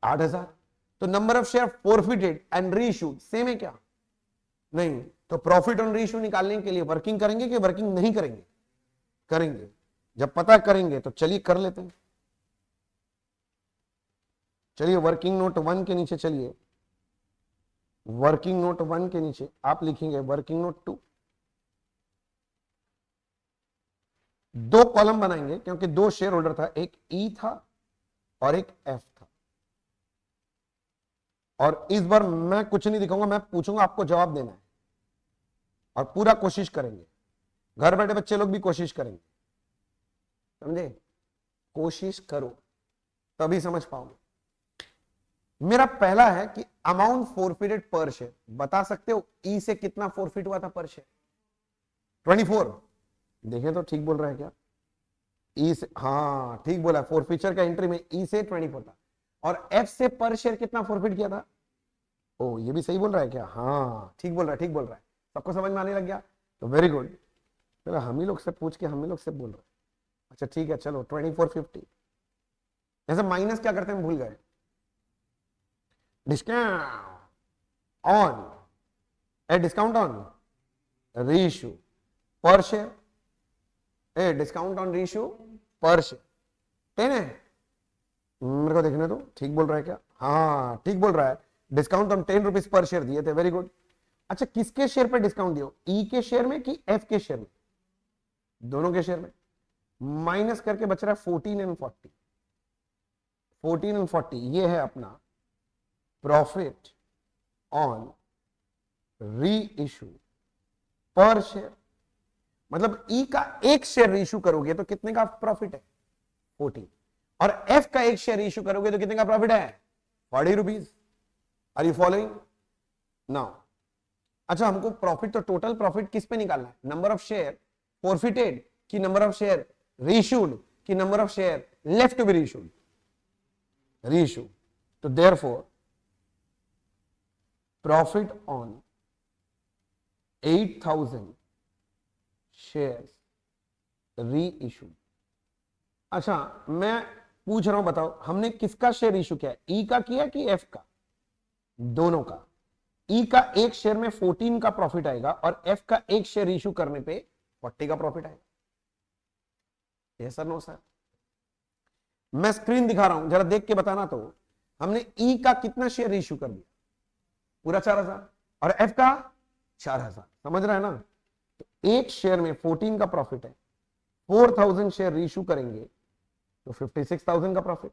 8,000। तो number of share forfeited and reissued same है क्या? नहीं। तो प्रॉफिट ऑन रीइश्यू निकालने के लिए वर्किंग करेंगे कि वर्किंग नहीं करेंगे? करेंगे। जब पता करेंगे तो चलिए कर लेते हैं। चलिए वर्किंग नोट 1 के नीचे चलिए, वर्किंग नोट 1 के नीचे आप लिखेंगे वर्किंग नोट 2। दो कॉलम बनाएंगे क्योंकि दो शेयर होल्डर था, एक ई था और एक एफ था। और इस बार मैं कुछ नहीं दिखाऊंगा, मैं पूछूंगा, आपको जवाब देना है और पूरा कोशिश करेंगे। घर बैठे बच्चे लोग भी कोशिश करेंगे, समझे? कोशिश करो तभी समझ पाओगे। मेरा पहला है कि अमाउंट फोरफिटेड पर शेयर, बता सकते हो ई से कितना फोरफिट हुआ था पर शेयर? 24। देखें तो ठीक बोल रहा है क्या? ई से, हाँ ठीक बोला, फोरफिचर का एंट्री में ई से 24 था। और एफ से पर शेयर कितना फोरफिट किया था? ओ ये भी सही बोल रहा है क्या? हाँ ठीक बोल रहा है, ठीक बोल रहा है। सबको समझ में आने लग गया तो वेरी गुड। चलो हम ही लोग से पूछ के हम ही लोग से बोल रहे हैं। अच्छा ठीक है, चलो 2450। ऐसे माइनस क्या करते हैं भूल गए? Discount on, uh discount on reissue per share, uh discount on reissue per share 10 है। मेरे को देखने दो, ठीक बोल रहा है क्या? हाँ ठीक बोल रहा है। डिस्काउंट हम 10 रुपीज पर शेयर दिए थे, वेरी गुड। अच्छा किसके शेयर पर डिस्काउंट दियो, ई के शेयर में कि एफ के शेयर में? दोनों के शेयर में। माइनस करके बच रहा है 14 एंड 40। 14 एंड 40 ये है अपना प्रॉफिट ऑन री इशू पर शेयर। मतलब ई का एक शेयर रीइश्यू करोगे तो कितने का प्रॉफिट है? 14। और एफ का एक शेयर इशू करोगे तो कितने का प्रॉफिट है? 40 rupees. Are you following now? अच्छा हमको प्रॉफिट, तो टोटल प्रॉफिट किस पे निकालना है? नंबर ऑफ शेयर फोरफिटेड कि नंबर ऑफ शेयर रीइश्यूड कि number of share left to be reissued? Reissue. तो therefore profit on 8000 shares reissued. अच्छा मैं पूछ रहा हूं, बताओ हमने किसका शेयर इशू किया? ई का किया कि एफ का? दोनों का। ई का एक शेयर में 14 का प्रॉफिट आएगा और एफ का एक शेयर इशू करने पे 40 का प्रॉफिट आएगा। Yes sir no sir? मैं स्क्रीन दिखा रहा हूं, जरा देख के बताना। तो हमने ई का कितना शेयर इशू कर दिया? पूरा 4000। और एफ का 4000। समझ रहा है ना? तो एक शेयर में 14 का प्रॉफिट है, 4000 शेयर इशू करेंगे तो 56,000 का प्रॉफिट।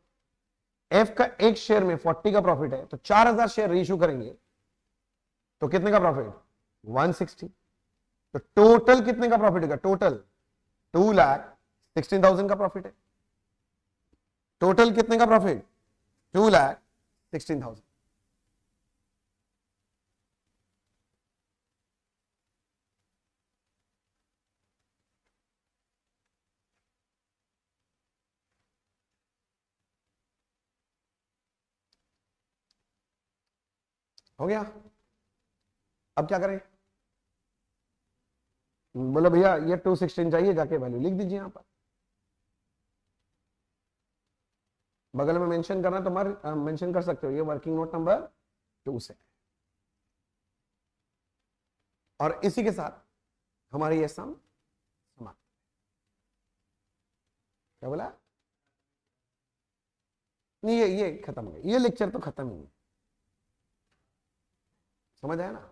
एफ का एक शेयर में 40 का प्रॉफिट है तो 4000 शेयर इशू करेंगे तो कितने का प्रॉफिट? 160। तो टोटल कितने का प्रॉफिट होगा? टोटल 2,16,000 का प्रॉफिट है। टोटल कितने का प्रॉफिट? 2,16,000। हो गया? अब क्या करें? बोलो भैया ये 216 चाहिए, जाके वैल्यू लिख दीजिए यहां पर, बगल में मेंशन करना तो मेंशन कर सकते हो, ये वर्किंग नोट नंबर 2 से। और इसी के साथ हमारी ये सम समाप्त। क्या बोला? नहीं ये खत्म हो गया, ये लेक्चर तो खत्म ही है। समझ आया ना?